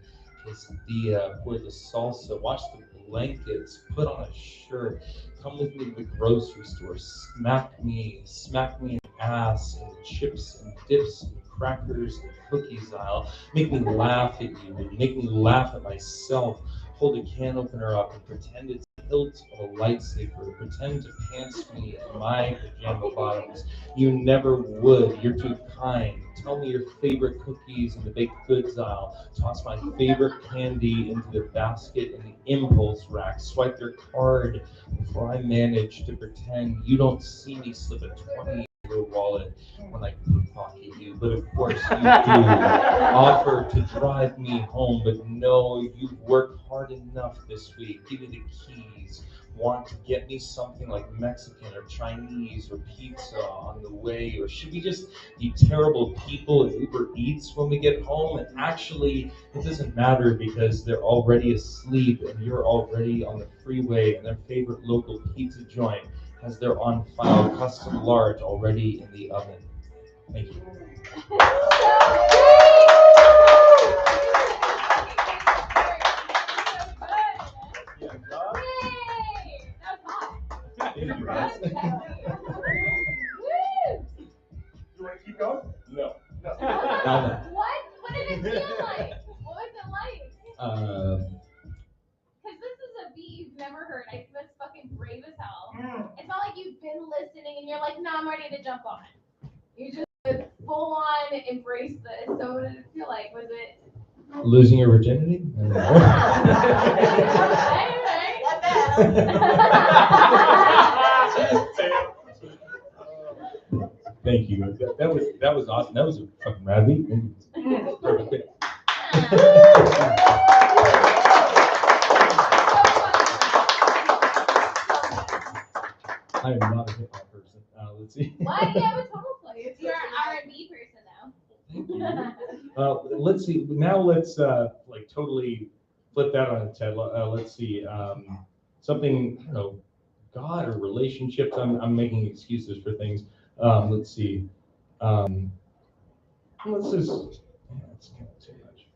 quesadilla, pour the salsa, wash the blankets, put on a shirt, come with me to the grocery store, smack me in the ass, and the chips and dips and crackers and cookies aisle. Make me laugh at you and make me laugh at myself. Hold a can opener up and pretend it's the hilt of a lightsaber. Pretend to pants me in my pajama bottoms. You never would. You're too kind. Tell me your favorite cookies in the baked goods aisle. Toss my favorite candy into the basket in the impulse rack. Swipe your card before I manage to pretend you don't see me slip a 20 in your wallet when I pocket you. But of course you do. Offer to drive me home, but no, you've worked hard enough this week. Give me the keys. Want to get me something like Mexican or Chinese or pizza on the way? Or should we just be terrible people at Uber Eats when we get home? And actually, it doesn't matter because they're already asleep and you're already on the freeway and their favorite local pizza joint has their on-file custom large already in the oven. Thank you. You want to keep going? No. What did it feel like? What was it like? Because this is a beat you've never heard. I think that's fucking brave as hell. It's not like you've been listening and you're like, no, I'm ready to jump on it. You just full on embrace this. So what did it feel like? Was it Losing your virginity? Thank you. That was awesome. That was a fucking rad beat. Perfect. I am not a hip hop person. Let's see. Why do you have a total play? If you're an R&B person now. Let's see. Now let's like totally flip that on its head. Let's see. Something, I don't know, God or relationships. I'm making excuses for things. Let's see. Let's just. Yeah, that's kind of too much.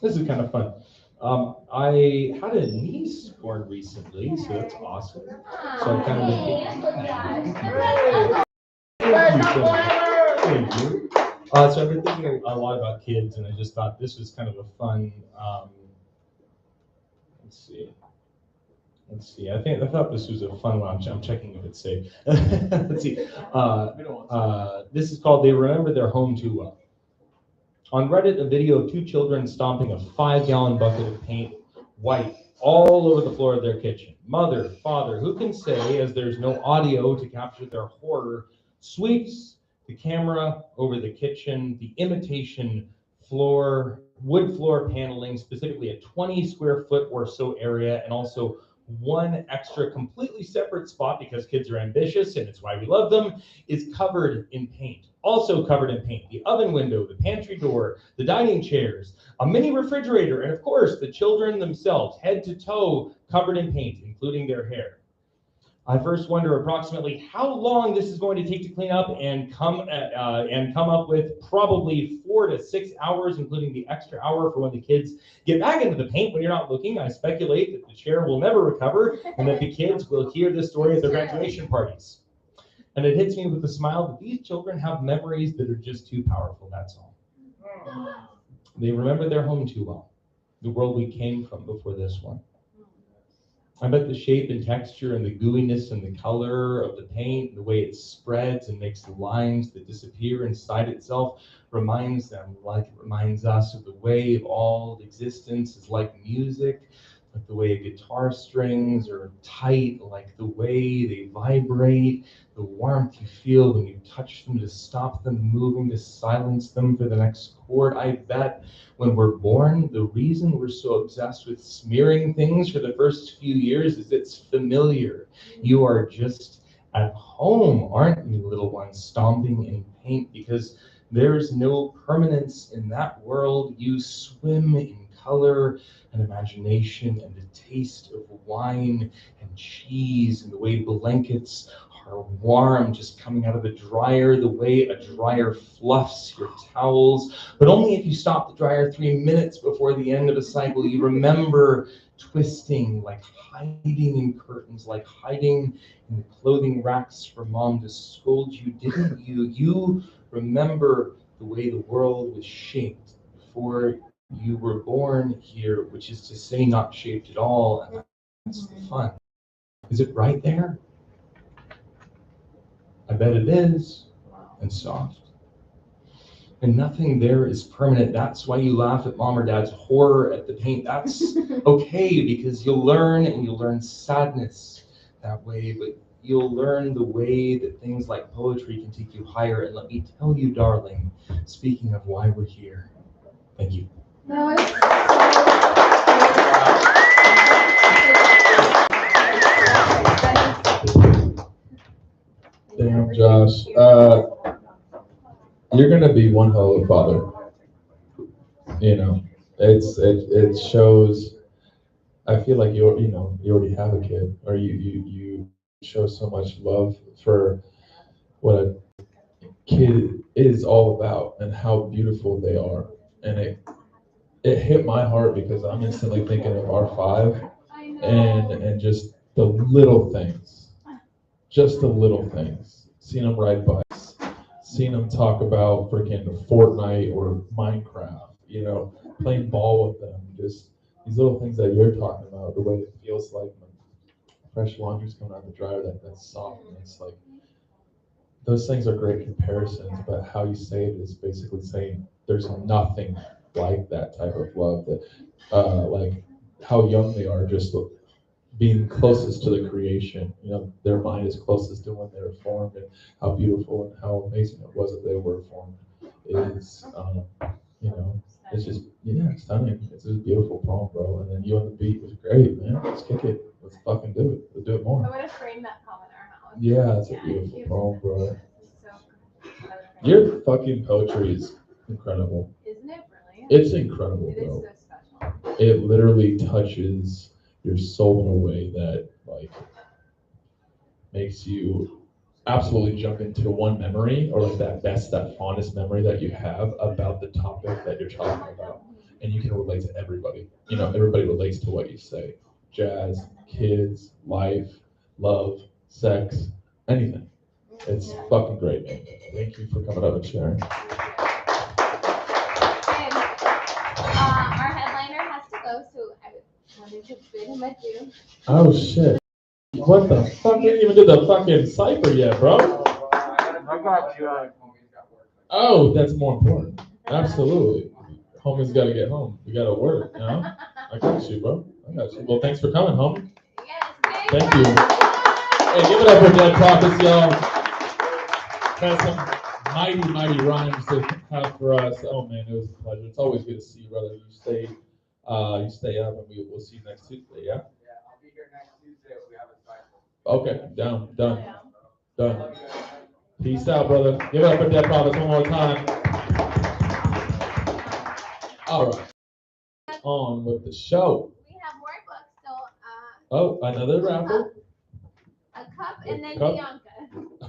This is kind of fun. I had a niece born recently, so that's awesome. So I've kind of been Thank you. So I've been thinking a lot about kids, and I just thought this was kind of a fun. Let's see. I thought this was a fun one. I'm checking if it's safe. Let's see. This is called "They Remember Their Home Too Well." On Reddit, a video of two children stomping a 5-gallon bucket of paint white all over the floor of their kitchen. Mother, father, who can say, as there's no audio to capture their horror, sweeps the camera over the kitchen, the imitation floor, wood floor paneling, specifically a 20 square foot or so area, and also one extra completely separate spot, because kids are ambitious and it's why we love them, is covered in paint. Also covered in paint, the oven window, the pantry door, the dining chairs, a mini refrigerator, and of course the children themselves, head to toe covered in paint, including their hair. I first wonder approximately how long this is going to take to clean up and come up with probably 4 to 6 hours, including the extra hour for when the kids get back into the paint when you're not looking. I speculate that the chair will never recover and that the kids will hear this story at their graduation parties. And it hits me with a smile that these children have memories that are just too powerful, that's all. They remember their home too well, the world we came from before this one. I bet the shape and texture and the gooiness and the color of the paint, the way it spreads and makes the lines that disappear inside itself, reminds them, like it reminds us, of the way of all existence is like music, like the way guitar strings are tight, like the way they vibrate, the warmth you feel when you touch them to stop them moving, to silence them for the next chord. I bet when we're born, the reason we're so obsessed with smearing things for the first few years is it's familiar. You are just at home, aren't you, little ones, stomping in paint, because there's no permanence in that world. You swim in color and imagination and the taste of wine and cheese and the way blankets are warm just coming out of the dryer, the way a dryer fluffs your towels, but only if you stop the dryer 3 minutes before the end of a cycle. You remember twisting, like hiding in curtains, like hiding in the clothing racks for mom to scold you, didn't you? You remember the way the world was shaped before you were born here, which is to say not shaped at all, and that's the fun. Is it right there? I bet it is, and soft. And nothing there is permanent. That's why you laugh at mom or dad's horror at the paint. That's okay, because you'll learn, and you'll learn sadness that way, but you'll learn the way that things like poetry can take you higher. And let me tell you, darling, speaking of why we're here, thank you. No, it's Damn, Josh. You're gonna be one hell of a father. You know, it shows. I feel like you already have a kid, or you show so much love for what a kid is all about and how beautiful they are, and it hit my heart because I'm instantly thinking of our 5 and just the little things, seeing them ride bikes, seeing them talk about freaking Fortnite or Minecraft, playing ball with them, just these little things that you're talking about, the way it feels like when fresh laundry's coming out of the dryer, that's soft, and it's like, those things are great comparisons, but how you say it is basically saying there's nothing like that type of love, that like how young they are, just being closest to the creation, their mind is closest to when they were formed, and how beautiful and how amazing it was that they were formed is, it's just, it's stunning. It's a beautiful poem, bro. And then you on the beat was great, man. Let's kick it. Let's fucking do it. Let's do it more. I would have framed that poem in our house. Yeah, it's a beautiful poem, bro. Your fucking poetry is incredible. Isn't it brilliant? It's incredible, It is bro. so special. It literally touches your soul in a way that makes you absolutely jump into one memory, or that fondest memory that you have about the topic that you're talking about. and you can relate to everybody. You know, everybody relates to what you say. Jazz, kids, life, love, sex, anything. It's fucking great, man. Thank you for coming up and sharing. Our headliner has to go, so I wanted to bid him adieu. Oh shit. What the fuck? We didn't even do the fucking cipher yet, bro. I got you. Oh, that's more important. Absolutely. Homie's gotta get home. We gotta work, you know? I got you, bro. I got you. Well, thanks for coming, homie. Thank you. Hey, give it up for Dead Prophets, y'all. That's some mighty rhymes to have for us. Oh man, it was a pleasure. It's always good to see you, brother. You stay up, and we'll see you next Tuesday, yeah? Yeah, I'll be here next Tuesday if we have a cycle. Okay, done. Peace out, brother. Give it up for Dead Prophets one more time. All right. On with the show. We have more books, so Oh, another raffle. a cup and then Cup. Bianca.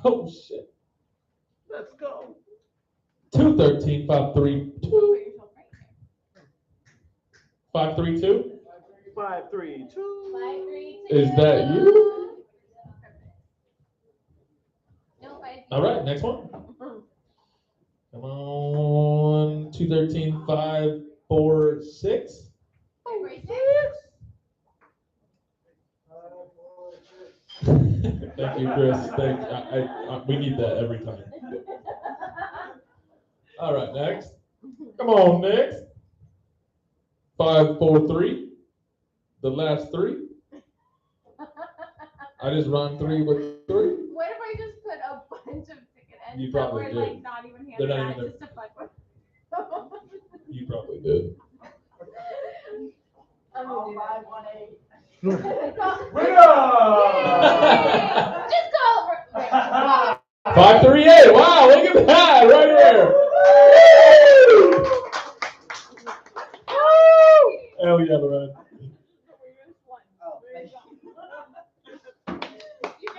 Oh shit. Let's go. 213 532 532. 532. Is that you? No, 5. All right, next one. Come on. 213 546. 546. Thank you, Chris. We need that every time. All right, next. Come on, next. 543. The last three. I just run 3 with 3. What if I just put a bunch of ticket ends You that probably were did. like not even They're handed not out even- just to fuck with? You probably did. I'm gonna do that. 518. Just call it. Wait. 538. Wow, look at that right here. Hell yeah, Lorraine.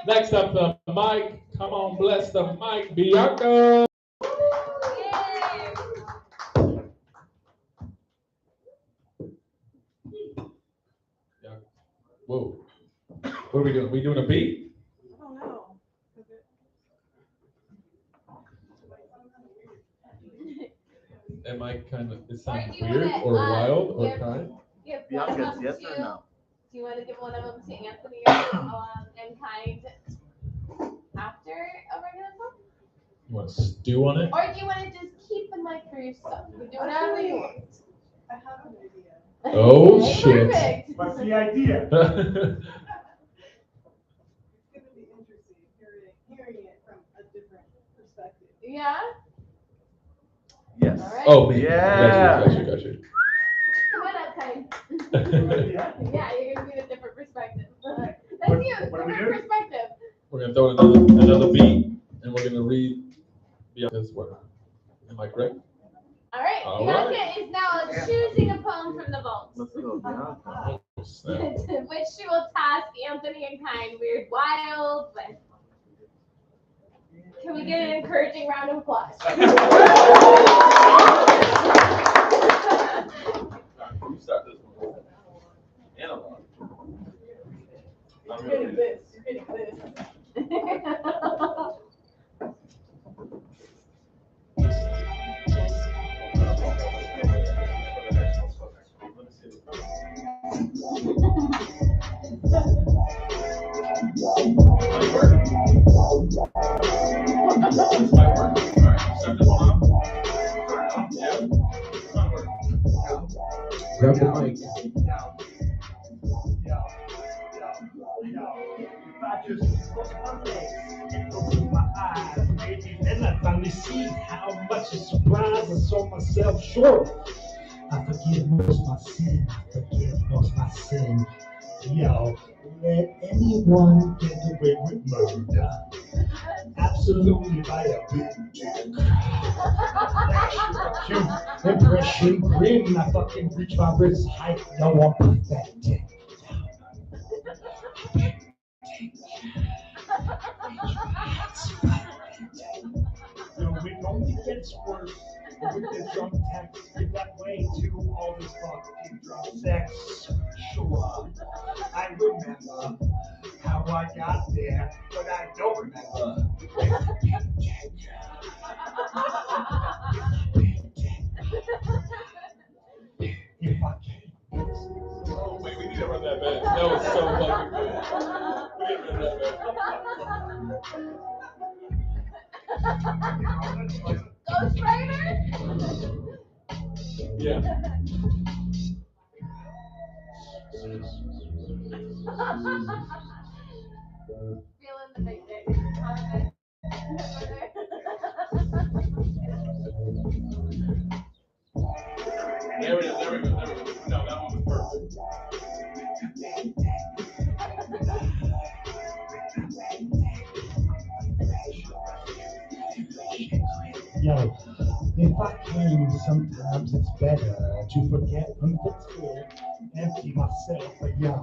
Next up, the mic. Come on, bless the mic, Bianca. Whoa. What are we doing? We doing a beat? I don't know. Am I kind of, it sounds do you weird wanna, or wild or give- kind? Give Yeah, one of them yes to, or no? do you want to give one of them to Anthony and Kind after a regular song? You want to stew on it? Or do you want to just keep the mic for yourself? You do whatever you want. I have an idea. Oh, Okay, shit. Perfect. What's the idea? It's gonna be interesting hearing it from a different perspective. Yeah? Yes. All right. Oh, man. Yeah. Got you. Come on up, Kind. Yeah. Yeah, you're going to be the different perspective. That's What- you, what do we different do? perspective. We're going to throw another beat, and we're going to read Bianca's work. Am I correct? All right, All Bianca right. is now choosing a poem from the vault. Let's go. Yeah. Oh, snap. Which she will task Anthony and Kind. Weird, wild, but can we get an encouraging round of applause? You start this one. Analog. You're getting this. You're getting this. Grab the mic. If I just close my legs and open my eyes, maybe then I finally see how much a surprise I saw myself short. I forgive most my sin. Yo, let anyone get away with murder. Absolutely by a big dick. Cute impression grin. I fucking reach my wrist height. Yo, I'm pathetic. Yo, it only gets worse. With this drunk text, give that way to all this fucking drunk sex. Sure, I remember how I got there, but I don't remember. If I can't. Oh, wait, we need to run that back. That was so fucking good. We need to run that back. Ghost Rider? Yeah. Feeling the big dick. There we go, there we go, there we go. No, that one was perfect. Yo, if I can, sometimes it's better to forget until empty myself, but yo,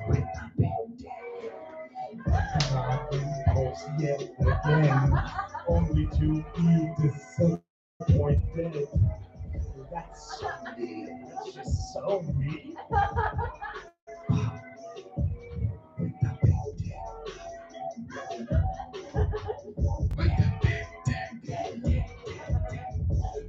with the big dick, not impulse yet again, only to be disappointed. That's so me, that's just so me. With the big dick.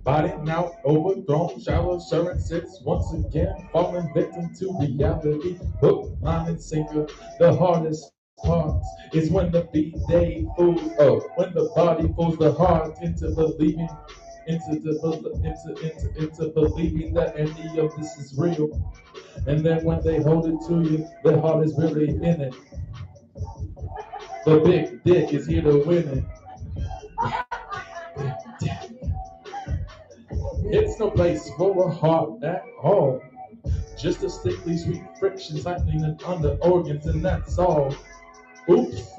Body now overthrown, shallow assurances, once again falling victim to reality. Hook, line, and sinker. The hardest part is when the B-Day fools, when the body fools the heart into believing, into believing that any of this is real. And then when they hold it to you, the heart is really in it. The big dick is here to win it. It's no place for a heart at all. Just a stickly sweet friction tightening and under organs, and that's all. Oops,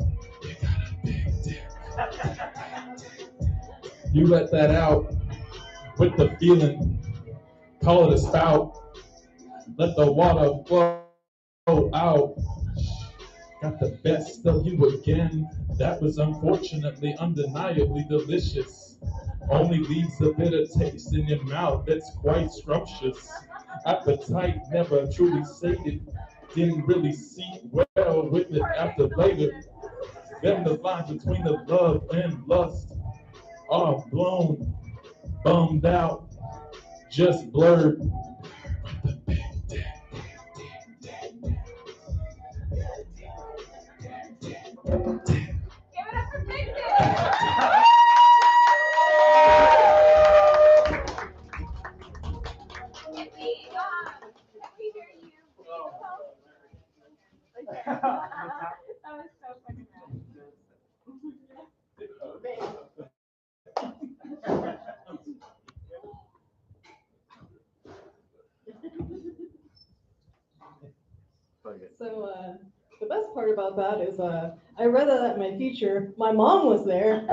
you got a big dick. You let that out with the feeling. Call it a spout. Let the water flow out. Got the best of you again. That was unfortunately undeniably delicious. Only leaves a bitter taste in your mouth that's quite scrumptious. Appetite never truly sated. Didn't really see well with it after later. Then the line between the love and lust are blown, bummed out, just blurred. Give it up for Big Dick! If we hear you. That was so fucking So, the best part about that is, I read that at my feature. My mom was there.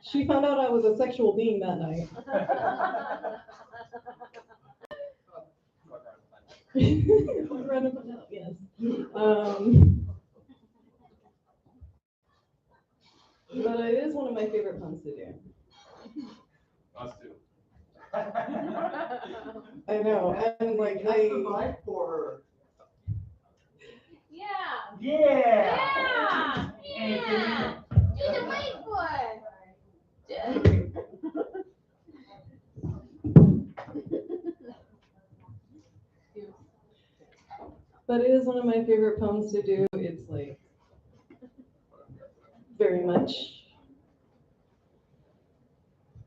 She found out I was a sexual being that night. Right about now, yes. But it is one of my favorite puns to do. Us too. I know, and like Fight for Yeah! Yeah! Yeah! Do the wait boy! But it is one of my favorite poems to do. It's like very much.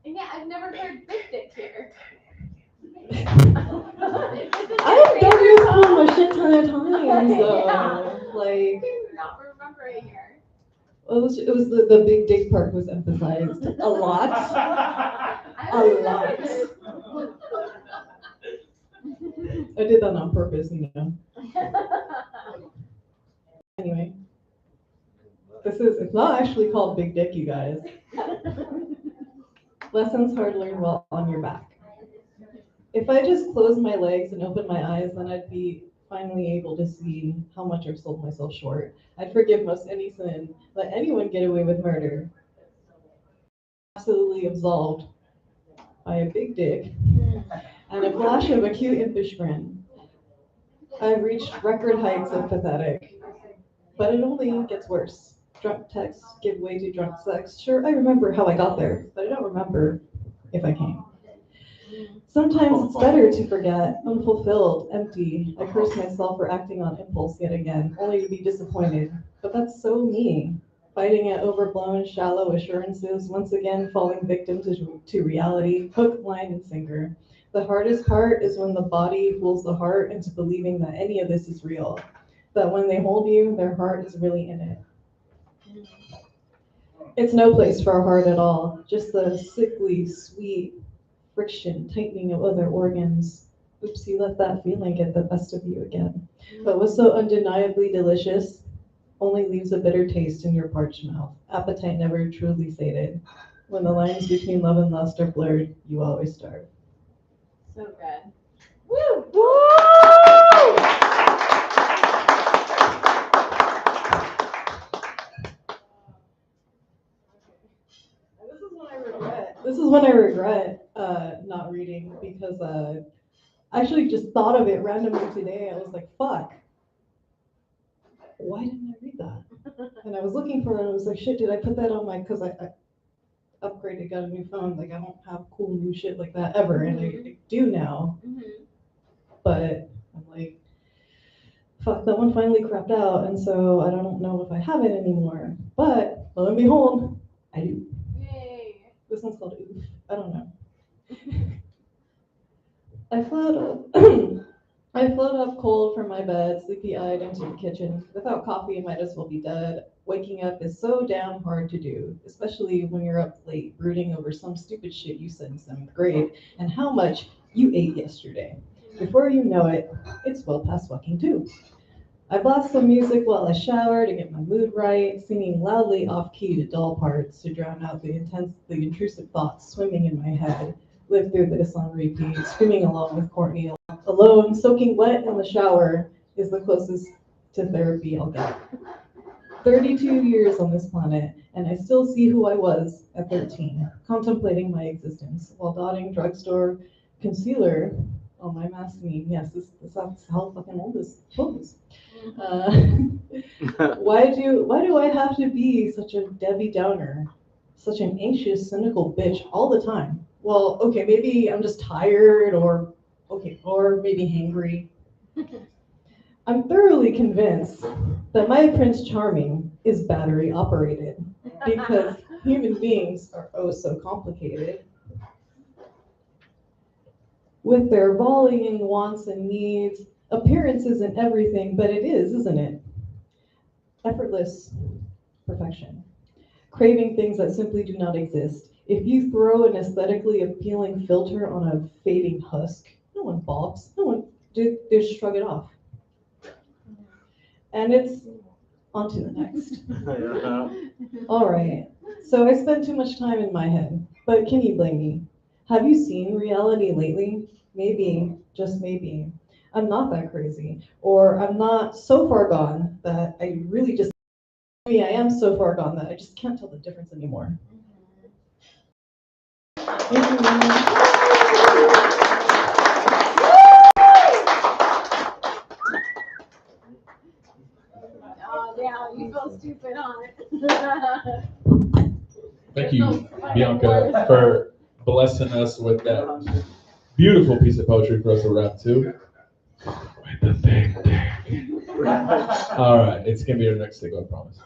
And yeah, I've never heard Big Dick here. I've done this poem a shit ton of times though. Like, I do not remember it here. it was the big dick part was emphasized a lot. A lot. I did that on purpose, you know. Anyway, it's not actually called Big Dick, you guys. Lessons hard learned while on your back. If I just closed my legs and opened my eyes, then I'd be finally able to see how much I've sold myself short. I'd forgive most any sin, let anyone get away with murder. absolutely absolved by a big dick and a flash of a cute impish grin. I've reached record heights of pathetic, but it only gets worse. Drunk texts give way to drunk sex. Sure, I remember how I got there, but I don't remember if I came. Sometimes it's better to forget, unfulfilled, empty. I curse myself for acting on impulse yet again, only to be disappointed. But that's so me, fighting at overblown, shallow assurances, once again falling victim to reality, hook, line, and sinker. The hardest part is when the body fools the heart into believing that any of this is real, that when they hold you, their heart is really in it. It's no place for a heart at all, just the sickly, sweet friction, tightening of other organs. Oops, you let that feeling get the best of you again. But what's so undeniably delicious only leaves a bitter taste in your parched mouth. Appetite never truly sated. When the lines between love and lust are blurred, you always starve. So good. Woo! This is when I regret not reading because I actually just thought of it randomly today. I was like, fuck. Why didn't I read that? And I was looking for it. And I was like, shit, did I put that on my, because I upgraded, got a new phone. Like, I don't have cool new shit like that ever. And I do now. But I'm like, fuck, that one finally crapped out. And so I don't know if I have it anymore. But lo and behold, I do. This one's called Oof. I don't know. I float up cold from my bed, sleepy-eyed into the kitchen. Without coffee, I might as well be dead. Waking up is so damn hard to do, especially when you're up late, brooding over some stupid shit you said in 7th grade and how much you ate yesterday. Before you know it, it's well past fucking 2. I blast some music while I shower to get my mood right, singing loudly off-key to dull parts to drown out the intrusive thoughts swimming in my head. Live through this on repeat, screaming along with Courtney. Alone, soaking wet in the shower is the closest to therapy I'll get. 32 years on this planet, and I still see who I was at 13, contemplating my existence while dotting drugstore concealer on my mask meme. Yes, this is how fucking old this book is. Why do I have to be such a Debbie Downer, such an anxious, cynical bitch all the time? Well, okay, maybe I'm just tired, or maybe hangry. I'm thoroughly convinced that my Prince Charming is battery operated because human beings are oh so complicated. With their volleying wants and needs, appearances and everything, but it is, isn't it? Effortless perfection. Craving things that simply do not exist. If you throw an aesthetically appealing filter on a fading husk, no one balks. No one, they just shrug it off. And it's on to the next. All right. So I spend too much time in my head, but can you blame me? Have you seen reality lately? Maybe, just maybe, I'm not that crazy, or I'm not so far gone that I really just, maybe I am so far gone that I just can't tell the difference anymore. Oh, yeah, you feel stupid on it. Thank you, Bianca, for blessing us with that beautiful piece of poetry for us to rap to. With the big dick. All right, it's gonna be our next thing, I promise.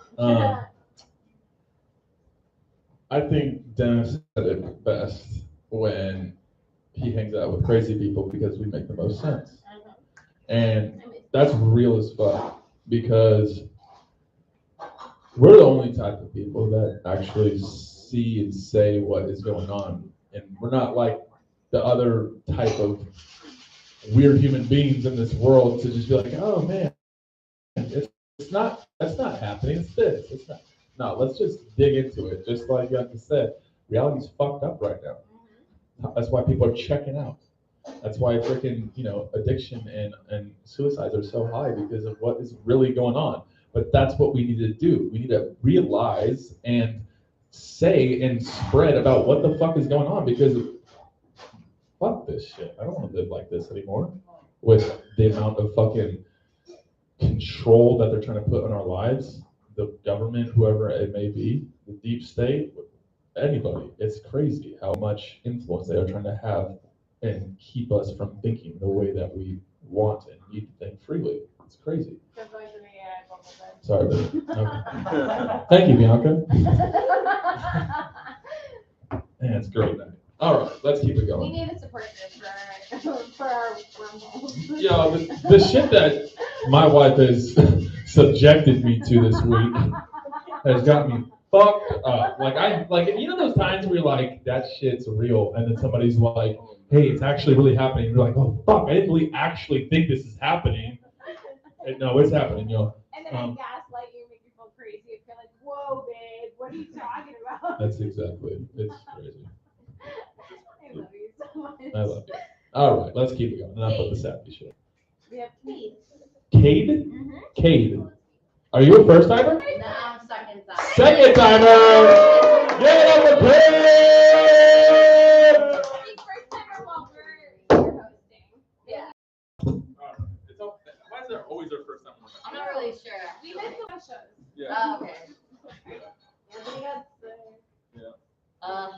I think Dennis said it best when he hangs out with crazy people because we make the most sense. And that's real as fuck because we're the only type of people that actually see and say what is going on. And we're not like the other type of weird human beings in this world to just be like, oh man, that's not happening, it's this, it's not. No, let's just dig into it. Just like Bianca said, reality's fucked up right now. That's why people are checking out. That's why freaking, addiction and suicides are so high because of what is really going on. But that's what we need to do. We need to realize and say and spread about what the fuck is going on, because fuck this shit. I don't want to live like this anymore with the amount of fucking control that they're trying to put on our lives, the government, whoever it may be, the deep state, anybody. It's crazy how much influence they are trying to have and keep us from thinking the way that we want and need to think freely. It's crazy. Sorry, baby. Okay. Thank you, Bianca. Man, it's great night. All right, let's keep it We going. need a support group for our rumbles. Yeah, the shit that my wife has subjected me to this week has got me fucked up. Like you know those times where you're like, that shit's real, and then somebody's like, hey, it's actually really happening. You're like, oh fuck, I didn't really actually think this is happening. And no, it's happening, yo. And then I gaslight you, make you feel crazy. If you're like, whoa, babe, what are you talking about? That's exactly it. It's crazy. I love you so much. I love you. All right, let's keep it going. Enough of the sappy shit. We have Cade. Cade? Mm-hmm. Cade. Are you a first timer? No, I'm second timer. Second timer! Give it up for Cade! First timer while we're hosting. Yeah. Why is there always our first time? I'm not really sure. We missed the shows. Yeah. Oh, okay.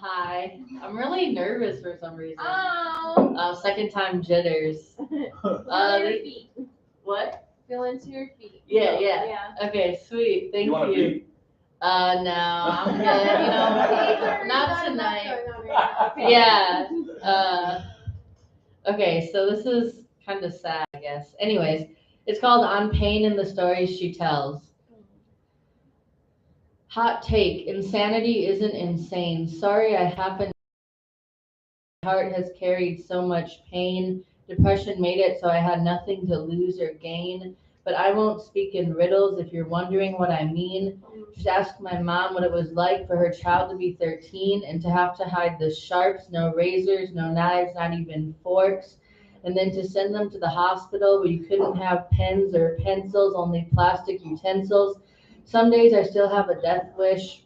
Hi. I'm really nervous for some reason. Oh. Second time jitters. Feel your feet. What? Feel into your feet. Yeah. Okay, sweet. Thank You want a you. beat? No, I'm good. You know, not tonight. Okay. Yeah. Okay, so this is kind of sad, I guess. Anyways, it's called On Pain and the Stories She Tells. Hot take. Insanity isn't insane. Sorry I happened. My heart has carried so much pain. Depression made it so I had nothing to lose or gain. But I won't speak in riddles if you're wondering what I mean. Just ask my mom what it was like for her child to be 13 and to have to hide the sharps, no razors, no knives, not even forks. And then to send them to the hospital where you couldn't have pens or pencils, only plastic utensils. Some days I still have a death wish,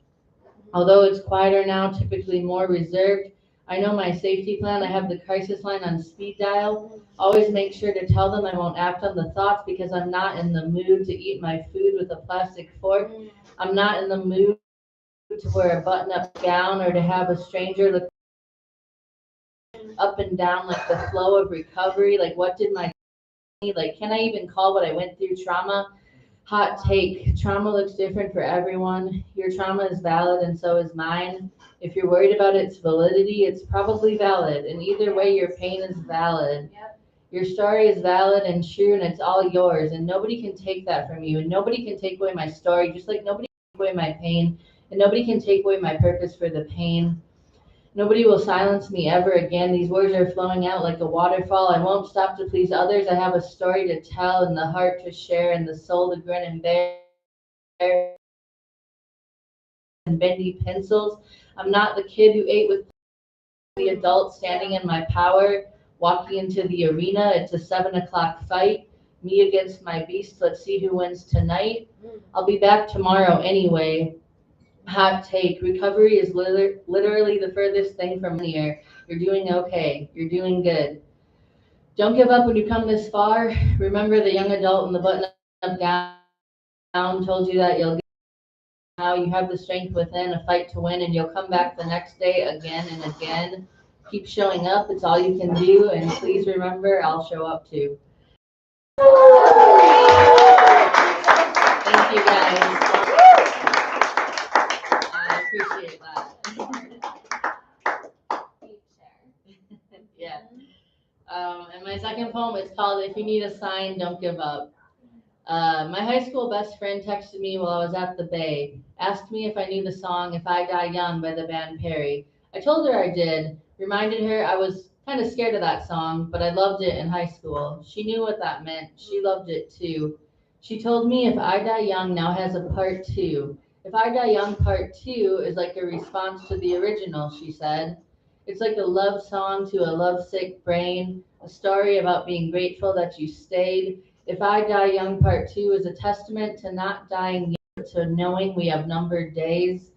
although it's quieter now, typically more reserved. I know my safety plan. I have the crisis line on speed dial. Always make sure to tell them I won't act on the thoughts because I'm not in the mood to eat my food with a plastic fork. I'm not in the mood to wear a button-up gown or to have a stranger look up and down like the flow of recovery. Like, what did my like? Can I even call what I went through trauma? Hot take. Trauma looks different for everyone. Your trauma is valid and so is mine. If you're worried about its validity, it's probably valid. And either way, your pain is valid. Yep. Your story is valid and true, and it's all yours. And nobody can take that from you. And nobody can take away my story, just like nobody can take away my pain. And nobody can take away my purpose for the pain. Nobody will silence me ever again. These words are flowing out like a waterfall. I won't stop to please others. I have a story to tell and the heart to share and the soul to grin and bear and bendy pencils. I'm not the kid who ate with the adult standing in my power, walking into the arena. It's a 7 o'clock fight. Me against my beast. Let's see who wins tonight. I'll be back tomorrow anyway. Hot take. Recovery is literally the furthest thing from here. You're doing okay. You're doing good. Don't give up when you come this far. Remember the young adult in the button-up gown told you that you'll get now. You have the strength within, a fight to win, and you'll come back the next day again and again. Keep showing up. It's all you can do. And please remember, I'll show up too. Thank you, guys. Appreciate that. Yeah. And my second poem is called If You Need a Sign, Don't Give Up. My high school best friend texted me while I was at the Bay, asked me if I knew the song If I Die Young by the band Perry. I told her I did, reminded her I was kind of scared of that song, but I loved it in high school. She knew what that meant. She loved it too. She told me If I Die Young now has a part 2. If I Die Young Part 2 is like a response to the original, she said. It's like a love song to a lovesick brain, a story about being grateful that you stayed. If I Die Young Part 2 is a testament to not dying young, but to knowing we have numbered days.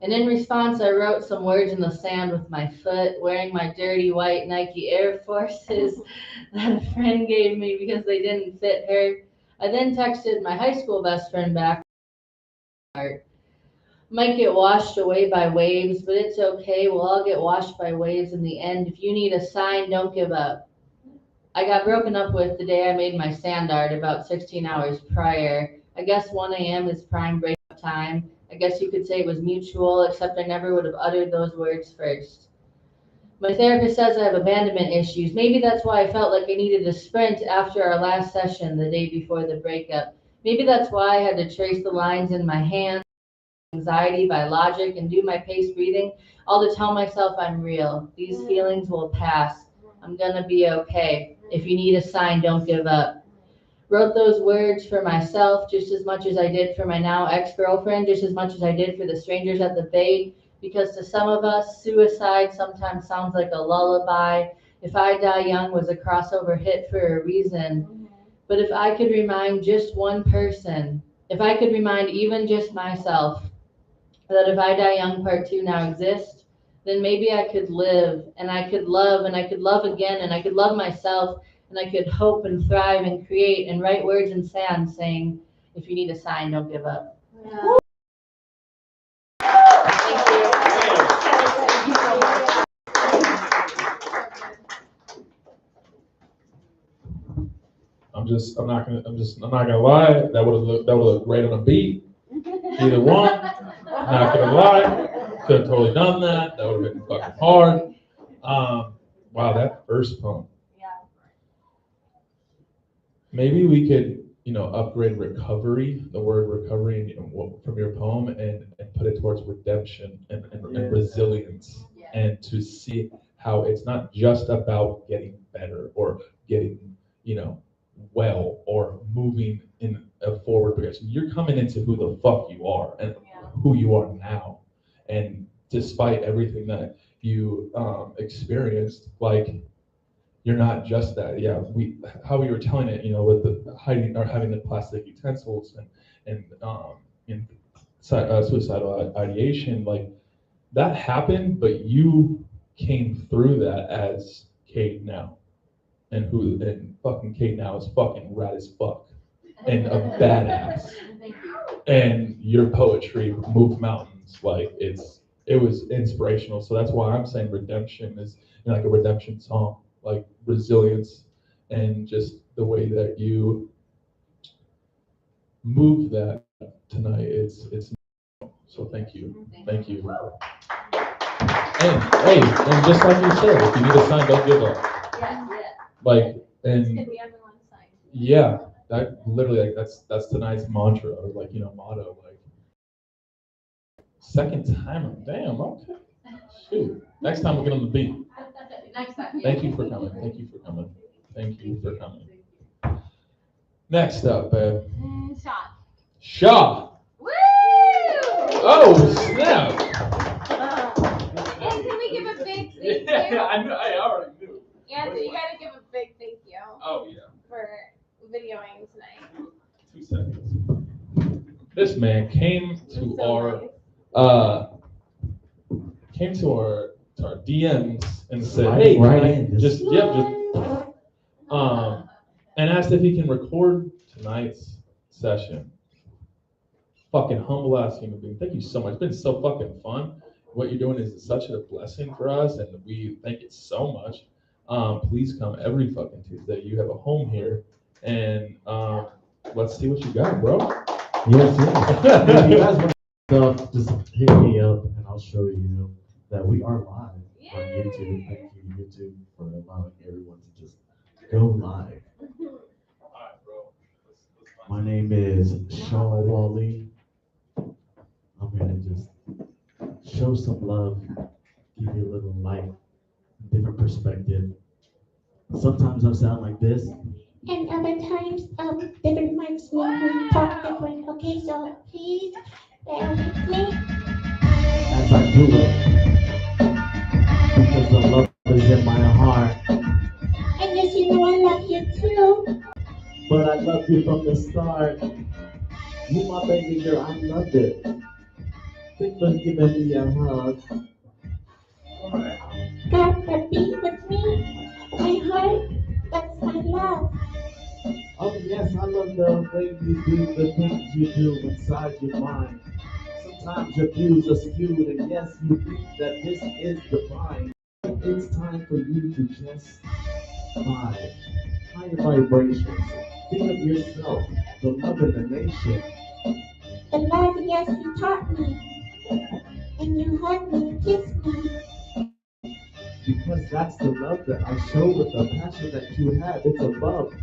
And in response, I wrote some words in the sand with my foot, wearing my dirty white Nike Air Forces that a friend gave me because they didn't fit her. I then texted my high school best friend back. Might get washed away by waves, but it's okay. We'll all get washed by waves in the end. If you need a sign, don't give up. I got broken up with the day I made my sand art about 16 hours prior. I guess 1 a.m. is prime breakup time. I guess you could say it was mutual, except I never would have uttered those words first. My therapist says I have abandonment issues. Maybe that's why I felt like I needed to sprint after our last session the day before the breakup. Maybe that's why I had to trace the lines in my hands, anxiety by logic, and do my paced breathing, all to tell myself I'm real. These feelings will pass. I'm gonna be okay. If you need a sign, don't give up. Wrote those words for myself just as much as I did for my now ex-girlfriend, just as much as I did for the strangers at the Bay, because to some of us, suicide sometimes sounds like a lullaby. If I Die Young was a crossover hit for a reason. But if I could remind just one person, if I could remind even just myself that If I Die Young Part 2 now exists, then maybe I could live, and I could love, and I could love again, and I could love myself, and I could hope and thrive and create and write words in sand saying, if you need a sign, don't give up. Yeah. I'm not gonna lie. That would have looked great on a beat. Either one. Not gonna lie. Could have totally done that. That would have been fucking hard. Wow, that first poem. Yeah. Maybe we could, upgrade recovery, the word recovery from your poem, and put it towards redemption and resilience, and to see how it's not just about getting better or getting, well or moving in a forward direction. You're coming into who the fuck you are and who you are now. And despite everything that you experienced, like, you're not just that. Yeah, how we were telling it, with the hiding or having the plastic utensils and suicidal ideation, like, that happened, but you came through that as Cade now. And fucking Cade now is fucking rad as fuck and a badass. And your poetry moved mountains. Like, it was inspirational. So that's why I'm saying redemption is like a redemption song, like resilience, and just the way that you move that tonight. It's so thank you. And hey, and just like you said, if you need a sign, don't give up. Like, and yeah, that literally, like, that's tonight's mantra, or like, motto. Like, second timer, damn, okay, shoot. Next time we'll get on the beat. Next time. Thank you for coming. Next up, Shaw. Woo! Oh snap! And can we give a big thank you? I already knew. Andrew, you gotta give a big thank you. Oh yeah. For videoing tonight. 2 seconds. This man came to our DMs and said, "Hey, and asked if he can record tonight's session." Fucking humble ass human being. Thank you so much. It's been so fucking fun. What you're doing is such a blessing for us, and we thank it so much. Please come every fucking Tuesday. You have a home here, and let's see what you got, bro. Yes. If you guys want stuff, just hit me up, and I'll show you that we are live on YouTube. Thank you, YouTube, for allowing everyone to just go live. My name is Shaw Wally. I'm gonna just show some love, give you a little light, different perspective. Sometimes I sound like this. And other times, different mics will talk different. Okay, so please bear with me. As I do it, because the love is in my heart. And yes, you know I love you too. But I love you from the start. You my baby girl, I loved it. Thanks for giving me a hug. God that be with me, my heart, that's my love. Oh yes, I love the way you do the things you do inside your mind. Sometimes your views are skewed, and yes, you think that this is divine. It's time for you to just vibe. Higher vibrations. Think of yourself, the love of the nation. The love, yes, you taught me. And you hug me, kiss me. Because that's the love that I show with the passion that you have. It's above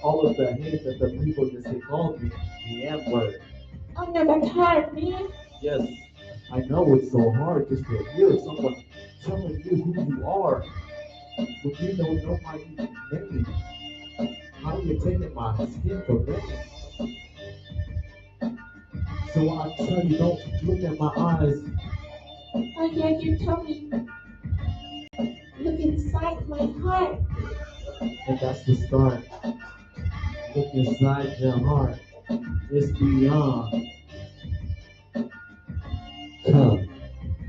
all of the hate that the people just they called me the M word. Oh no, that's hard, man. Yes, I know it's so hard just to hear someone telling you who you are, but you don't know my name. How you taking my skin for granted? So I tell you, don't look at my eyes. Oh yeah, you told me. Look inside my heart. And that's the start. Look inside your heart. It's beyond. Come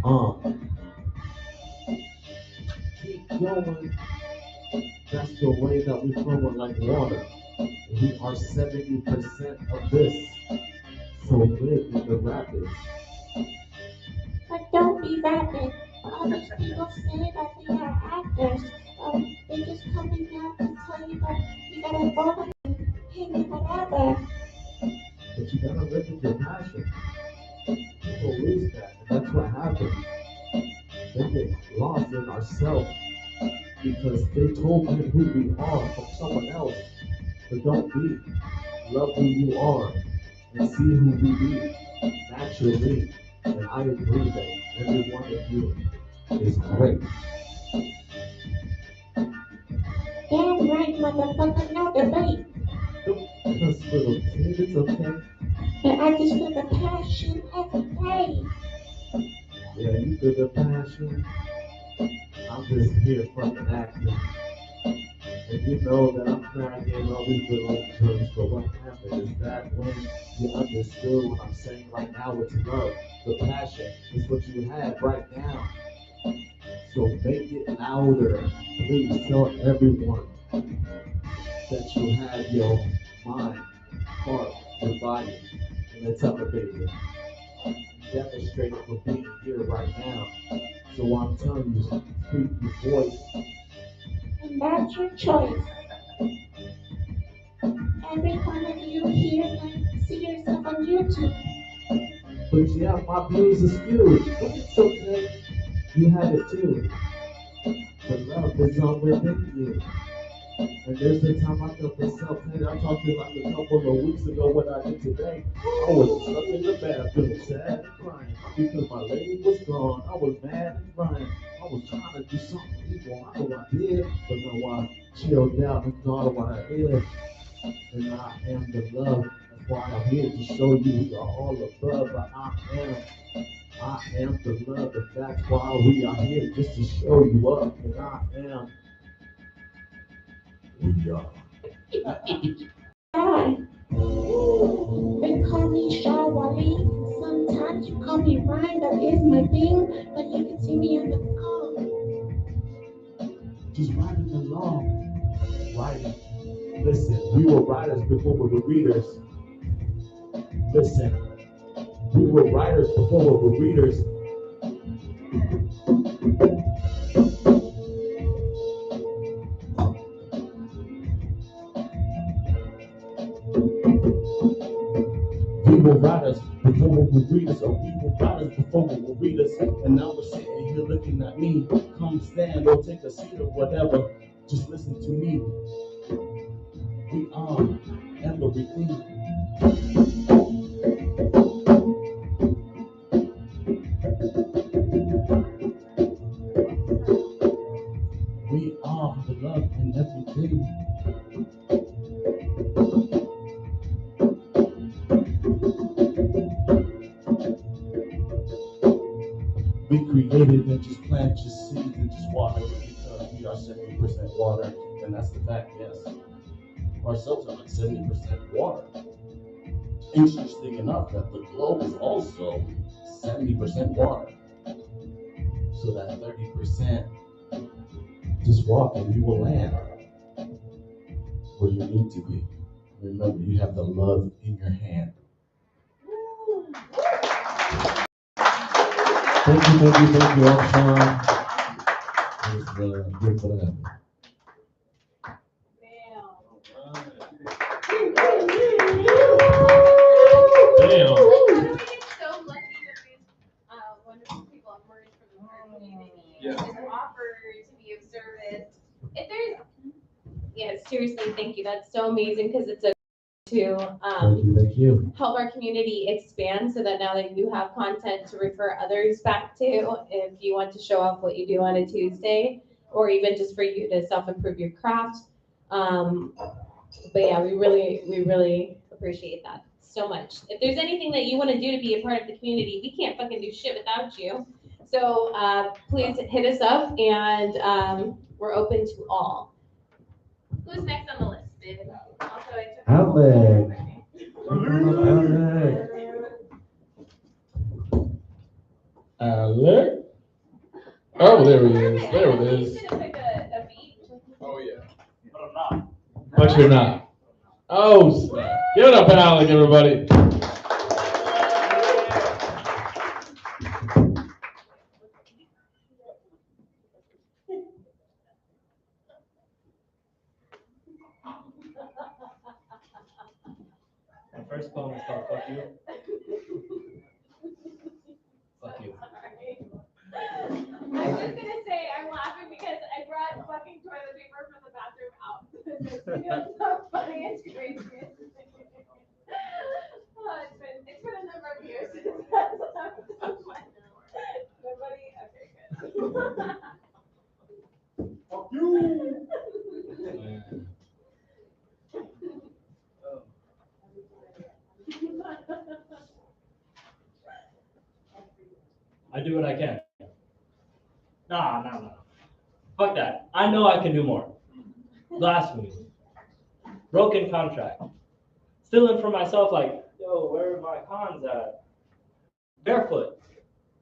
on. Keep going. That's the way that we flow like water. We are 70% of this. So live in the rapids. But don't be rapid. All these people say that they are actors. They're just coming out to tell you that you gotta follow them, pay me whatever. But you gotta live with your passion. People lose that, and that's what happens. They get lost in ourselves because they told me who we are from someone else. But don't be. Love who you are and see who we be naturally. And I agree that every one of you is great. Damn right, motherfucker, no debate. Because little kid, it's okay. But I just feel the passion every day. Yeah, you feel the passion. I'm just here fucking acting. And you know that I'm cracking all these little jokes, but what happened is that when you understood what I'm saying right now, it's love. The passion is what you have right now. So make it louder. Please tell everyone that you have your mind, heart, your body, and let's elevate it. Demonstrate it for being here right now. So I'm telling you, speak your voice. And that's your choice. Every one of you here can see yourself on YouTube. But yeah, my views are skewed. But it's okay. You have it too. The love is all within you. And there's the time I felt myself, and I talked to you like a couple of weeks ago what I did today. I was stuck in the bathroom, sad and crying, because my lady was gone. I was mad and crying. I was trying to do something evil. I know I did, but now I chilled out and thought of what I did. And I am the love. That's why I'm here to show you we are all above, but I am the love, and that's why we are here, just to show you up, and I am. We are. Hi. They call me Shaw Wally. Sometimes you call me Ryan, that is my thing, but you can see me on the phone. Just riding along. Riding. Listen, we were riders before we were readers. Listen, we were writers before we were readers. We were writers before we were readers, or we were writers before we were readers. And now we're sitting here looking at me. Come stand or take a seat or whatever. Just listen to me. We are everything. We are the love and everything. We created and just plant your seeds and just water it because we are 70% water, and that's the fact, yes. Ourselves are like 70% water. Interesting enough that the globe is also 70% water. So that 30%, just walk and you will land where you need to be. Remember, you have the love in your hand. Thank you, Sean. It was good for that. Damn. So lucky that these wonderful people emerged from the community and offer to be of service. If there's, yeah, seriously, thank you. That's so amazing because it's a to Thank you. help our community expand so that now that you have content to refer others back to if you want to show off what you do on a Tuesday or even just for you to self-improve your craft. But yeah, we really appreciate that so much. If there's anything that you want to do to be a part of the community, we can't fucking do shit without you. So please hit us up and we're open to all. Who's next on the list, babe? Also, I took Outlet. Alec? Oh, there he is. There it is. Oh, yeah. But I'm not. But you're not. Oh, snap. Give it up, Alec, everybody. My first poem is called Fuck You. Fuck you. I was just gonna say, I'm laughing because I brought fucking toilet paper from the bathroom out. It's so funny, it's crazy. Oh, it's been a number of years since that's so fun. Nobody, okay, good. Fuck you. I do what I can. Nah. Fuck that. I know I can do more. Blasphemy. Broken contract. Stealing from myself like, yo, where are my cons at? Barefoot.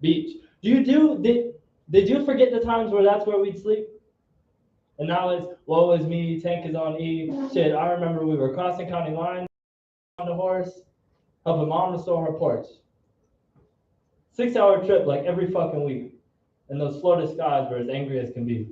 Beach. Did you forget the times where that's where we'd sleep? And now it's, woe is me, tank is on E. Shit, I remember we were crossing county lines on the horse, helping mom restore her porch. 6-hour trip like every fucking week. And those Florida skies were as angry as can be.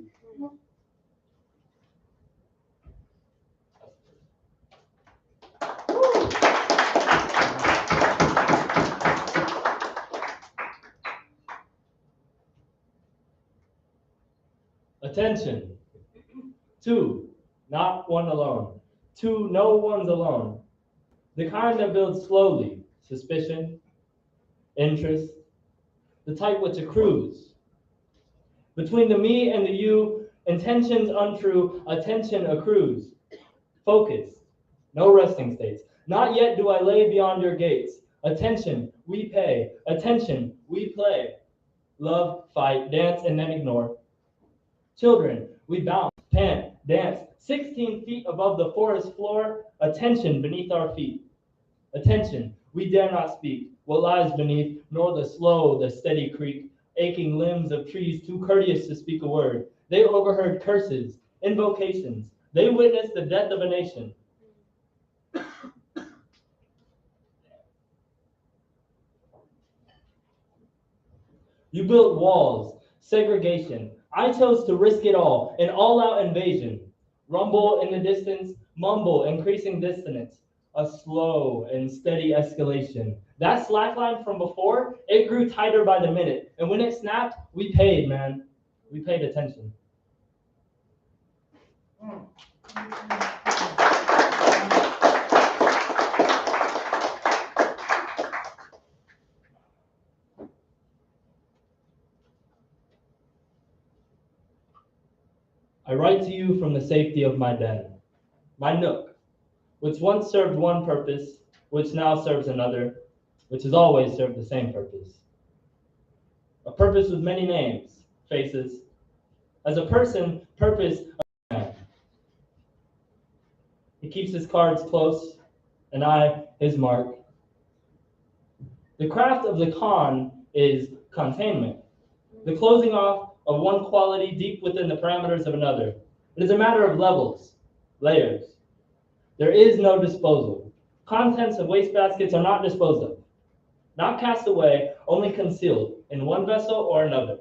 Attention. 2, not one alone. 2, no one's alone. The kind that builds slowly, suspicion, interest, the type which accrues. Between the me and the you, intentions untrue, attention accrues. Focus, no resting states. Not yet do I lay beyond your gates. Attention, we pay. Attention, we play. Love, fight, dance, and then ignore. Children, we bounce, pant, dance, 16 feet above the forest floor. Attention beneath our feet. Attention, we dare not speak. What lies beneath, nor the slow, the steady creak, aching limbs of trees too courteous to speak a word. They overheard curses, invocations. They witnessed the death of a nation. You built walls, segregation. I chose to risk it all, an all-out invasion. Rumble in the distance, mumble, increasing dissonance. A slow and steady escalation. That slackline from before, it grew tighter by the minute. And when it snapped, we paid, man. We paid attention. I write to you from the safety of my den, my nook, which once served one purpose, which now serves another, which has always served the same purpose. A purpose with many names, faces. As a person, purpose, a man. He keeps his cards close, and I, his mark. The craft of the con is containment, the closing off of one quality deep within the parameters of another. It is a matter of levels, layers. There is no disposal. Contents of wastebaskets are not disposed of, not cast away, only concealed in one vessel or another.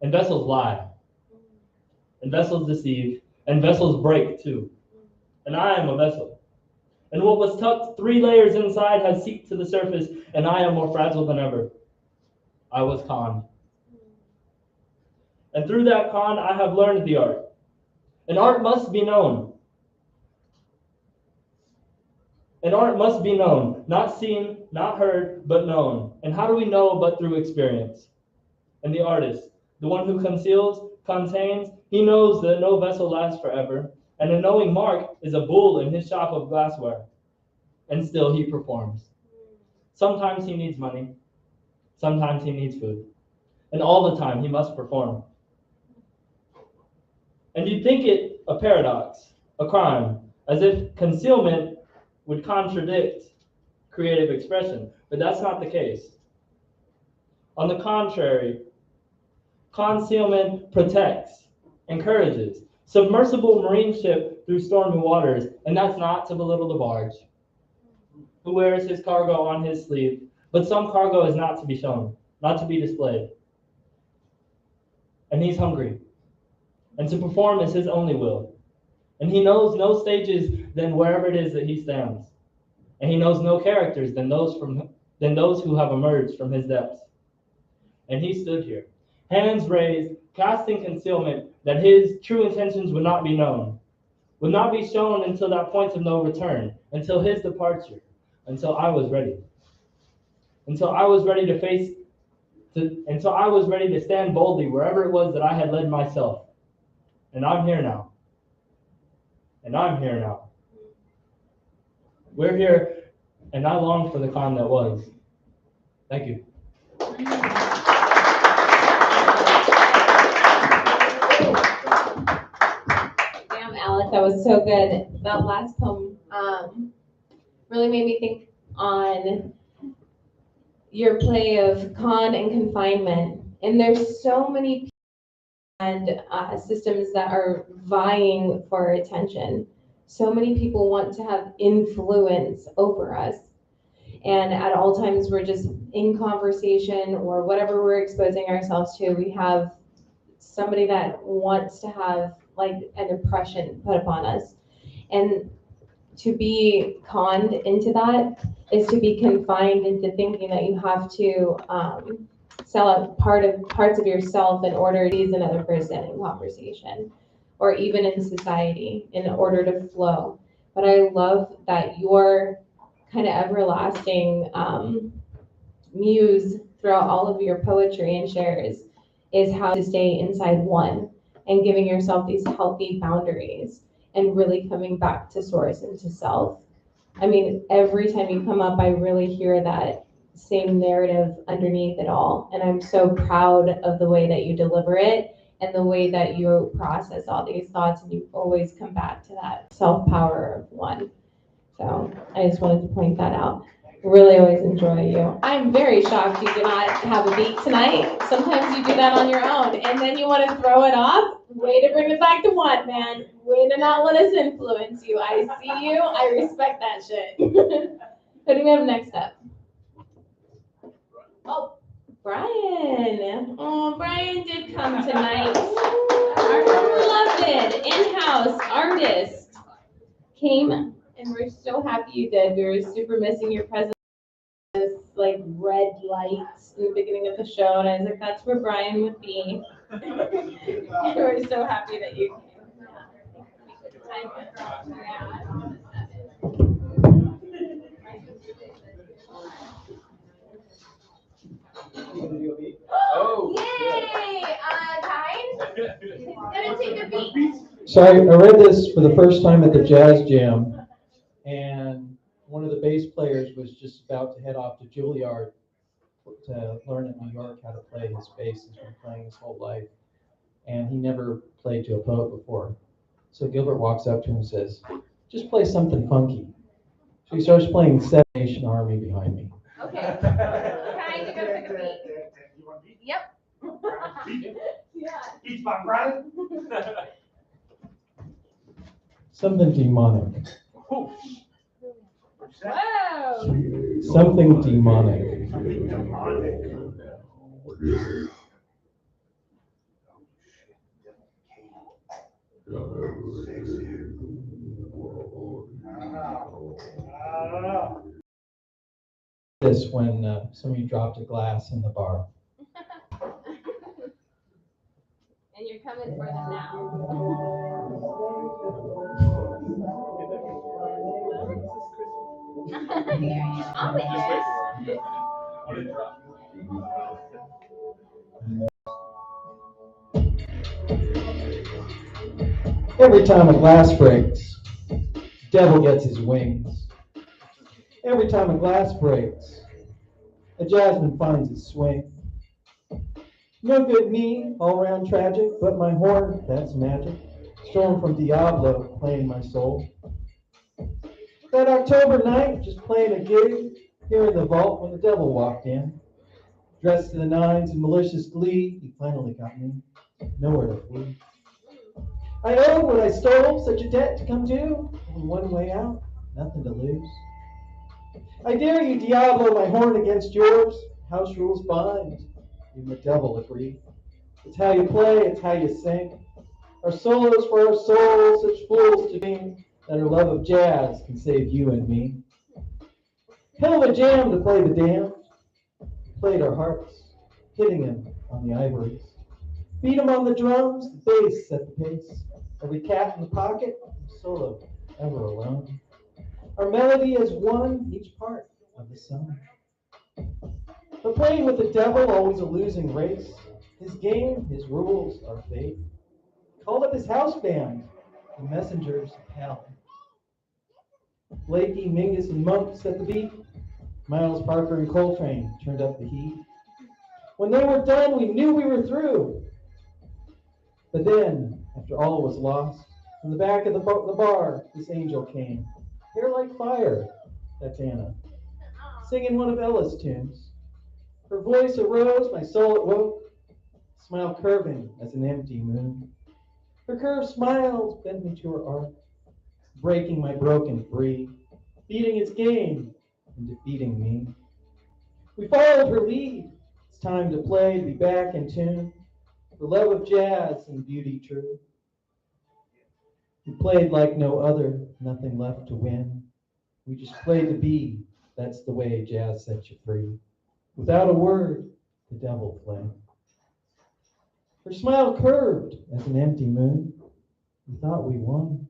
And vessels lie, and vessels deceive, and vessels break too. And I am a vessel. And what was tucked 3 layers inside has seeped to the surface, and I am more fragile than ever. I was conned. And through that con, I have learned the art. And art must be known. And art must be known, not seen, not heard, but known. And how do we know but through experience? And the artist, the one who conceals, contains, he knows that no vessel lasts forever. And a knowing Mark is a bull in his shop of glassware. And still he performs. Sometimes he needs money. Sometimes he needs food. And all the time he must perform. And you'd think it a paradox, a crime, as if concealment would contradict creative expression, but that's not the case. On the contrary, concealment protects, encourages, submersible marine ship through stormy waters, and that's not to belittle the barge, who wears his cargo on his sleeve, but some cargo is not to be shown, not to be displayed. And he's hungry, and to perform is his only will. And he knows no stages than wherever it is that he stands. And he knows no characters than those who have emerged from his depths. And he stood here, hands raised, casting concealment that his true intentions would not be known, would not be shown until that point of no return, until his departure, until I was ready. Until I was ready until I was ready to stand boldly wherever it was that I had led myself. And I'm here now. And I'm here now. We're here, and I long for the con that was. Thank you. Damn, Alec, that was so good. That last poem really made me think on your play of con and confinement. And there's so many people and systems that are vying for attention. So many people want to have influence over us. And at all times, we're just in conversation or whatever we're exposing ourselves to, we have somebody that wants to have like an impression put upon us. And to be conned into that is to be confined into thinking that you have to sell out parts of yourself in order to please another person in conversation or even in society in order to flow. But I love that your kind of everlasting muse throughout all of your poetry and shares is how to stay inside one and giving yourself these healthy boundaries and really coming back to source and to self. I mean, every time you come up, I really hear that same narrative underneath it all. And I'm so proud of the way that you deliver it and the way that you process all these thoughts, and you always come back to that self-power of one. So I just wanted to point that out. Really always enjoy you. I'm very shocked you did not have a beat tonight. Sometimes you do that on your own, and then you want to throw it off. Way to bring it back to one, man. Way to not let us influence you. I see you. I respect that shit. Who do we have next up? Oh, Brian. Oh, Brian did come tonight. Our beloved in-house artist came, and we're so happy you did. We were super missing your presence. Like red lights in the beginning of the show, and I was like, that's where Brian would be. And we're so happy that you came. Oh, yay! Kind? He's gonna take a beat. So I read this for the first time at the Jazz Jam, and one of the bass players was just about to head off to Juilliard to learn in New York how to play his bass. He's been playing his whole life, and he never played to a poet before. So Gilbert walks up to him and says, just play something funky. So he starts playing Seven Nation Army behind me. Okay. Kind to go take a beat. Yeah. He's my brother. Something demonic. Wow. Something demonic. This when somebody dropped a glass in the bar. And you're coming for them now. Here I Every time a glass breaks, devil gets his wings. Every time a glass breaks, a jasmine finds its swing. No good me, all round tragic, but my horn, that's magic. Storm from Diablo, playing my soul. That October night, just playing a gig, here in the vault when the devil walked in. Dressed to the nines in malicious glee, he finally got me. Nowhere to flee. I owed what I stole, such a debt to come due. Only one way out, nothing to lose. I dare you, Diablo, my horn against yours. House rules bind. Even the devil agreed. It's how you play, it's how you sing. Our solos for our souls, such fools to be, that our love of jazz can save you and me. Hell of a jam to play the damned. We played our hearts, hitting him on the ivories. Beat him on the drums, the bass set the pace. Every cat in the pocket, solo, ever alone. Our melody is one, each part of the song. But playing with the devil, always a losing race. His game, his rules, our fate. Called up his house band, the messengers of hell. Blakey, Mingus, and Monk set the beat. Miles, Parker, and Coltrane turned up the heat. When they were done, we knew we were through. But then, after all was lost, from the back of the bar, this angel came. Hair like fire, that's Anna, singing one of Ella's tunes. Her voice arose, my soul awoke, smile curving as an empty moon. Her curved smiles bent me to her arc, breaking my broken free, beating its game and defeating me. We followed her lead. It's time to play, to be back in tune. For love of jazz and beauty true. We played like no other, nothing left to win. We just played to be, that's the way jazz sets you free. Without a word, the devil played. Her smile curved as an empty moon. We thought we won,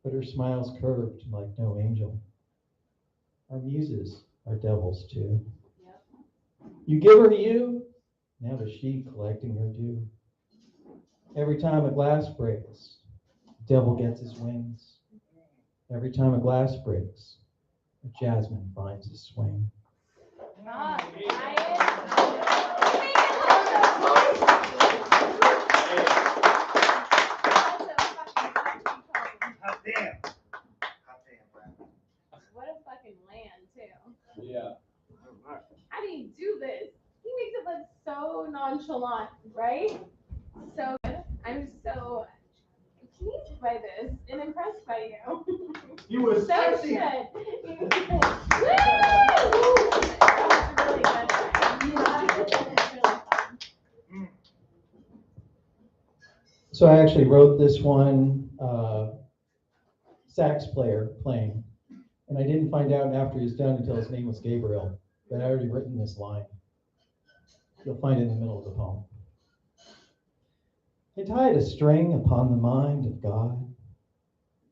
but her smile's curved like no angel. Our muses are devils too. You give her you, now is she collecting her due. Every time a glass breaks, the devil gets his wings. Every time a glass breaks, a jasmine finds his swing. What a fucking land, too. Yeah. How do you do this? He makes it look so nonchalant, right? So good. I'm so pleased by this and impressed by you. You were so sexy. good. He was like, woo! That was really good. Really fun. So I actually wrote this one, sax player playing, and I didn't find out after he was done until his name was Gabriel, but I already written this line. You'll find it in the middle of the poem. I tied a string upon the mind of God,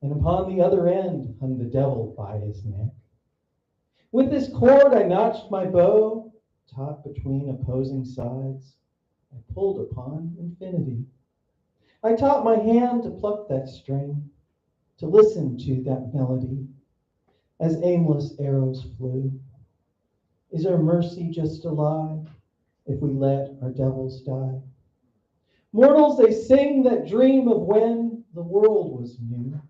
and upon the other end hung the devil by his neck. With this cord I notched my bow, taut between opposing sides. I pulled upon infinity. I taught my hand to pluck that string, to listen to that melody, as aimless arrows flew. Is our mercy just a lie, if we let our devils die? Mortals, they sing that dream of when the world was new.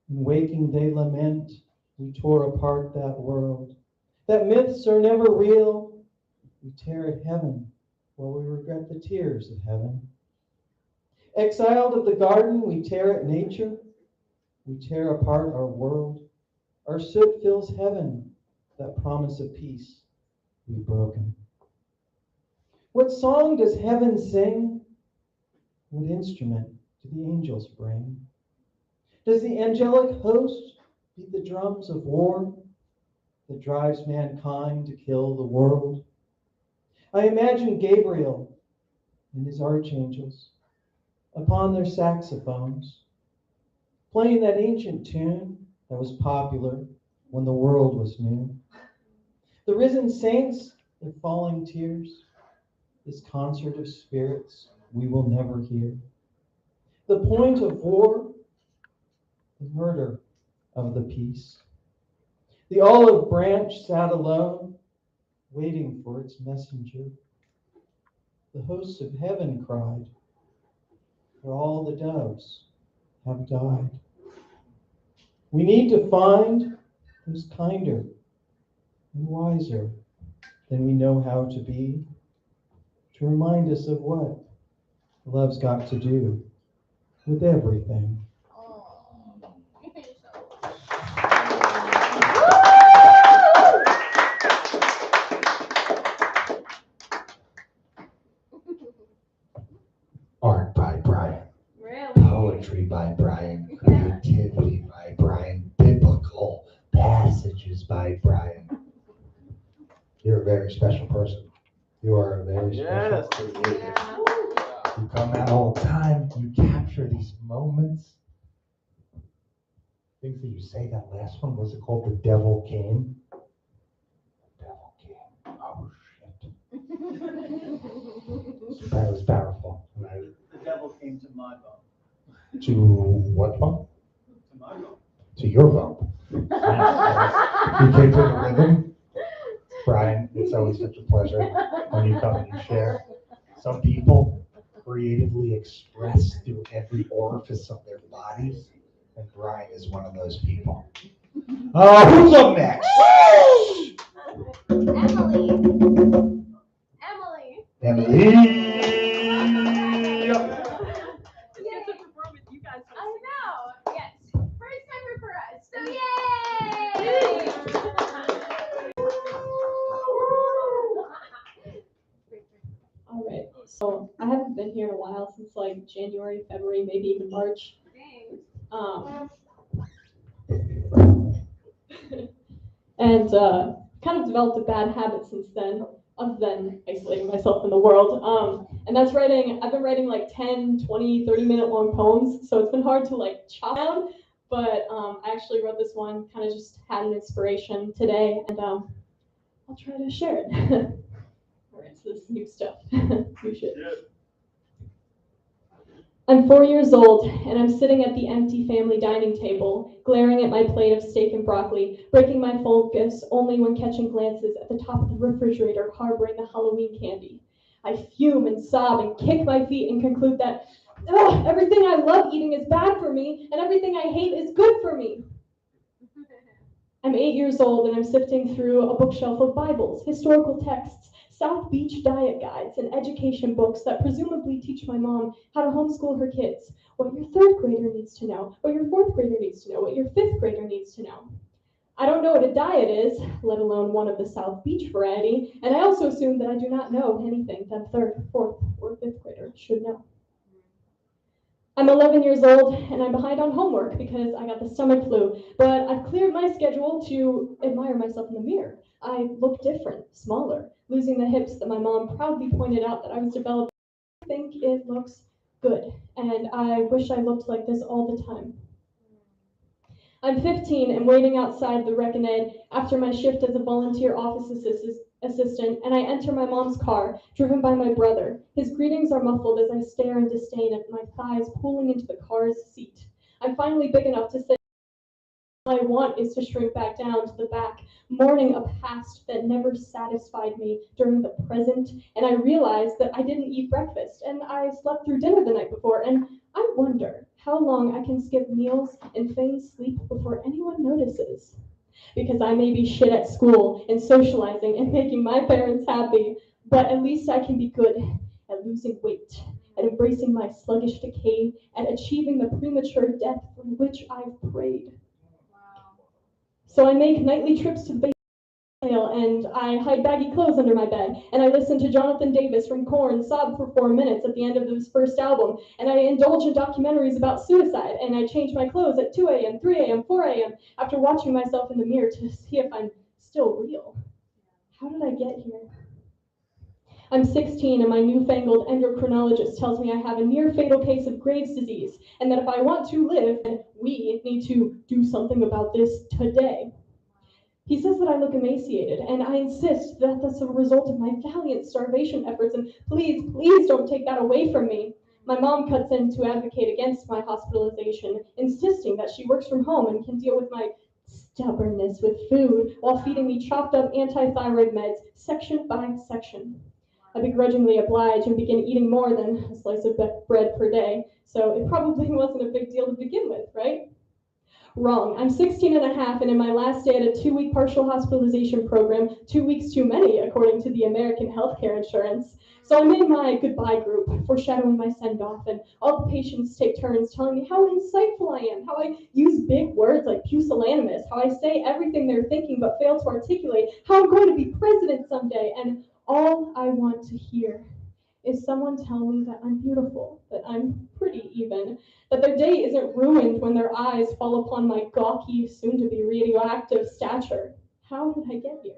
In waking they lament, we tore apart that world. That myths are never real, we tear at heaven will we regret the tears of heaven? Exiled of the garden, we tear at nature. We tear apart our world. Our soot fills heaven, that promise of peace we've broken. What song does heaven sing? What instrument do the angels bring? Does the angelic host beat the drums of war that drives mankind to kill the world? I imagine Gabriel and his archangels upon their saxophones, playing that ancient tune that was popular when the world was new. The risen saints, their falling tears, this concert of spirits we will never hear. The point of war, the murder of the peace. The olive branch sat alone, waiting for its messenger. The hosts of heaven cried, for all the doves have died. We need to find who's kinder and wiser than we know how to be, to remind us of what love's got to do with everything. Art by Brian. Really? Poetry by Brian. Creativity by Brian. Biblical passages by Brian. You're a very special person. You are a very special creator. You come out all the time. You capture these moments. Things that you say. That last one, was it called The Devil Came? The Devil Came. Oh, shit. That was powerful. Right? The devil came to my bone. To what bump? To my bone. To your bump. You came to the rhythm. Brian, it's always such a pleasure when you come and you share. Some people creatively express through every orifice of their bodies, and Brian is one of those people. Who's up next? Emily. I know. Yes. First timer for us. So yay! All right. So I haven't been here in a while, since like January, February, maybe even March. And kind of developed a bad habit since then, other than isolating myself from the world. And that's writing. I've been writing like 10, 20, 30-minute long poems, so it's been hard to like chop down, but I actually wrote this one, kind of just had an inspiration today, and I'll try to share it. All right, so this is new stuff, new shit. I'm 4 years old, and I'm sitting at the empty family dining table, glaring at my plate of steak and broccoli, breaking my focus only when catching glances at the top of the refrigerator harboring the Halloween candy. I fume and sob and kick my feet and conclude that everything I love eating is bad for me, and everything I hate is good for me. I'm 8 years old, and I'm sifting through a bookshelf of Bibles, historical texts, South Beach diet guides, and education books that presumably teach my mom how to homeschool her kids, what your third grader needs to know, what your fourth grader needs to know, what your fifth grader needs to know. I don't know what a diet is, let alone one of the South Beach variety, and I also assume that I do not know anything that a third, fourth, or fifth grader should know. I'm 11 years old, and I'm behind on homework because I got the stomach flu, but I've cleared my schedule to admire myself in the mirror. I look different, smaller, losing the hips that my mom proudly pointed out that I was developing. I think it looks good, and I wish I looked like this all the time. I'm 15 and waiting outside the Rec and Ed after my shift as a volunteer office assistant, and I enter my mom's car, driven by my brother. His greetings are muffled as I stare in disdain at my thighs pulling into the car's seat. I'm finally big enough to sit. All I want is to shrink back down to the back, mourning a past that never satisfied me during the present, and I realize that I didn't eat breakfast, and I slept through dinner the night before, and I wonder how long I can skip meals and feign sleep before anyone notices. Because I may be shit at school and socializing and making my parents happy, But at least I can be good at losing weight, at embracing my sluggish decay, at achieving the premature death for which I've prayed. So I make nightly trips to the basement and I hide baggy clothes under my bed, and I listen to Jonathan Davis from Korn sob for 4 minutes at the end of his first album, and I indulge in documentaries about suicide, and I change my clothes at 2 a.m., 3 a.m., 4 a.m. after watching myself in the mirror to see if I'm still real. How did I get here? I'm 16 and my newfangled endocrinologist tells me I have a near fatal case of Graves' disease, and that if I want to live, then we need to do something about this today. He says that I look emaciated, and I insist that that's a result of my valiant starvation efforts, and please, please don't take that away from me. My mom cuts in to advocate against my hospitalization, insisting that she works from home and can deal with my stubbornness with food while feeding me chopped up anti-thyroid meds section by section. I begrudgingly oblige and begin eating more than a slice of bread per day, so it probably wasn't a big deal to begin with, right? Wrong. I'm 16 and a half, and in my last day at a 2-week partial hospitalization program, 2 weeks too many, according to the American healthcare insurance. So I'm in my goodbye group, foreshadowing my send-off, and all the patients take turns telling me how insightful I am, how I use big words like pusillanimous, how I say everything they're thinking but fail to articulate, how I'm going to be president someday, and all I want to hear is someone tell me that I'm beautiful, that I'm pretty even, that their day isn't ruined when their eyes fall upon my gawky, soon-to-be radioactive stature. How did I get here?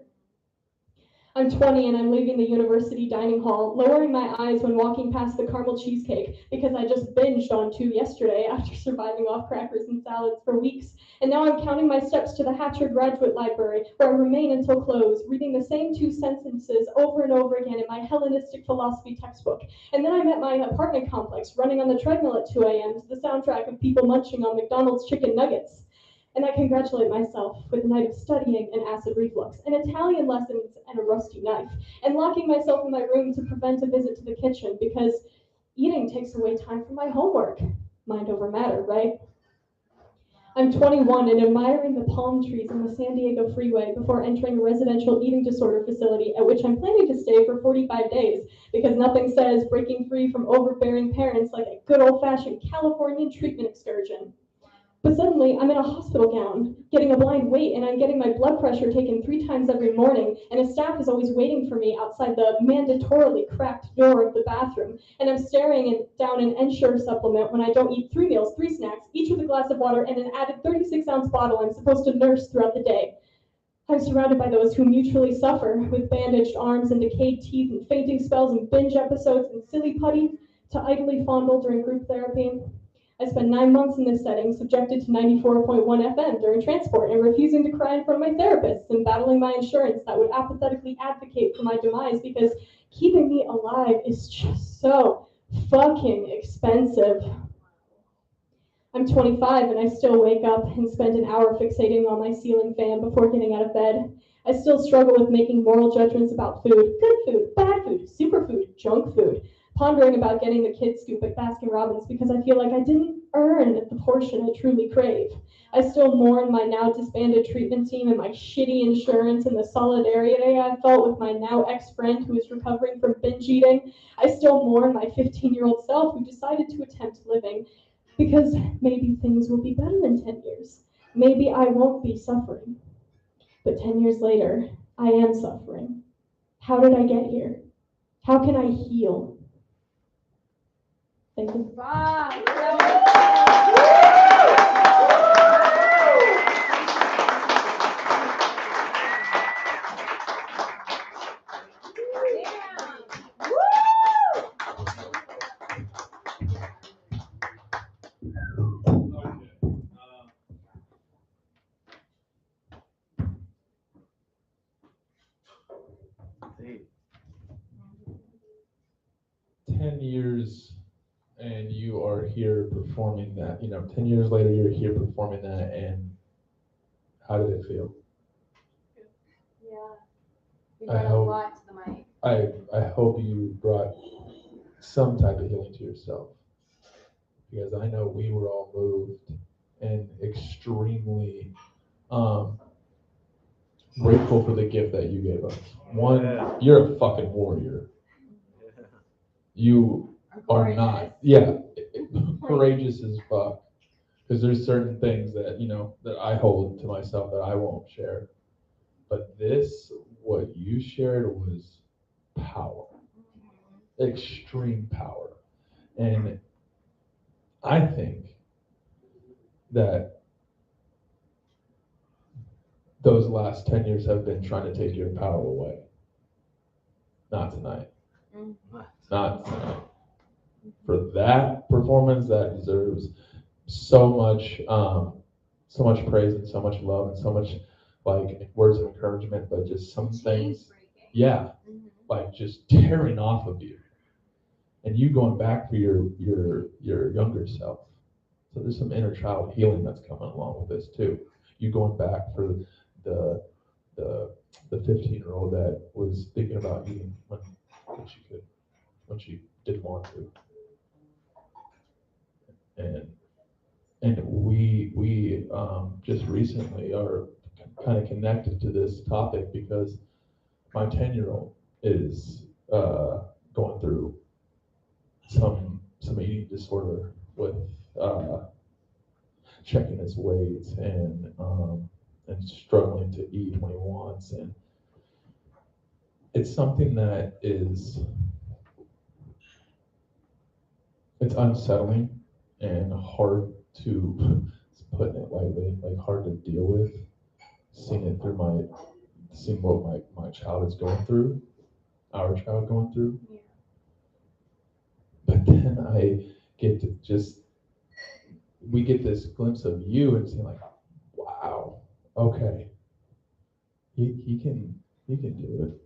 I'm 20 and I'm leaving the university dining hall, lowering my eyes when walking past the caramel cheesecake because I just binged on 2 yesterday after surviving off crackers and salads for weeks. And now I'm counting my steps to the Hatcher Graduate Library, where I remain until close, reading the same 2 sentences over and over again in my Hellenistic philosophy textbook. And then I'm at my apartment complex, running on the treadmill at 2 a.m. to the soundtrack of people munching on McDonald's chicken nuggets. And I congratulate myself with a night of studying and acid reflux, and Italian lessons and a rusty knife, and locking myself in my room to prevent a visit to the kitchen because eating takes away time from my homework. Mind over matter, right? I'm 21 and admiring the palm trees on the San Diego freeway before entering a residential eating disorder facility at which I'm planning to stay for 45 days because nothing says breaking free from overbearing parents like a good old-fashioned Californian treatment excursion. But suddenly, I'm in a hospital gown, getting a blind wait, and I'm getting my blood pressure taken 3 times every morning, and a staff is always waiting for me outside the mandatorily cracked door of the bathroom, and I'm staring down an Ensure supplement when I don't eat 3 meals, 3 snacks, each with a glass of water, and an added 36-ounce bottle I'm supposed to nurse throughout the day. I'm surrounded by those who mutually suffer with bandaged arms and decayed teeth and fainting spells and binge episodes and silly putty to idly fondle during group therapy. I spent 9 months in this setting, subjected to 94.1 FM during transport and refusing to cry in front of my therapists and battling my insurance that would apathetically advocate for my demise because keeping me alive is just so fucking expensive. I'm 25 and I still wake up and spend an hour fixating on my ceiling fan before getting out of bed. I still struggle with making moral judgments about food, good food, bad food, superfood, junk food, pondering about getting the kids scoop at Baskin Robbins because I feel like I didn't earn the portion I truly crave. I still mourn my now disbanded treatment team and my shitty insurance and the solidarity I felt with my now ex-friend who is recovering from binge eating. I still mourn my 15-year-old self who decided to attempt living because maybe things will be better in 10 years. Maybe I won't be suffering. But 10 years later, I am suffering. How did I get here? How can I heal? Thank you. Hey. 10 years and you are here performing that, 10 years later you're here performing that, and how did it feel? Yeah. You I brought a hope- lot to the mic. I hope you brought some type of healing to yourself, because I know we were all moved and extremely grateful for the gift that you gave us. One, you're a fucking warrior. You are not, courageous as fuck. Because there's certain things that, that I hold to myself that I won't share. But what you shared was power. Extreme power. And I think that those last 10 years have been trying to take your power away. Not tonight. Not tonight. For that performance, that deserves so much praise and so much love and so much like words of encouragement, but just some things, like just tearing off of you, and you going back for your younger self. So there's some inner child healing that's coming along with this too. You going back for the 15-year-old that was thinking about eating when she didn't want to, and we just recently are kind of connected to this topic because my 10-year-old is going through some eating disorder with checking his weight and struggling to eat when he wants, and it's something that it's unsettling and hard to, putting it lightly, like hard to deal with, seeing what my child is going through, our child going through. But then I get to we get this glimpse of you and saying like, wow, okay, he can do it.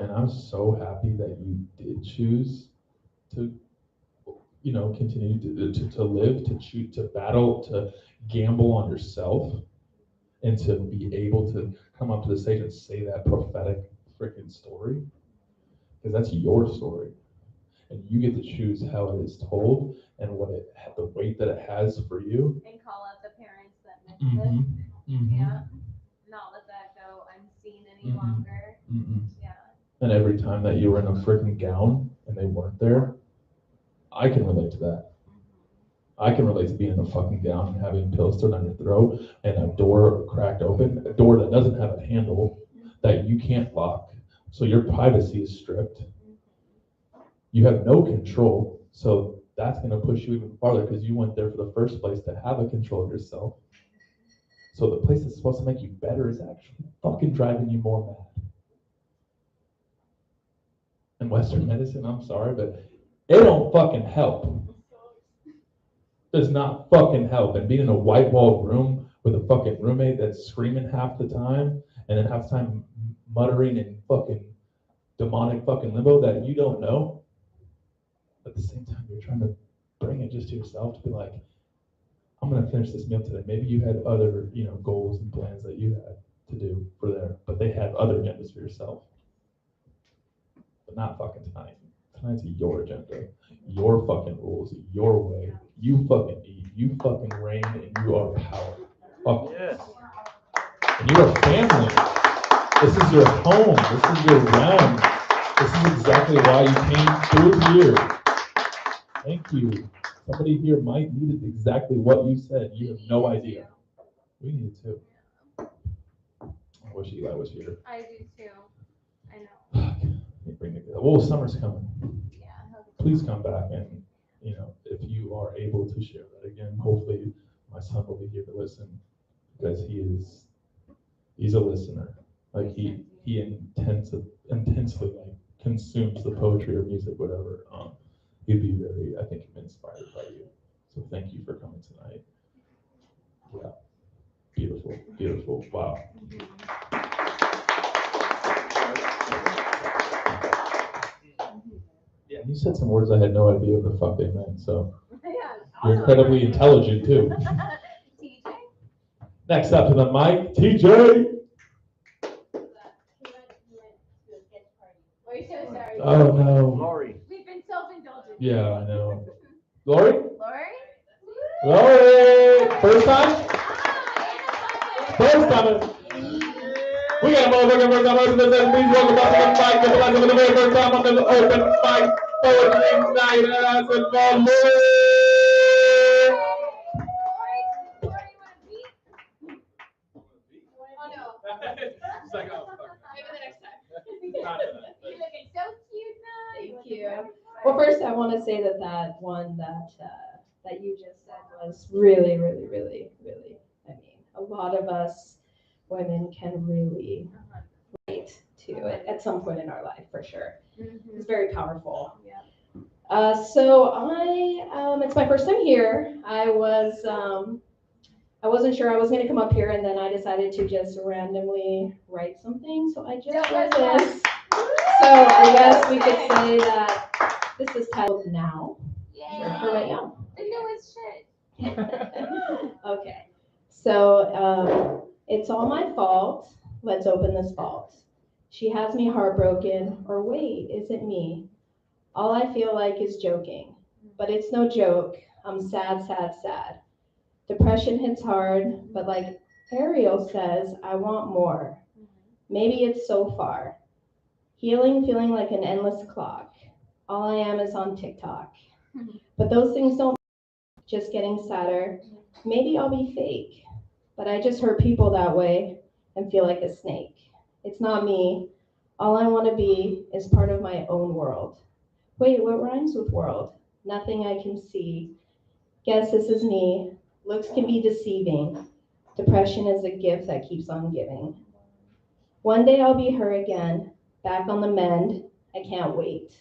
And I'm so happy that you did choose to, continue to live, to choose, to battle, to gamble on yourself, and to be able to come up to the stage and say that prophetic freaking story, because that's your story. And you get to choose how it is told and the weight that it has for you. And call out the parents that missed it. Yeah. Not let that go unseen any longer. Yeah. And every time that you were in a freaking gown and they weren't there, I can relate to that. I can relate to being in a fucking gown and having pills thrown down your throat and a door cracked open, a door that doesn't have a handle that you can't lock. So your privacy is stripped. You have no control, so that's going to push you even farther because you went there for the first place to have a control of yourself. So the place that's supposed to make you better is actually fucking driving you more mad. And Western medicine, I'm sorry, but it don't fucking help. Does not fucking help. And being in a white-walled room with a fucking roommate that's screaming half the time and then half the time muttering in fucking demonic fucking limbo that you don't know. At the same time, you're trying to bring it just to yourself to be like, I'm going to finish this meal today. Maybe you had other, goals and plans that you had to do for there, but they had other agendas for yourself. But not fucking tonight. Tonight's your agenda, your fucking rules, your way. You fucking eat, you fucking reign, and you are power. Fuck yes. And you are family. This is your home. This is your realm. This is exactly why you came through here. Thank you. Somebody here might need exactly what you said. You have no idea. We need it too. I wish Eli was here. I do too. I know. Bring it. Well, summer's coming. Yeah. Please come back, and if you are able to share that again, hopefully my son will be here to listen because he's a listener. Like he intensely like consumes the poetry or music, whatever. He'd be very, I think, inspired by you. So thank you for coming tonight. Yeah. Beautiful, beautiful. Wow. Yeah, you said some words I had no idea what the fuck they meant, so you're incredibly intelligent too. TJ? Next up to the mic, TJ. We're so sorry. Oh no. Lori. We've been self-indulgent. Yeah, I know. Lori? Lori? Lori! First time? First time. We got a motherfucking first time open this. Please welcome back to the fight. The for the very first time on the open fight poetry night. As in It's like, oh, fuck. Maybe the next time. You're looking so cute now. Thank you. Well, first I want to say that one that you just said was really, really, really, really. I mean, a lot of us women can really relate to it at some point in our life, for sure. It's very powerful. So it's my first time here. I wasn't sure I was going to come up here, and then I decided to just randomly write something. So I just wrote this. So I guess we could say that this is titled Now. Sure, for right now. The newest shit. Okay. So it's all my fault. Let's open this vault. She has me heartbroken, or wait, is it me? All I feel like is joking, but it's no joke. I'm sad, sad, sad. Depression hits hard, but like Ariel says, I want more. Maybe it's so far. Healing, feeling like an endless clock. All I am is on TikTok. But those things don't, just getting sadder. Maybe I'll be fake, but I just hurt people that way and feel like a snake. It's not me. All I want to be is part of my own world. Wait, what rhymes with world? Nothing I can see. Guess this is me. Looks can be deceiving. Depression is a gift that keeps on giving. One day I'll be her again, back on the mend. I can't wait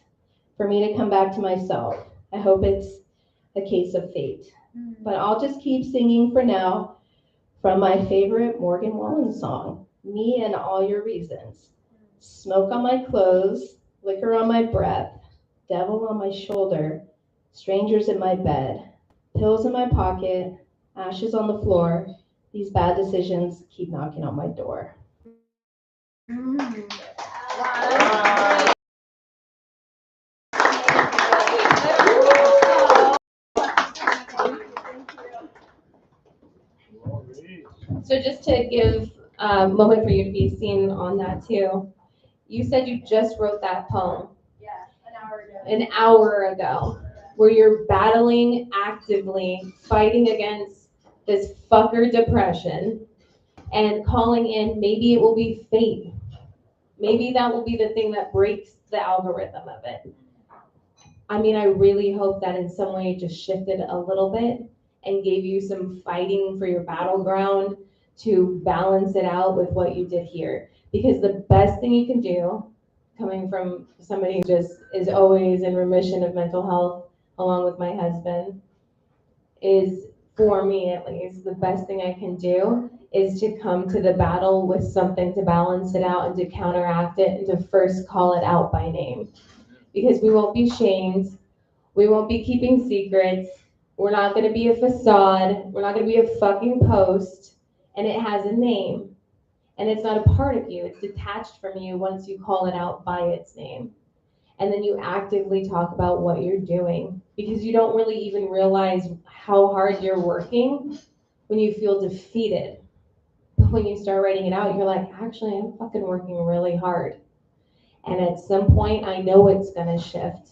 for me to come back to myself. I hope it's a case of fate. But I'll just keep singing for now from my favorite Morgan Wallen song, Me and All Your Reasons. Smoke on my clothes, liquor on my breath, devil on my shoulder, strangers in my bed, pills in my pocket, ashes on the floor. These bad decisions keep knocking on my door. So just to give a moment for you to be seen on that too, you said you just wrote that poem. Yeah, An hour ago, where you're battling actively, fighting against this fucker depression and calling in, maybe it will be fate. Maybe that will be the thing that breaks the algorithm of it. I mean, I really hope that in some way it just shifted a little bit and gave you some fighting for your battleground to balance it out with what you did here. Because the best thing you can do, coming from somebody who just is always in remission of mental health, along with my husband, is, for me at least, the best thing I can do is to come to the battle with something to balance it out and to counteract it and to first call it out by name. Because we won't be shamed, we won't be keeping secrets, we're not gonna be a facade, we're not gonna be a fucking post, and it has a name. And it's not a part of you, it's detached from you once you call it out by its name. And then you actively talk about what you're doing, because you don't really even realize how hard you're working when you feel defeated. But when you start writing it out, you're like, actually, I'm fucking working really hard. And at some point, I know it's gonna shift.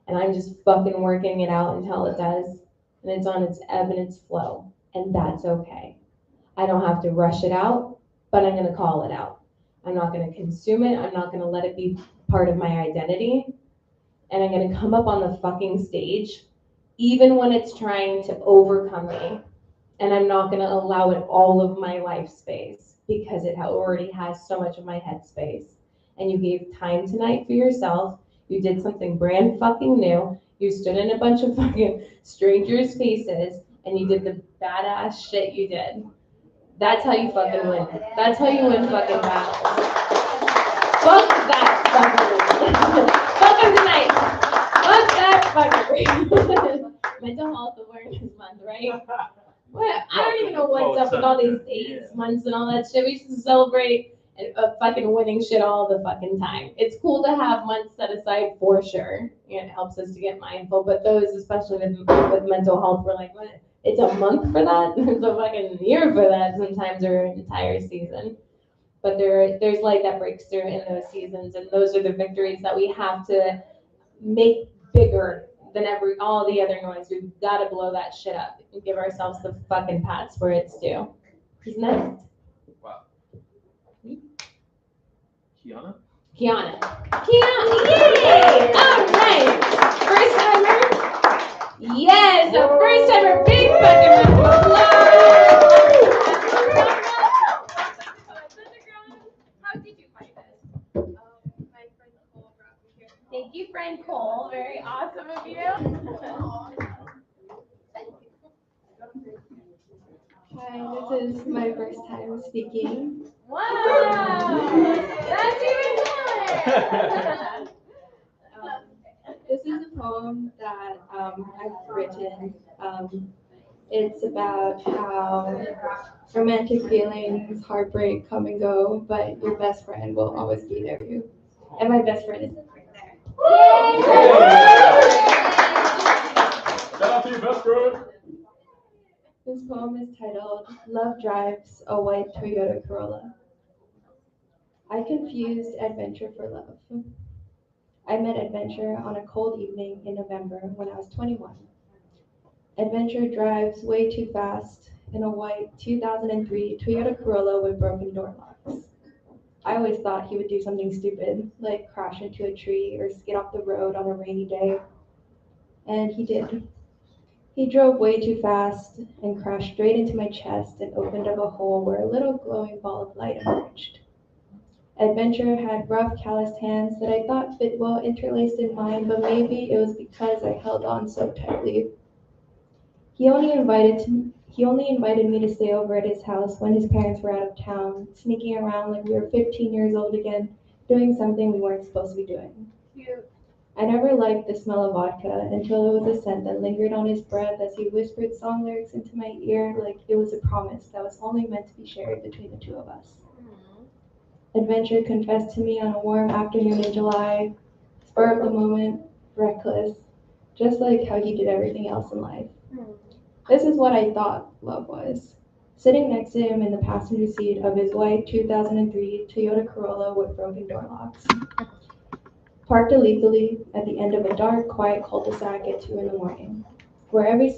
And I'm just fucking working it out until it does. And it's on its ebb and its flow. And that's okay. I don't have to rush it out, but I'm gonna call it out. I'm not gonna consume it. I'm not gonna let it be part of my identity. And I'm gonna come up on the fucking stage, even when it's trying to overcome me. And I'm not gonna allow it all of my life space, because it already has so much of my head space. And you gave time tonight for yourself. You did something brand fucking new. You stood in a bunch of fucking strangers' faces and you did the badass shit you did. That's how you fucking win. That's how you win fucking battles. Fuck that fucker. Fuck him tonight. Fuck that fucker. Mental Health Awareness Month, right? What? I don't even know what's up with all these dates, months, and all that shit. We should celebrate and fucking winning shit all the fucking time. It's cool to have months set aside for sure. It helps us to get mindful, but those, especially with mental health, we're like, what? It's a month for that? It's a fucking year for that sometimes, or an entire season. but there's light that breaks through in those seasons, and those are the victories that we have to make bigger than all the other noise. We've got to blow that shit up and give ourselves the fucking pats where it's due. Who's next? Wow. Kiana? Kiana. Kiana, yay! All right. First timer? Yes, a first timer. Big fucking round of applause. How did you find us? My friend Cole brought me here. Thank you, friend Cole. Very awesome of you. Hi, this is my first time speaking. Wow! That's even cooler! This is a poem that I've written. It's about how romantic feelings, heartbreak come and go, but your best friend will always be there for you. And my best friend is right there. Shout out to your best friend. This poem is titled Love Drives a White Toyota Corolla. I confused adventure for love. I met adventure on a cold evening in November when I was 21. Adventure drives way too fast in a white 2003 Toyota Corolla with broken door locks. I always thought he would do something stupid, like crash into a tree or skid off the road on a rainy day. And he did. He drove way too fast and crashed straight into my chest and opened up a hole where a little glowing ball of light emerged. Adventure had rough, calloused hands that I thought fit well interlaced in mine, but maybe it was because I held on so tightly. He only invited me to stay over at his house when his parents were out of town, sneaking around like we were 15 years old again, doing something we weren't supposed to be doing. Cute. I never liked the smell of vodka until it was a scent that lingered on his breath as he whispered song lyrics into my ear like it was a promise that was only meant to be shared between the two of us. Adventure confessed to me on a warm afternoon in July, spur of the moment, reckless, just like how he did everything else in life. This is what I thought love was. Sitting next to him in the passenger seat of his white 2003 Toyota Corolla with broken door locks. Parked illegally at the end of a dark, quiet cul-de-sac at 2 a.m, where every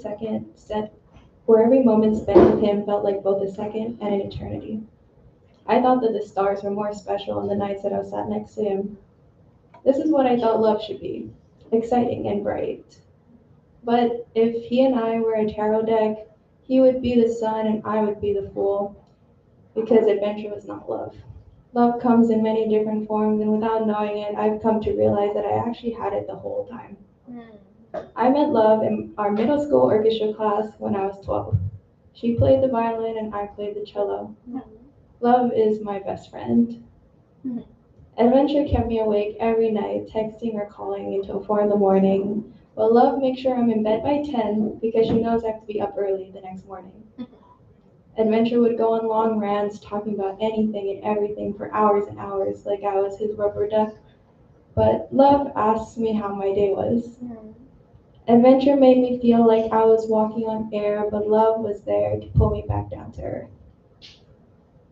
moment spent with him felt like both a second and an eternity. I thought that the stars were more special on the nights that I sat next to him. This is what I thought love should be, exciting and bright. But if he and I were a tarot deck, he would be the sun and I would be the fool, because adventure was not love. Love comes in many different forms, and without knowing it, I've come to realize that I actually had it the whole time. I met Love in our middle school orchestra class when I was 12. She played the violin and I played the cello. Love is my best friend. Adventure kept me awake every night, texting or calling until 4 a.m, but Love makes sure I'm in bed by 10 because she knows I have to be up early the next morning. Adventure would go on long rants talking about anything and everything for hours and hours like I was his rubber duck. But Love asked me how my day was. Adventure made me feel like I was walking on air, but Love was there to pull me back down to earth.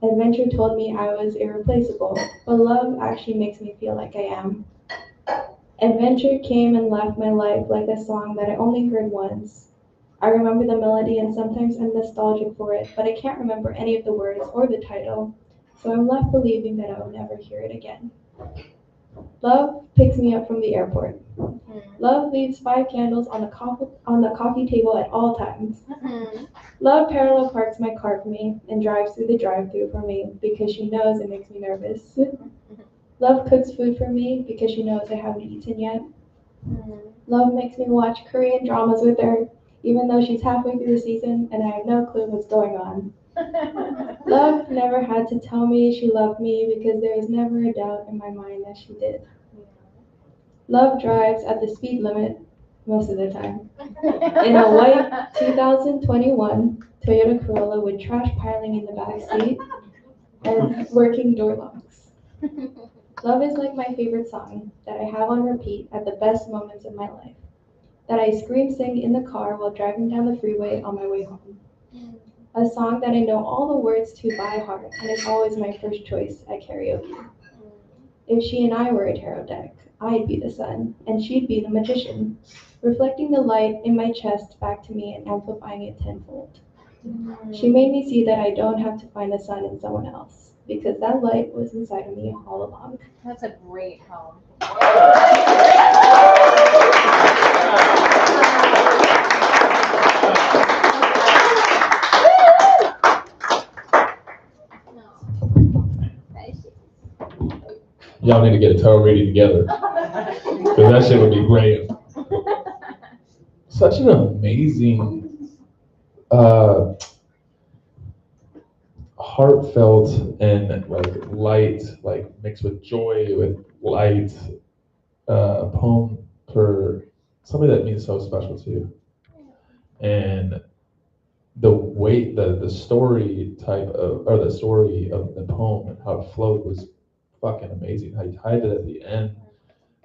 Adventure told me I was irreplaceable, but Love actually makes me feel like I am. Adventure came and left my life like a song that I only heard once. I remember the melody and sometimes I'm nostalgic for it, but I can't remember any of the words or the title, so I'm left believing that I will never hear it again. Love picks me up from the airport. Love leaves 5 candles on the coffee table at all times. Love parallel parks my car for me and drives through the drive-thru for me because she knows it makes me nervous. Love cooks food for me because she knows I haven't eaten yet. Love makes me watch Korean dramas with her, even though she's halfway through the season and I have no clue what's going on. Love never had to tell me she loved me because there was never a doubt in my mind that she did. Love drives at the speed limit most of the time. In a white 2021 Toyota Corolla with trash piling in the back seat and working door locks. Love is like my favorite song that I have on repeat at the best moments of my life, that I scream sing in the car while driving down the freeway on my way home. a song that I know all the words to by heart and is always my first choice at karaoke. If she and I were a tarot deck, I'd be the sun and she'd be the magician, reflecting the light in my chest back to me and amplifying it tenfold. She made me see that I don't have to find the sun in someone else, because that light was inside of me all along. That's a great poem. Y'all need to get a tarot reading together, because that shit would be great. Such an amazing, heartfelt and like light, like mixed with joy, with light, poem for somebody that means so special to you. And the weight, the story type of, or the story of the poem and how it flowed was fucking amazing. How you tied it at the end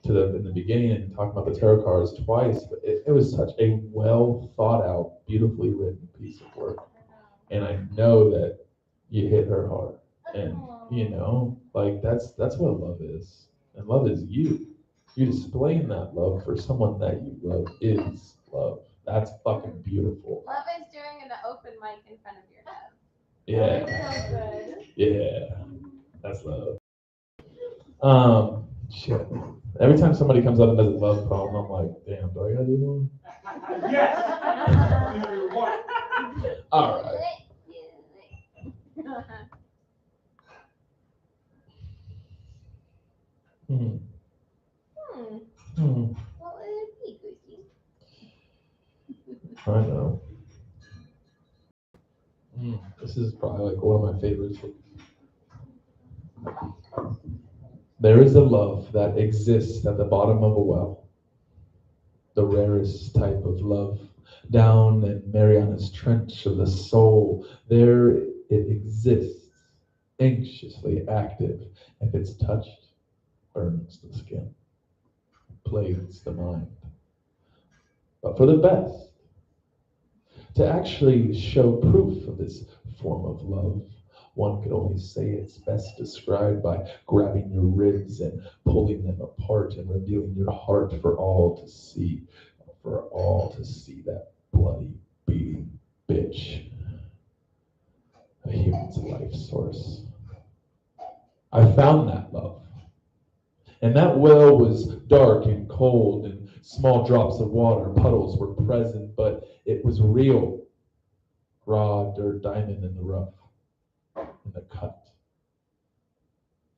to in the beginning and talking about the tarot cards twice. But it was such a well thought out, beautifully written piece of work. And I know that you hit her heart. And you know, like that's what love is. And love is you. You displaying that love for someone that you love is love. That's fucking beautiful. Love is doing an open mic in front of your head. Yeah. That sounds good. Yeah. That's love. Shit. Every time somebody comes up and does a love poem, I'm like, damn, do I gotta do one? Yes. All right. What would it be, Gucci? I know. This is probably like one of my favorites. There is a love that exists at the bottom of a well, the rarest type of love. Down in Mariana's trench of the soul, there it exists, anxiously active. If it's touched, burns the skin, plagues the mind. But for the best, to actually show proof of this form of love, one could only say it's best described by grabbing your ribs and pulling them apart and revealing your heart for all to see that bloody, beating bitch, a human's life source. I found that love. And that well was dark and cold, and small drops of water, puddles were present, but it was real. Raw dirt diamond in the rough, in the cut.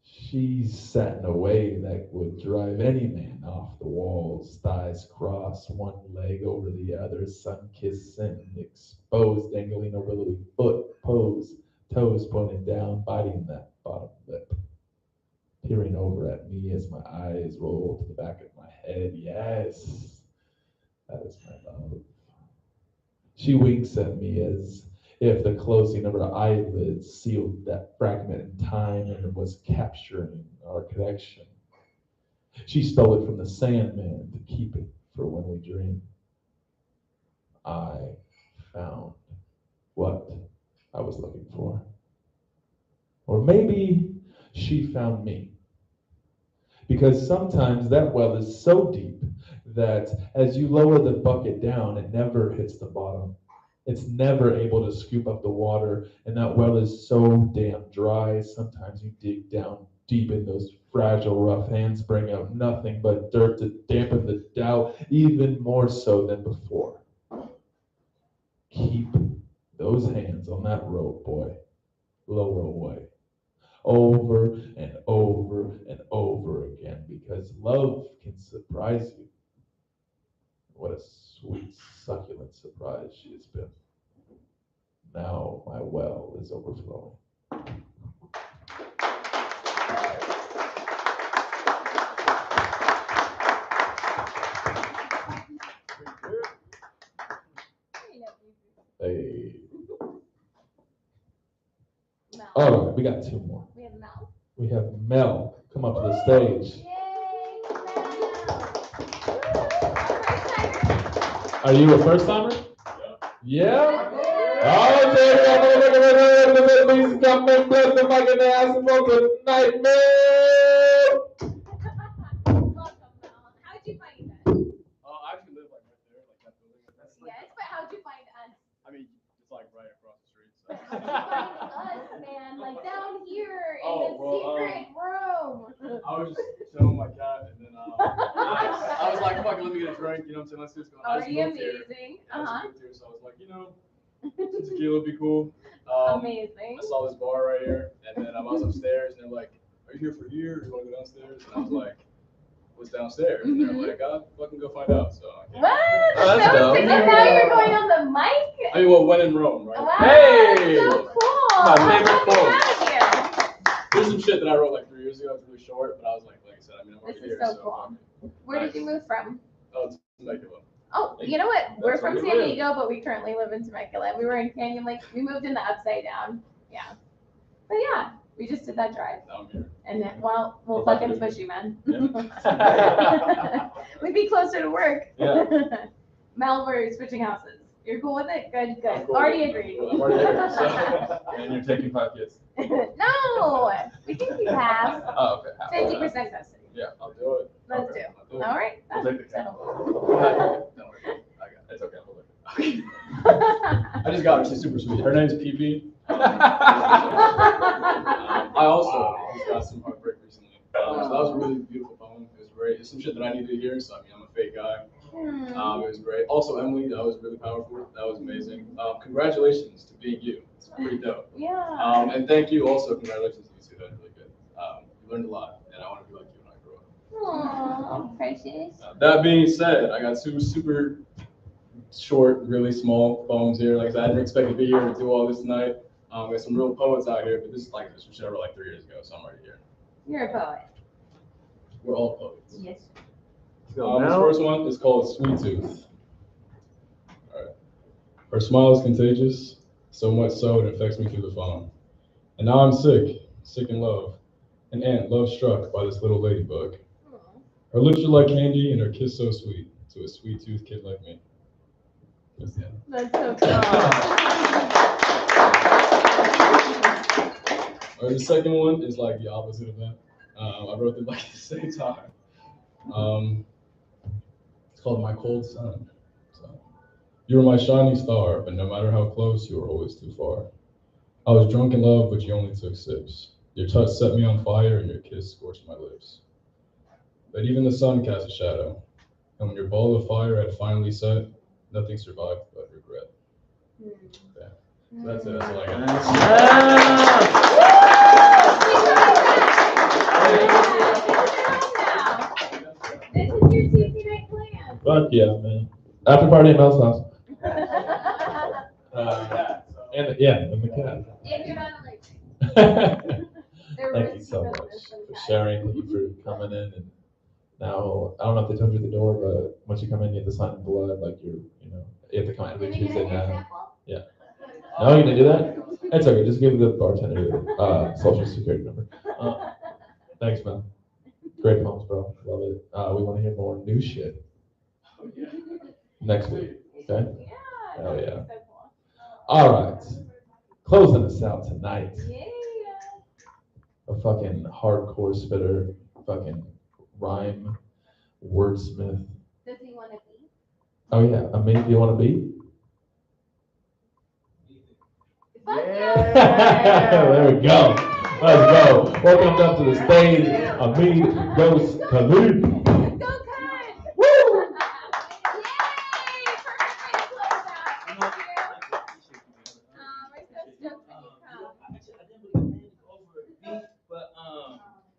She sat in a way that would drive any man off the walls, thighs crossed, one leg over the other, sun-kissed and exposed, dangling a willowy foot, pose, toes pointed down, biting that bottom lip. Peering over at me as my eyes roll to the back of my head. Yes, that is my love. She winks at me as if the closing of her eyelids sealed that fragment in time and was capturing our connection. She stole it from the Sandman to keep it for when we dream. I found what I was looking for. Or maybe she found me. Because sometimes that well is so deep that as you lower the bucket down, it never hits the bottom. It's never able to scoop up the water, and that well is so damn dry. Sometimes you dig down deep and those fragile, rough hands bring out nothing but dirt to dampen the doubt, even more so than before. Keep those hands on that rope, boy. Lower away. Over and over and over again, because love can surprise you. What a sweet, succulent surprise she has been. Now my well is overflowing. Hey. All right, we got two more. We have Mel. We have Mel. Come up to the stage. Are you a first timer? Yeah? Oh, please come and bless the mic and ask him for good night, man. How'd you find us? I actually live like right there, like that building. That's like, Yes, but how'd you find us? I mean, it's like right across the street. So. How'd you find us, man? Like down here in Oh, the well, secret room. I was just chilling with my cat, and then I was like, fuck it, let me get a drink, you know what I'm saying? Let's just go. I Are just you moved here. amazing? I just moved here, so I was like, some tequila would be cool. Amazing. I saw this bar right here, and then I was upstairs, and they're like, are you here for here, or you want to go downstairs? And I was like, what's downstairs? And they're like, fucking go find out. So I came. What? Oh, that's dope. And now you're going on the mic? I mean, well, when in Rome, right? Wow, Hey! that's so cool. My How favorite come you're quote. out here? There's some shit that I wrote like 3 years ago. It's really short, but I was like I said, I mean, I'm This already is here. so cool. Where Nice. did you move from? Oh, it's Temecula. Oh, you know what? We're That's from where San we live. Diego, but we currently live in Temecula. We were in Canyon Lake. We moved in the upside down. Yeah. But yeah, we just did that drive. Now I'm here. And then, well, we'll We're fucking about to push you, man. Yeah. We'd be closer to work. Yeah. Mel, we're switching houses. You're cool with it? Good, I'm good. cool Already with it. agreed. I'm already here. So. And you're taking 5 kids. No, we can keep half. Oh, okay. half. 50% custody. Yeah, I'll do it. Let's Okay, do. I'll do it. All right. We'll take the cat. Don't worry. I got it. It's okay. I'll look it. I just got her. She's super sweet. Her name's PP. I also just got some heartbreak recently. So that was a really beautiful poem. It was great. It's some shit that I needed to hear. So I mean, I'm a fake guy. It was great. Also, Emily, that was really powerful. That was amazing. Congratulations to being you. It's pretty dope. Yeah. And thank you also. Congratulations to you too. That's really good. You learned a lot, and I want to be like you when I grow up. Aww, precious. That being said, I got 2 super short, really small poems here. Like I said, I didn't expect to be here to do all this tonight. There's some real poets out here, but this is like this shit I wrote like 3 years ago, so I'm already here. You're a poet. We're all poets. Yes. This first one is called Sweet Tooth. All right. Her smile is contagious, so much so it infects me through the phone. And now I'm sick in love, an ant love struck by this little ladybug. Her lips are like candy and her kiss so sweet to a sweet tooth kid like me. That's the end. That's so cool. All right, the second one is like the opposite of that. I wrote them like at the same time. It's called My Cold Sun. So, you were my shining star, but no matter how close, you were always too far. I was drunk in love, but you only took sips. Your touch set me on fire, and your kiss scorched my lips. But even the sun cast a shadow, and when your ball of fire had finally set, nothing survived but regret. Okay. So that's it. That's all This is your Tuesday night plan. Fuck yeah, man. After party at Mel's house. And the cat. If you're not allergic. Thank you so much for sharing. Thank you for coming in. And now, I don't know if they told you at the door, but once you come in, you have to sign in blood. Like you have to come out every Tuesday now. Yeah. No, you didn't do that? It's okay. Just give the bartender your social security number. Thanks, man. Great poems, bro. Love it. We want to hear more new shit next week. Okay? Hell yeah. All right. Closing us out tonight. A fucking hardcore spitter, fucking rhyme, wordsmith. Does he want to be? Oh yeah, I mean, do you want to be? There we go. Let's go. Welcome up to the stage, Amit Ghost Khalid. Woo! But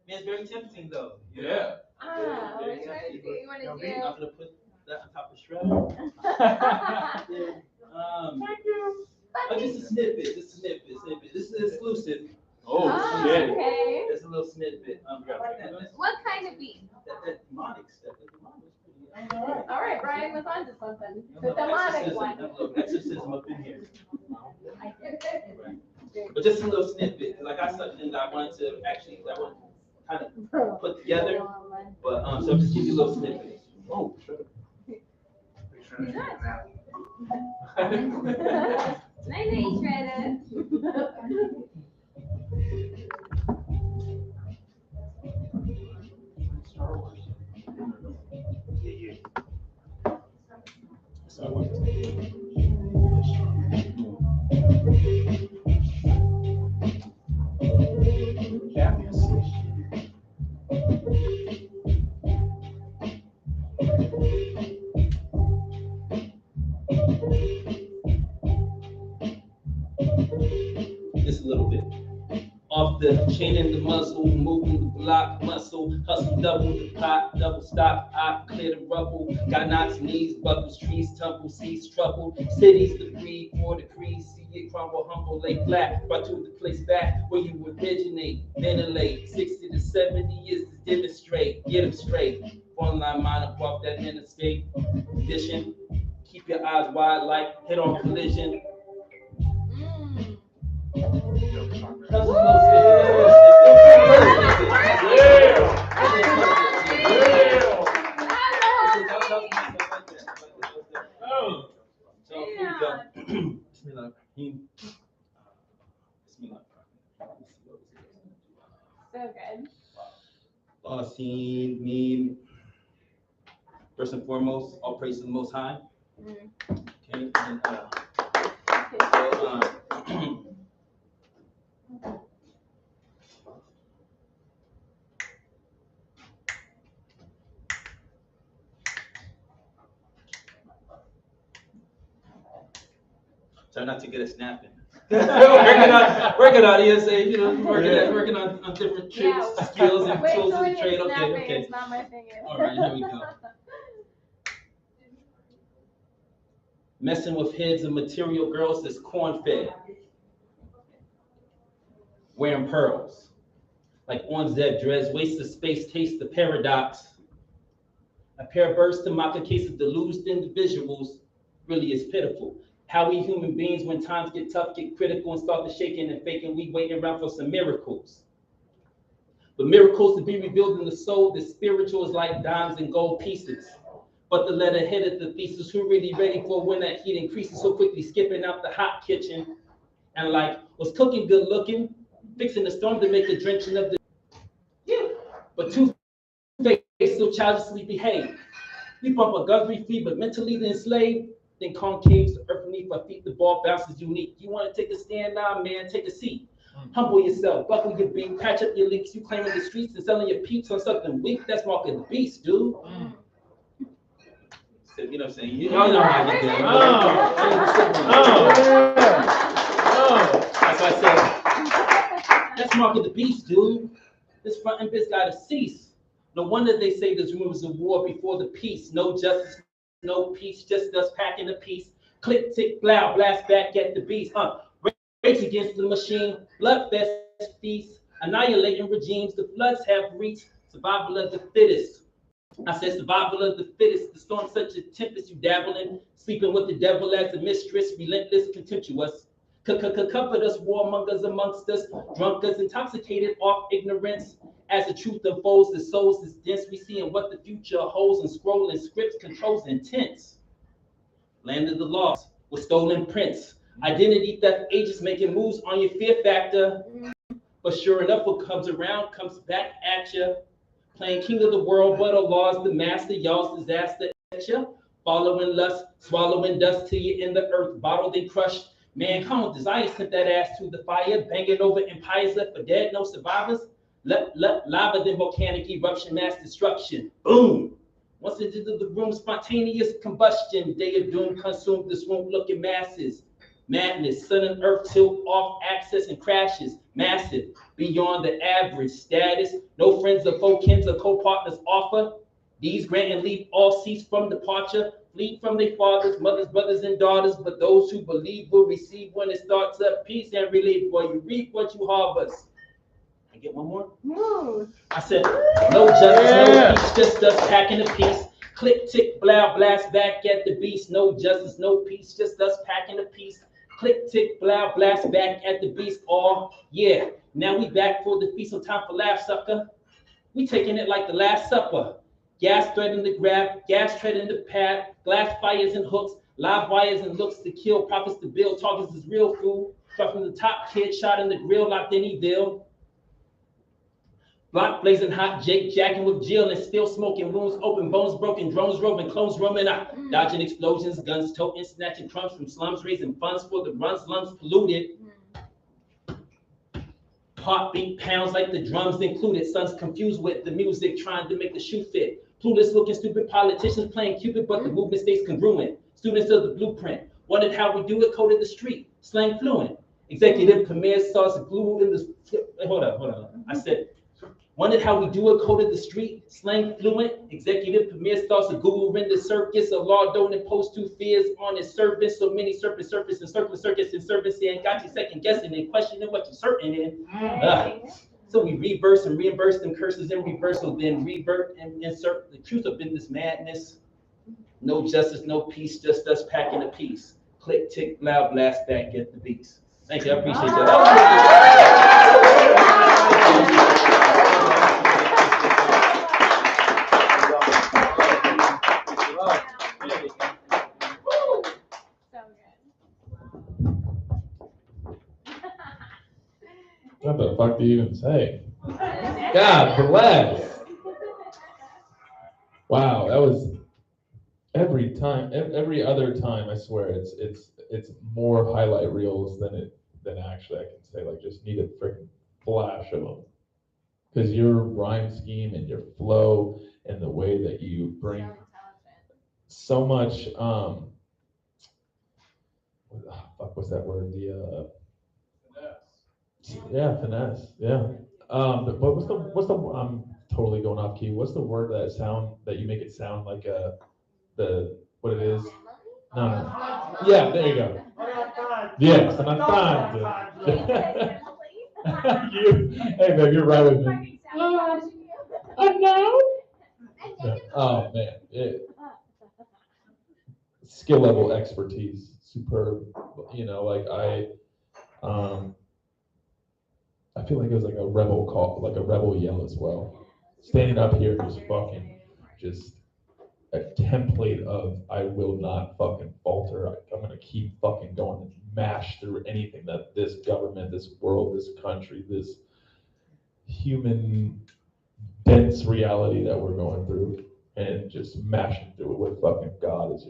man, it's very tempting though. Yeah. What you want to do? I'm gonna put that on top of strap. Just a snippet. This is exclusive. Oh, shit. Okay. Just a little snippet. What kind of beat? That demonic stuff. All right, Brian was on to something. The demonic one. Exorcism up in here. But just a little snippet, because I got something that I wanted to kind of put together. But so I'll just give you a little snippet. Oh, sure. Night night, Shredder. Just a little bit. Off the chain and the muzzle, moving the block muscle, hustle double the pot, double stop, I clear the rubble, got knocks, knees, buckles, trees, tumble, seas, trouble, cities to breathe, for the crease, see it crumble, humble, lay flat, brought to the place back where you originate, ventilate, 60 to 70 years to demonstrate, get them straight, one line mind up off that mental state, condition, keep your eyes wide like head on collision. So good. Seen me. First and foremost, all praise to the Most High. Okay, and, try not to get a snapping. working on ESA, you know, working on different tricks, skills, and tools of the trade. Okay. It's not my thing. All right, here we go. Messing with heads of material girls that's corn-fed. Wearing pearls. Like on Zeb dreads, waste of space, taste the paradox. A pair of birds to mock a case of deluged individuals really is pitiful. How we human beings, when times get tough, get critical and start to shaking and faking, we waiting around for some miracles. But miracles to be revealed in the soul, the spiritual is like dimes and gold pieces. But the letter head of the thesis, who really ready for when that heat increases so quickly, skipping out the hot kitchen. And like, was cooking good looking, fixing the storm to make the drenching of the, but two-faced still childishly behave. We bump our guns, we free, but mentally the enslaved. Then concaves, the earth beneath our feet, the ball bounces unique. You want to take a stand now, man, take a seat. Humble yourself, buckle your beat, patch up your leaks. You claiming the streets and selling your peeps on something weak. That's marking the beast, dude. So, you know what I'm saying? You know how to do it. That's what I said. That's marking the beast, dude. This front and biz gotta cease. No wonder they say there's rumors of war before the peace. No justice, no peace, just us packing a piece. Click, tick, blow, blast back at the beast. Rage against the machine, bloodfest feast, annihilating regimes. The floods have reached survival of the fittest. I said survival of the fittest. The storm such a tempest you dabble in, sleeping with the devil as a mistress, relentless, contemptuous. Covered us, warmongers amongst us, drunkards intoxicated off ignorance. As the truth unfolds, the souls is dense. We see in what the future holds, and scrolling scripts controls intents. Land of the lost with stolen prints. Identity theft agents making moves on your fear factor. But sure enough, what comes around comes back at you. Playing king of the world, but our laws the master. Y'all's disaster at you. Following lust, swallowing dust till you're in the earth, bottled and crushed. Mankind desire sent that ass to the fire, banging over empires left for dead, no survivors. Lava than volcanic eruption, mass destruction. Boom! Once into the room, spontaneous combustion. Day of doom consumed the swoon-looking masses. Madness, sun and earth tilt off axis and crashes. Massive, beyond the average status. No friends or foe kins or co-partners offer. These grant and leave all cease from departure. Flee from their fathers, mothers, brothers, and daughters. But those who believe will receive when it starts up. Peace and relief, for you reap what you harvest. I get one more? No. I said, no justice, no peace, just us packing a piece. Click, tick, blow, blast back at the beast. No justice, no peace, just us packing a piece. Click, tick, blow, blast back at the beast. Oh, yeah. Now we back for the feast. No time for laugh, sucker. We taking it like the Last Supper. Gas threading the grab, gas treading the path, glass fires and hooks, live wires and looks to kill, profits to build, targets is real food. Struck from the top, kid shot in the grill, locked in Eville. Block blazing hot, Jake jacking with Jill and still smoking, wounds open, bones broken, drones roving, clones roaming out, dodging explosions, guns toting, snatching crumbs from slums, raising funds for the runs, lungs polluted. Heartbeat pounds like the drums included, sons confused with the music, trying to make the shoe fit. Clueless looking stupid politicians playing Cupid, but the movement stays congruent. Students of the blueprint, wondered how we do it, coded the street, slang fluent. Executive premiere stars glue in the, hold on. I said, wondered how we do it, coded the street, slang fluent. Executive premiere stars a Google render circus, a law don't impose two fears on its servants. So many serpent surface and circle circus and servants and got you second guessing and questioning what you're certain in. So we reverse and reimburse them curses in reversal, then revert and insert the truth up in this madness. No justice, no peace, just us packing a piece. Click, tick, loud, blast back at the beats. Thank you, I appreciate What the fuck do you even say? God bless. Wow, that was every other time. I swear, it's more highlight reels than actually I can say. Like, just need a freaking flash of them, because your rhyme scheme and your flow and the way that you bring so much. What's that word? Finesse. Yeah. But what's the? I'm totally going off key. What's the word that you make it sound like what it is? No. Yeah, there you go. Yes, and I'm fine. Hey, babe, you're right with me. No. Oh man, skill level expertise, superb. You know, like I feel like it was like a rebel call, like a rebel yell as well. Standing up here, just a template of I will not fucking falter. I'm gonna keep fucking going and mash through anything that this government, this world, this country, this human dense reality that we're going through, and just mashing through it with fucking God as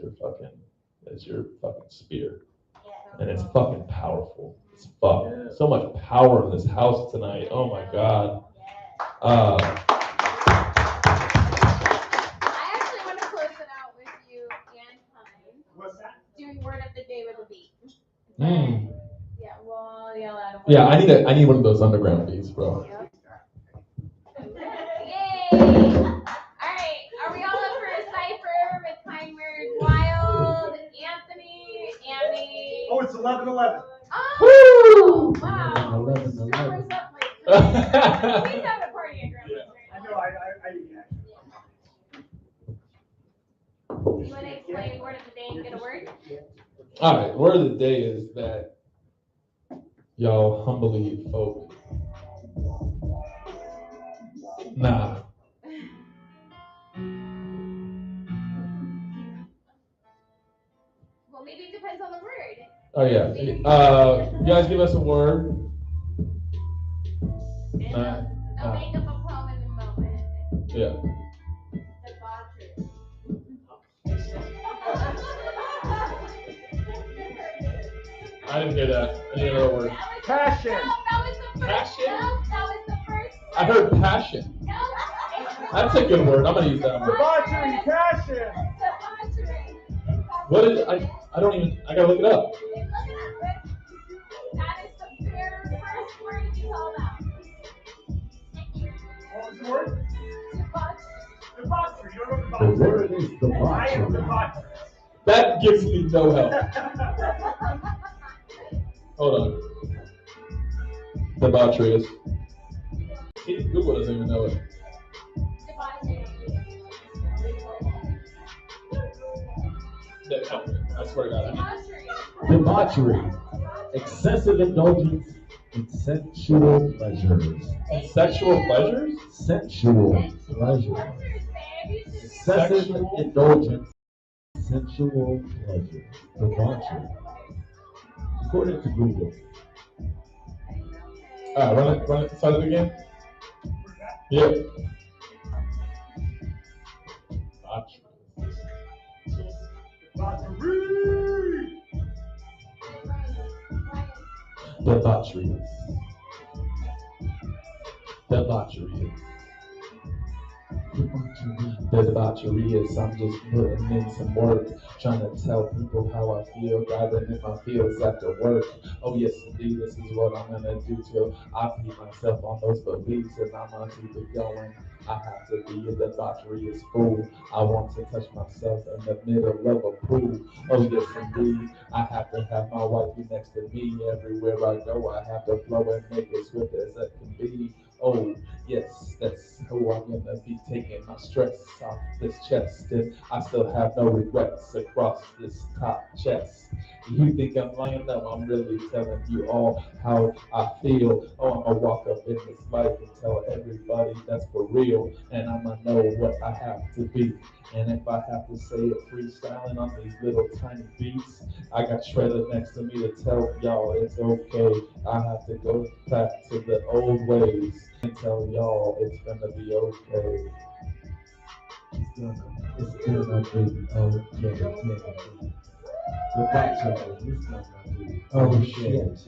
your fucking spear. And it's fucking powerful. It's so much power in this house tonight. Oh my God. I actually want to close it out with you and Pine. What's that? Doing word of the day with a beat. Yeah, we'll yell at him. Yeah, I need one of those underground beats, bro. Yay! Alright, are we all up for a cipher with Pine Word Wild, Anthony, Andy? Oh, it's 11:11. Oh! Wow. 11. Numbers up like crazy. We have a party at Grandma's. I know, I You want to explain word of the day and get a word? All right, word of the day is that y'all humbly folk. Nah. Well, maybe it depends on the word. Oh yeah. You guys give us a word. I'll make up a poem in a moment. Yeah. I didn't hear that. Any other word? Passion. No, that was the first. Passion? No, that was the first. I heard passion. No. That's a good word. I'm gonna use that one. Debauchery, passion. Debauchery. What is I don't even. I gotta look it up. That is the very first word to be called out. What was the word? Debauchery. Debauchery. You don't know The debauchery. word is I am debauchery. debauchery. That gives me no help. Hold on. Debauchery is. Google doesn't even know it. I swear to God. Debauchery. Excessive indulgence in sexual pleasures. Sexual pleasures? Sensual pleasures. excessive indulgence, sensual pleasure, debauchery. According to Google. All right, run it, start it again. Yep. Debauchery. Debauchery. The debauchery is I'm just putting in some work, trying to tell people how I feel, diving in my feels after work. Oh yes, indeed, this is what I'm gonna do till I beat myself on those beliefs, and I'm gonna keep it going. I have to be a debauchery is full. I want to touch myself in the middle of a pool. Oh yes, indeed, I have to have my wifey next to me everywhere I go. I have to flow and make it swift as it can be. Oh, yes, that's who I'm gonna be taking my stress off this chest, and I still have no regrets across this top chest. You think I'm lying? No, I'm really telling you all how I feel. Oh, I'ma walk up in this life and tell everybody that's for real, and I'ma know what I have to be. And if I have to say it freestyling on these little tiny beats, I got Shredder next to me to tell y'all it's okay. I have to go back to the old ways and tell y'all it's gonna be okay. It's gonna be okay. The bachelor, it's gonna be Oh shit.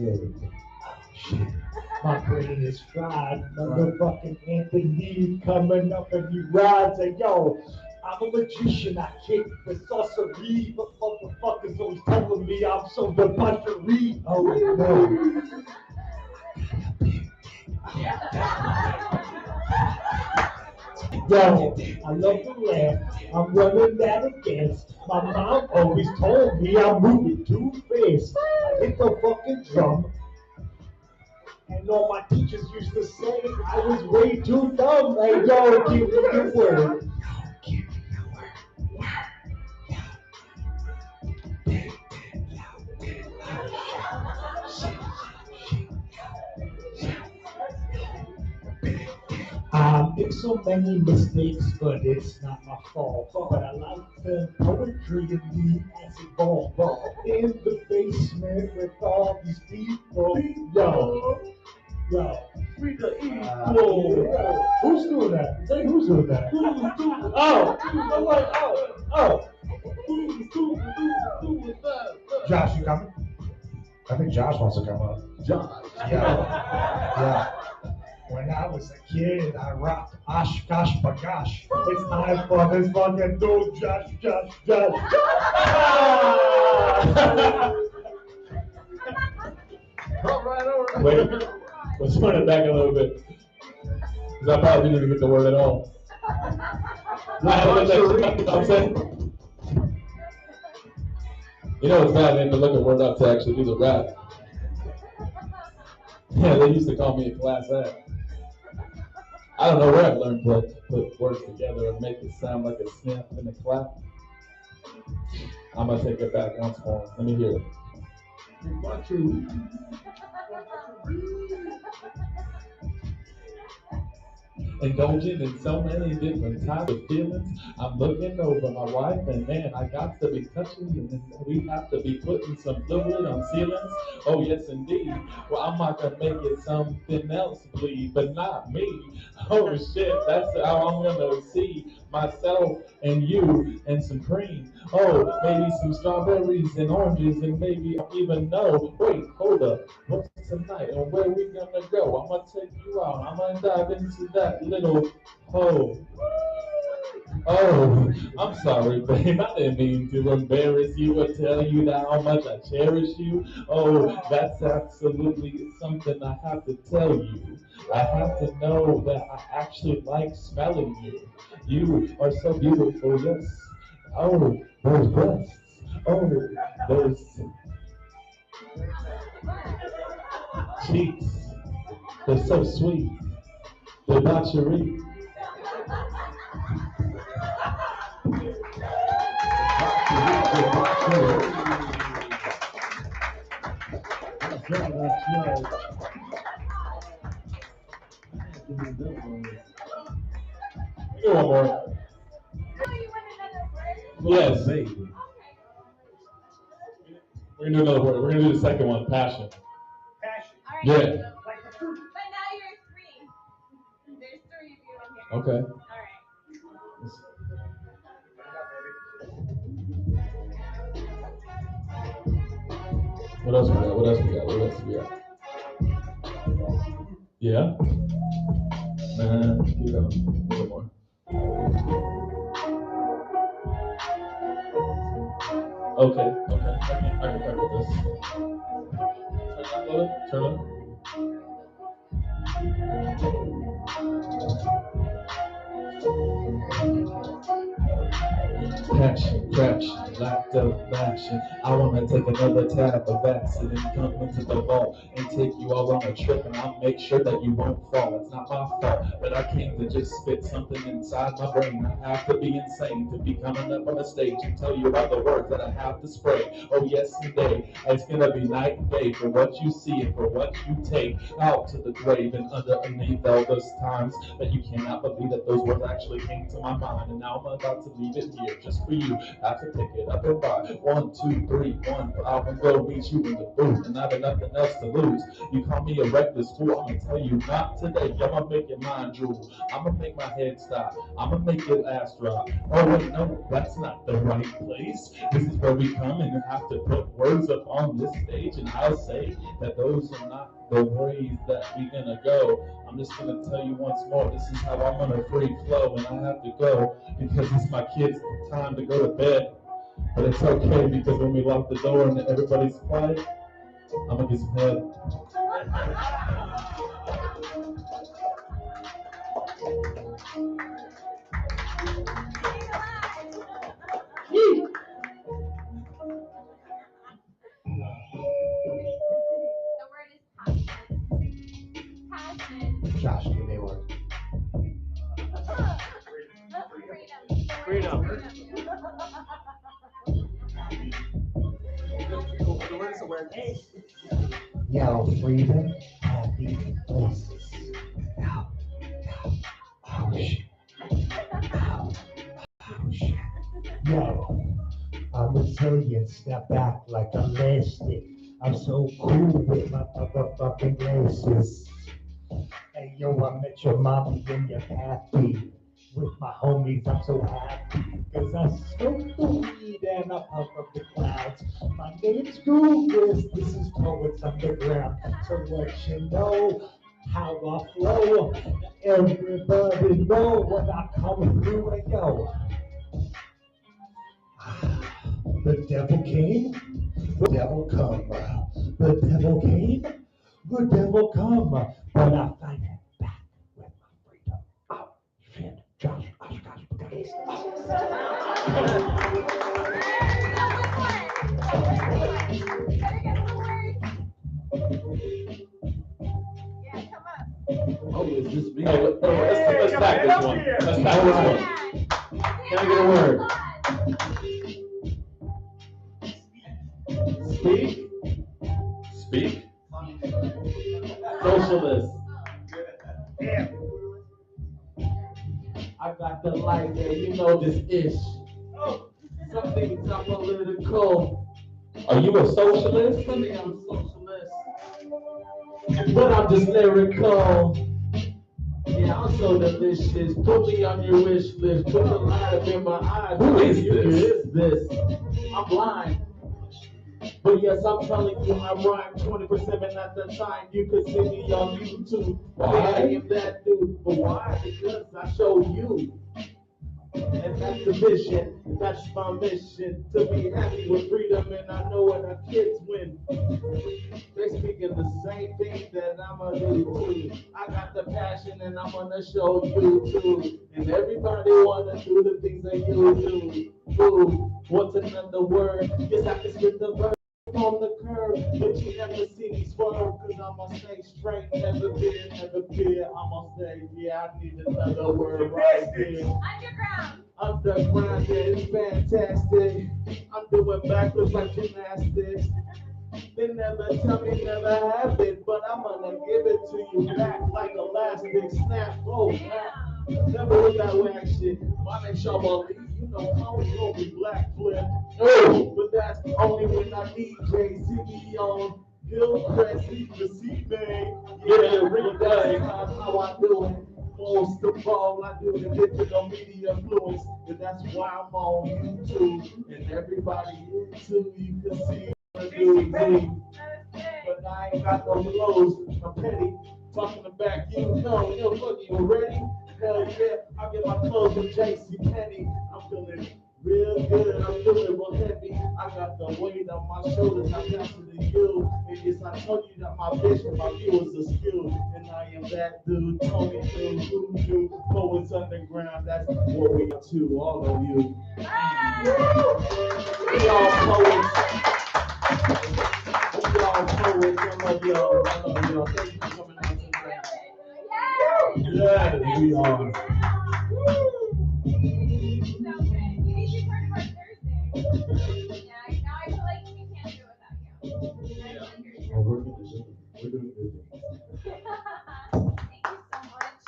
My brain is fried. Motherfucking Anthony coming up and he rides and yo, I'm a magician, I kick the sorcery, but motherfuckers always telling me I'm so debauchery. Oh no. Yo, I love to laugh. I'm running that against. My mom always told me I'm moving too fast. I hit the fucking drum. And all my teachers used to say I was way too dumb. Like, yo, give me the word. I make so many mistakes, but it's not my fault. But I like the poetry in the acid ball in the basement with all these people. Yo, we the equal. Who's doing that? Say who's doing that? Oh, I'm like, oh. Josh, you coming? I think Josh wants to come up. Josh. Yeah. When I was a kid, I rocked Oshkosh Bagosh. It's time for this fucking dude, Josh. All right. Wait, let's run it back a little bit. Because I probably didn't even get the word at all. I'm saying, you know, it's bad, man, to look at word up to actually do the rap. Yeah, they used to call me a class act. I don't know where I've learned to put words together and make it sound like a snap and a clap. I'm gonna take it back once more. Let me hear it. Indulging in so many different types of feelings. I'm looking over my wife and man, I got to be touching and we have to be putting some fluid on ceilings. Oh yes indeed. Well, I'm not gonna make it something else bleed, but not me. Oh shit, that's how I'm gonna see myself and you and some cream. Oh, maybe some strawberries and oranges and maybe I even know. Wait, hold up. What's tonight and where we gonna go? I'm gonna take you out. I'm gonna dive into that little hole. Oh, I'm sorry, babe. I didn't mean to embarrass you or tell you that how much I cherish you. Oh, that's absolutely something I have to tell you. I have to know that I actually like smelling you. You are so beautiful, yes. Oh, those breasts. Oh, those cheeks. They're so sweet. Debauchery. One more. We're gonna do another word. We're gonna do the second one, passion. Passion. All right. Yeah. Like the fruit. But now you're three. There's three of you in here. Okay. All right. What else we got? What else we got? What else we got? Yeah. Keep going. A little more. Okay. I can crack with this. Turn up. Passion, fraction, lack of action. I wanna take another tab of acid and come into the vault and take you all on a trip, and I'll make sure that you won't fall. It's not my fault, but I came to just spit something inside my brain. I have to be insane to be coming up on the stage and tell you about the words that I have to spray. Oh yes, indeed, it's gonna be night and day for what you see and for what you take out to the grave and underneath all those times that you cannot believe that those words actually came to my mind. And now I'm about to leave it here just for you. I have to pick it up and buy 1, 2, 3, 1. I will go meet you in the booth, and I have nothing else to lose. You call me a reckless fool, I'm gonna tell you not today. I'm gonna make your mind drool. I'm gonna make my head stop. I'm gonna make your ass drop. Oh wait, no, that's not the right place. This is where we come and have to put words up on this stage, and I'll say that those are not the ways that we're gonna go. I'm just gonna tell you once more, this is how I'm gonna free flow, and I have to go because it's my kids' time to go to bed. But it's okay because when we lock the door and everybody's quiet, I'm gonna get some head. The word is passion. Josh, give me one. Freedom. The word is awareness. Yo, freedom, happy places. Now, oh shit. Oh shit. Yo, I'ma tell you, step back like a elastic. I'm so cool with my motherfucking glasses. Hey yo, I met your mommy and your pappy. With my homies, I'm so happy. Cause I smoke the weed and I pump up the clouds. My name's Google, this is Poets Underground. So what you know, how I flow. Everybody know when I come through and yo. The devil came, the devil come. The devil came, the devil come. But I fight it back with my freedom. Oh, shit. Josh, guys. Oh, is this me? Let's back this one. Let's back this one. Can I get a word? Speak. Speak. Socialist. I got the light there, you know this ish. Some things I'm political. Are you a socialist? Some things I'm socialist. But I'm just lyrical. Yeah, I'm so delicious. Put me on your wish list. Put the light up in my eyes. Who is Who this? is this? I'm blind. But yes, I'm telling you, I rhyme 24/7 at the time. You could see me on YouTube. Why? Yeah, I am that dude. But why? Because I show you. And that's the vision, that's my mission, to be happy with freedom, and I know when our kids win. They're speaking the same thing that I'm gonna do too. I got the passion and I'm gonna show you too. And everybody wanna do the things that you do. Ooh, what's another word? Yes, I can spit the verse on the curve, but you never see me swerve, cause I'm gonna stay straight, never fear, I'm gonna stay, yeah, I need another word right here. Underground, yeah, it's fantastic. I'm doing backwards like gymnastics. They never tell me never have it, but I'm gonna give it to you back like elastic snap. Oh, never with that whack shit. My name's Shaw Lee, you know, I'm always gonna be black flip. Oh, but that's only when I DJ, see me on Hillcrest, see the sea man. Yeah, really that's how I do it. Most of all, I do to get to the media influence, and that's why I'm on YouTube. And everybody YouTube, you can see what I do me. But I ain't got no clothes. I'm petty. Talking about you know, yo, look, you ready? Hell yeah, I get my clothes from JC Penney. I'm feeling real good, I'm feeling real heavy. I got the weight on my shoulders, I pass it to you. And yes, I told you that my vision, my view is a skill. And I am that dude, Tony Dude, who knew Poets Underground, that's what we to all of you. We all poets. We all poets, I love y'all, I love y'all. Thank you for coming out tonight. Yes, we are. Oh, we're doing good things. Thank you so much.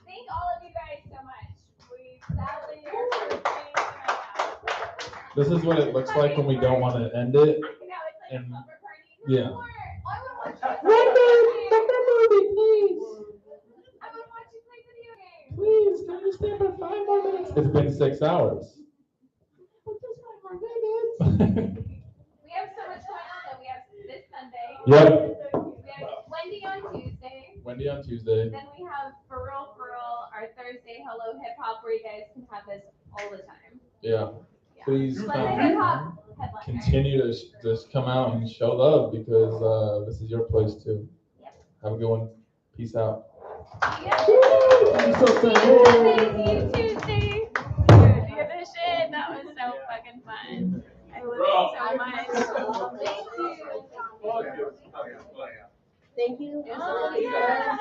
Thank all of you guys so much. We sadly are. This is what it looks like when we don't want to end it. And yeah. Please, can you stay for 5 more minutes? It's been 6 hours. We have so much going on though. We have this Sunday. Yep. We have Wendy on Tuesday. Wendy on Tuesday. Then we have For Real, our Thursday Hello Hip Hop, where you guys can have this all the time. Yeah. Please Let the hip hop headliner. continue to just come out and show love because this is your place too. Have a good one. Peace out. See you Tuesday. You're the shit. That was so fucking fun. I love you so much. Thank you. Thank you. Oh, yeah.